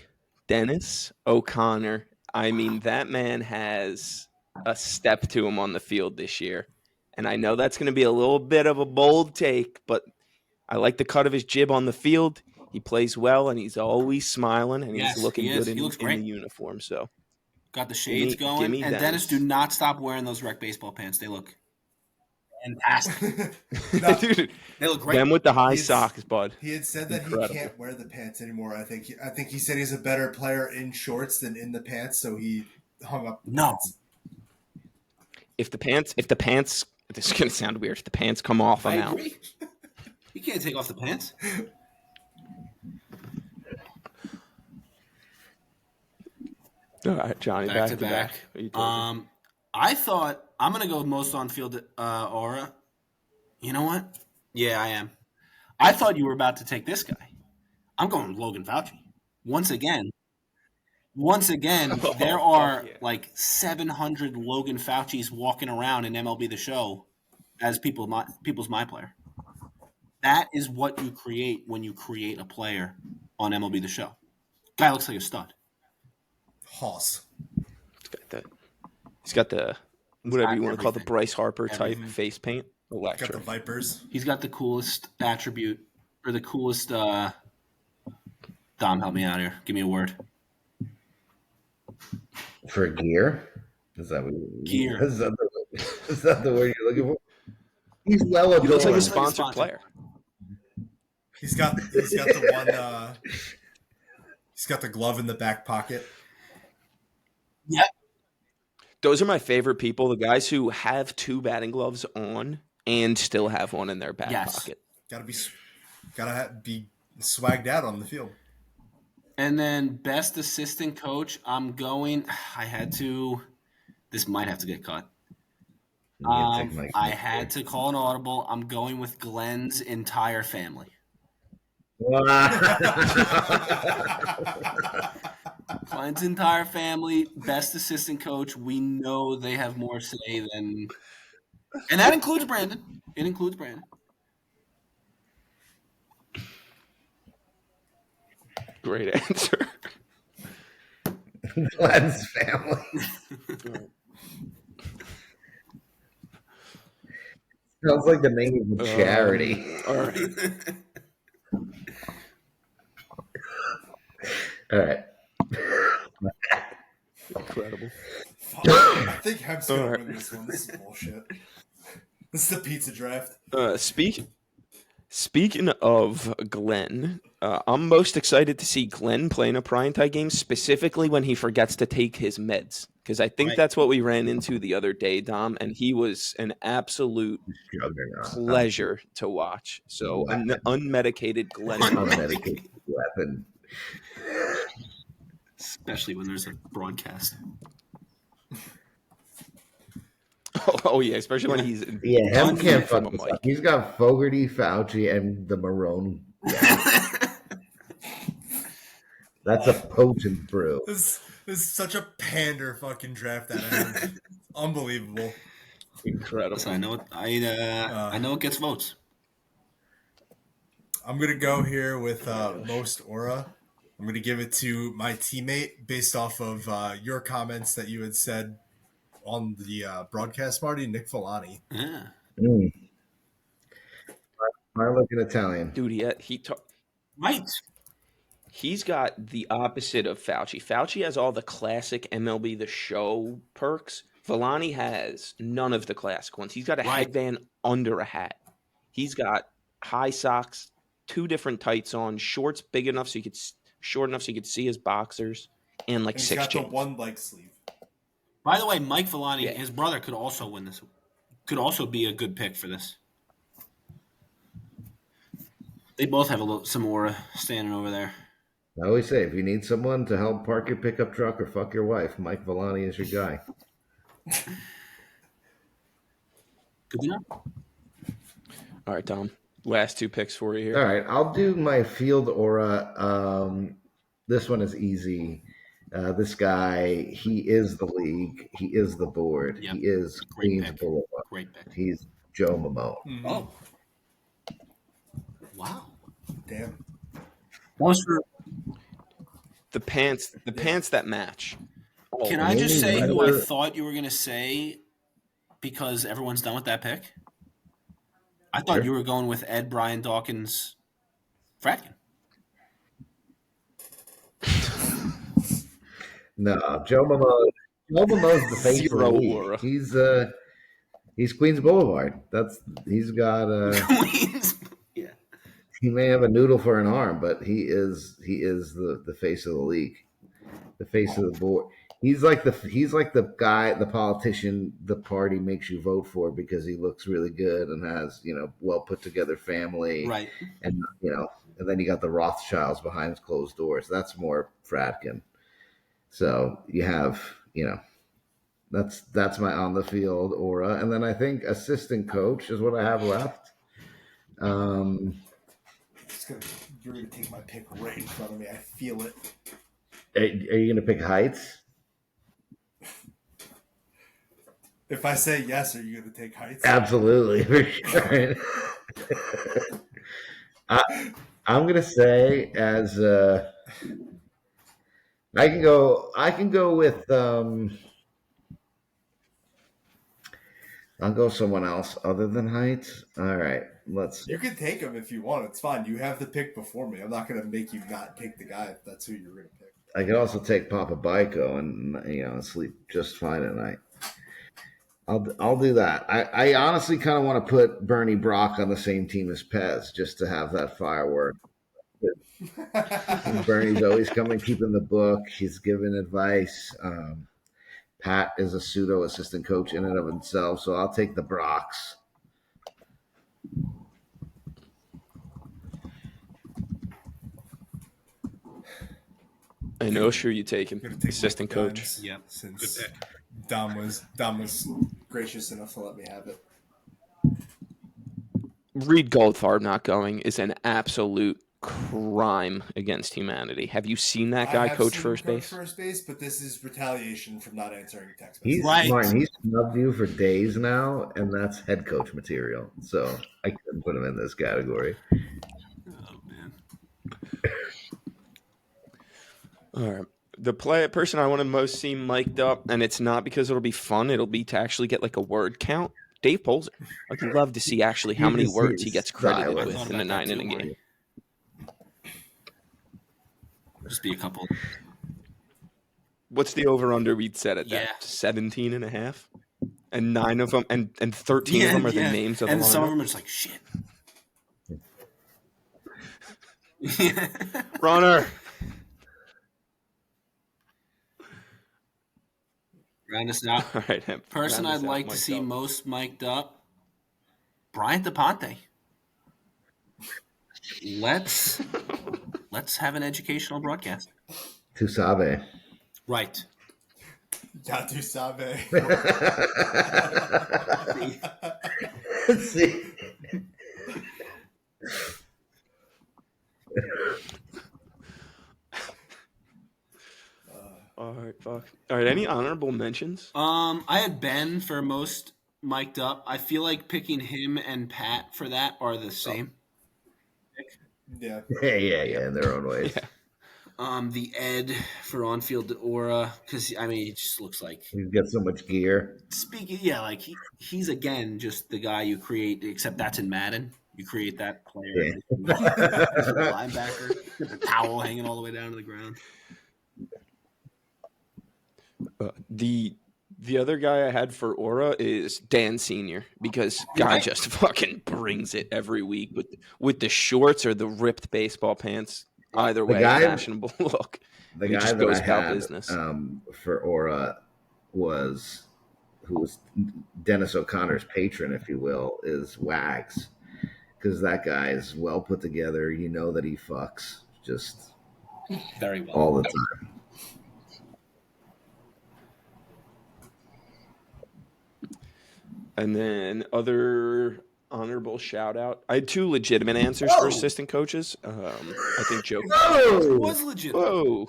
Dennis O'Connor. I mean, that man has a step to him on the field this year. And I know that's going to be a little bit of a bold take, but I like the cut of his jib on the field. He plays well, and he's always smiling, and Yes, he's looking he is. good He looks in great. the uniform. So Got the shades give going. me And Dennis, do not stop wearing those rec baseball pants. They look fantastic. No, Dude, They look great. them with the high He's- socks, bud. he had said that Incredible. he can't wear the pants anymore. I think he said he's a better player in shorts than in the pants, so he hung up the No. pants. If the pants, this is gonna sound weird. If the pants come off, I'm out. agree. You can't take off the pants. All right, Johnny, Back back to back. What are you doing? I thought I'm gonna go with most on field aura. You know what? Yeah, I am. I thought you were about to take this guy. I'm going with Logan Fauci. Once again, there are yeah. like 700 Logan Faucis walking around in MLB The Show as people's my player. That is what you create when you create a player on MLB The Show. Guy looks like a stud. Hoss. He's got the whatever you want to call the everything. Bryce Harper type Everything. face paint. Got the Electric. Vipers. He's got the coolest attribute or the coolest. Dom, help me out here. Give me a word. For gear? Is that what Gear. Is that the word you're looking for? He's well adorned. He looks like a Looks like a sponsored sponsor. player. He's got the one. He's got the glove in the back pocket. Yep. Those are my favorite people. The guys who have two batting gloves on and still have one in their back pocket. Gotta be swagged out on the field. And then best assistant coach, I'm going. I had to. This might have to get cut. I had to call an audible. I'm going with Glenn's entire family. Glenn's entire family, best assistant coach. We know they have more say than, and that includes Brandon. It includes Brandon. Great answer. Glenn's family. Sounds like the name of a charity. All right. All right. Incredible. I think Hemp's gonna All right. win this one. This is bullshit. This is the pizza draft. Speaking of Glenn, I'm most excited to see Glenn play in a primetime game, specifically when he forgets to take his meds. Because I think that's what we ran into the other day, Dom, and he was an absolute pleasure to watch. So, an unmedicated Glenn. Unmedicated weapon. Especially when there's a broadcast. Oh yeah, especially when he's Hemp can't from fuck a this mic. up. He's got Fogarty, Fauci, and the Marrone. Yeah. That's a potent brew. This is such a pander fucking draft that I have. Unbelievable. Incredible. Listen, I know it gets votes. I'm gonna go here with most aura. I'm gonna give it to my teammate based off of your comments that you had said on the broadcast party, Nick Villani. Yeah. Mm. I look at Italian. Dude, Right. he's got the opposite of Fauci. Fauci has all the classic MLB The Show perks. Villani has none of the classic ones. He's got a Right. headband under a hat. He's got high socks, 2 different tights on, shorts big enough so you could short enough so you could see his boxers, and like And he's 6 got the chains. one leg sleeve. By the way, Mike Villani, Yeah. his brother, could also win this. Could also be a good pick for this. They both have some aura standing over there. I always say, if you need someone to help park your pickup truck or fuck your wife, Mike Villani is your guy. Good enough. All right, Tom. Last 2 picks for you here. All right, I'll do my field aura. This one is easy. This guy, he is the league. He is the board. Yep. He is Great Queens pick. Boulevard. Great pick. He's Joe Momoa. Mm-hmm. Oh. Wow. Damn. Most for The pants that match. Oh, Can I just say who I Right. thought you were going to say because everyone's done with that pick? I thought Sure. you were going with Ed Brian Dawkins Fratkin. No, Joe Momoa. Joe Momoa's the face of the Zero league. aura. He's Queens Boulevard. He's got Queens. Yeah. he may have a noodle for an arm, but he is the face of the league, the face of the board. He's like the guy, the politician, the party makes you vote for because he looks really good and has well put together family, Right. and and then you got the Rothschilds behind closed doors. That's more Fratkin. So you have that's my on the field aura, and then I think assistant coach is what I have left. You're going to take my pick right in front of me. I feel it. Are you going to pick Heights? If I say yes, are you going to take Heights? Absolutely, for sure. I'm going to say as I can go with I'll go someone else other than Heights. All right, let's. You can take him if you want. It's fine. You have the pick before me. I'm not going to make you not take the guy if that's who you're going to pick. I could also take Papa Byko and sleep just fine at night. I'll do that. I honestly kind of want to put Bernie Brock on the same team as Pez just to have that firework. Bernie's always coming, keeping the book. He's giving advice. Pat is a pseudo assistant coach in and of himself, so I'll take the Brocks. I know, sure you take him. I'm gonna take Assistant Mike coach. Guns Yep. Since Good pick. Dom was gracious enough to let me have it. Reid Goldfarb not going is an absolute crime against humanity. Have you seen that guy I have coach seen him first coach base? First base, but this is retaliation from not answering text He's messages. Right. Martin. He's snubbed you for days now, and that's head coach material. So I couldn't put him in this category. Oh, man. All right. The person I want to most see mic'd up, and it's not because it'll be fun, it'll be to actually get like a word count. Dave Polzer. I'd love to see actually how many words he gets credited Silence. with in a 9-inning game. Just be a couple. What's the over-under we'd set at that? Yeah. 17 and a half? And 9 of them, and 13 of them are the names of the And some of lineup? them are just like, shit. Runner. Round us out. All right. Person round us I'd out, like to mic'd see up. most mic'd up, Bryant DePonte. Let's have an educational broadcast. Tusabe. Right. Yatu Sabe. See. All right, fuck. All right, any honorable mentions? I had Ben for most mic'd up. I feel like picking him and Pat for that are the same. Yeah. Yeah, in their own ways. Yeah. The Ed for on-field aura, because I mean, it just looks like He's got so much gear. like he's again just the guy you create, except that's in Madden. You create that player, Yeah. linebacker, with the towel hanging all the way down to the ground. The other guy I had for aura is Dan Senior, because guy just fucking brings it every week with the shorts or the ripped baseball pants. Either way, fashionable look. The And he guy just that goes I about had business. For aura who was Dennis O'Connor's patron, if you will, is Wags, because that guy is well put together. You know that he fucks just Very well all the time. And then other honorable shout out. I had 2 legitimate answers for assistant coaches. I think Joe was legitimate.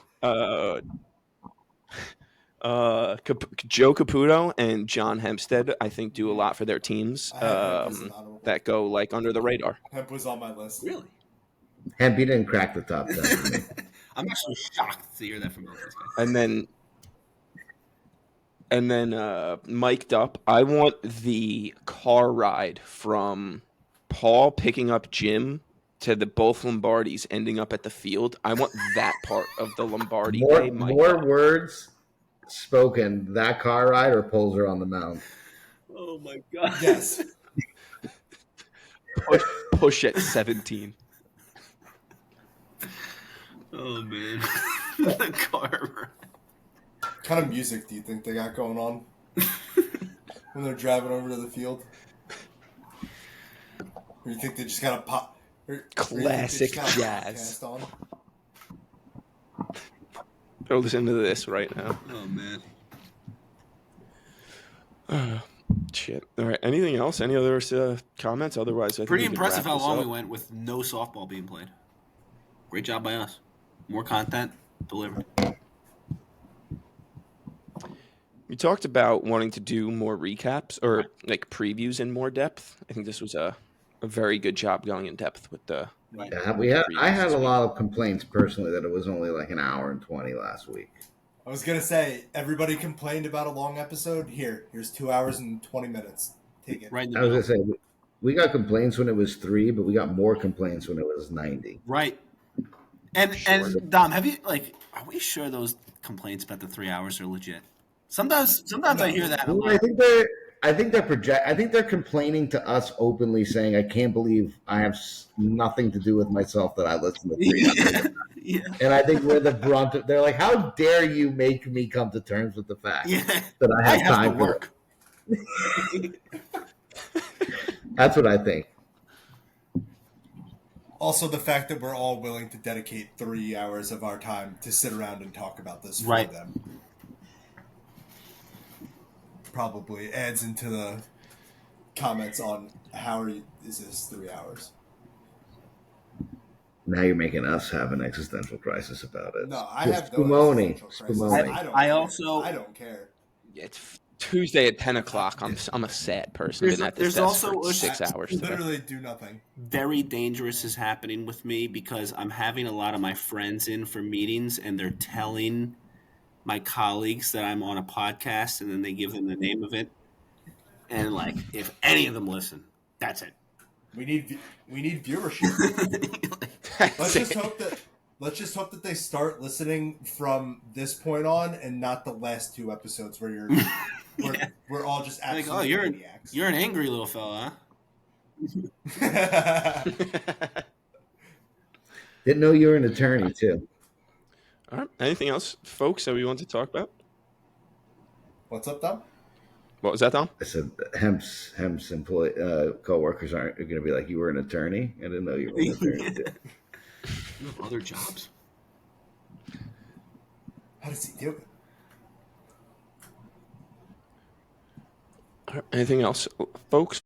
Joe Caputo and John Hempstead, I think, do a lot for their teams that go like under the radar. Hemp was on my list. Really? Hemp, he didn't crack the top 10 for me. I'm actually shocked to hear that from both these guys. And then mic'd up, I want the car ride from Paul picking up Jim to the both Lombardis ending up at the field. I want that part of the Lombardi day. More words spoken, that car ride or Poulser on the mound? Oh my god. Yes. Push at 17. Oh man. The car ride. What kind of music do you think they got going on when they're driving over to the field? Or you think they just got a pop? Classic jazz. Go listen to this right now. Oh man. Shit. All right. Anything else? Any other comments? Otherwise, I think Pretty we can impressive wrap how this long up. we went with no softball being played. Great job by us. More content delivered. We talked about wanting to do more recaps or like previews in more depth. I think this was a very good job going in depth with the. Right. Yeah, I had a lot of complaints personally that it was only like an hour and 20 last week. I was gonna say everybody complained about a long episode. Here's 2 hours and 20 minutes. Take it. Right in the I was middle. gonna say we got complaints when it was 3, but we got more complaints when it was 90. Right. And Dom, are we sure those complaints about the 3 hours are legit? Sometimes I hear that. Well, I think they're complaining to us openly, saying, "I can't believe I have nothing to do with myself that I listen to 3 hours." Yeah. And I think we're the brunt of. They're like, "How dare you make me come to terms with the fact that I have time to for work?" That's what I think. Also, the fact that we're all willing to dedicate 3 hours of our time to sit around and talk about this for them probably adds into the comments on how is this 3 hours. Now you're making us have an existential crisis about it. No, I have no existential crisis. I don't care. It's Tuesday at 10 o'clock. I'm a sad person. Been at this desk for 6 hours. Literally do nothing. Very dangerous is happening with me because I'm having a lot of my friends in for meetings and they're telling my colleagues that I'm on a podcast and then they give them the name of it. And like, if any of them listen, that's it. We need viewership. Let's just hope that they start listening from this point on and not the last 2 episodes where we're all just absolutely maniacs. You're an angry little fella, huh? Didn't know you were an attorney too. All right. Anything else, folks, that we want to talk about? What's up, Dom? What was that, Dom? I said Hemp's co-workers aren't going to be like, you were an attorney? I didn't know you were an attorney too. You have other jobs. How does he do it? Anything else, folks?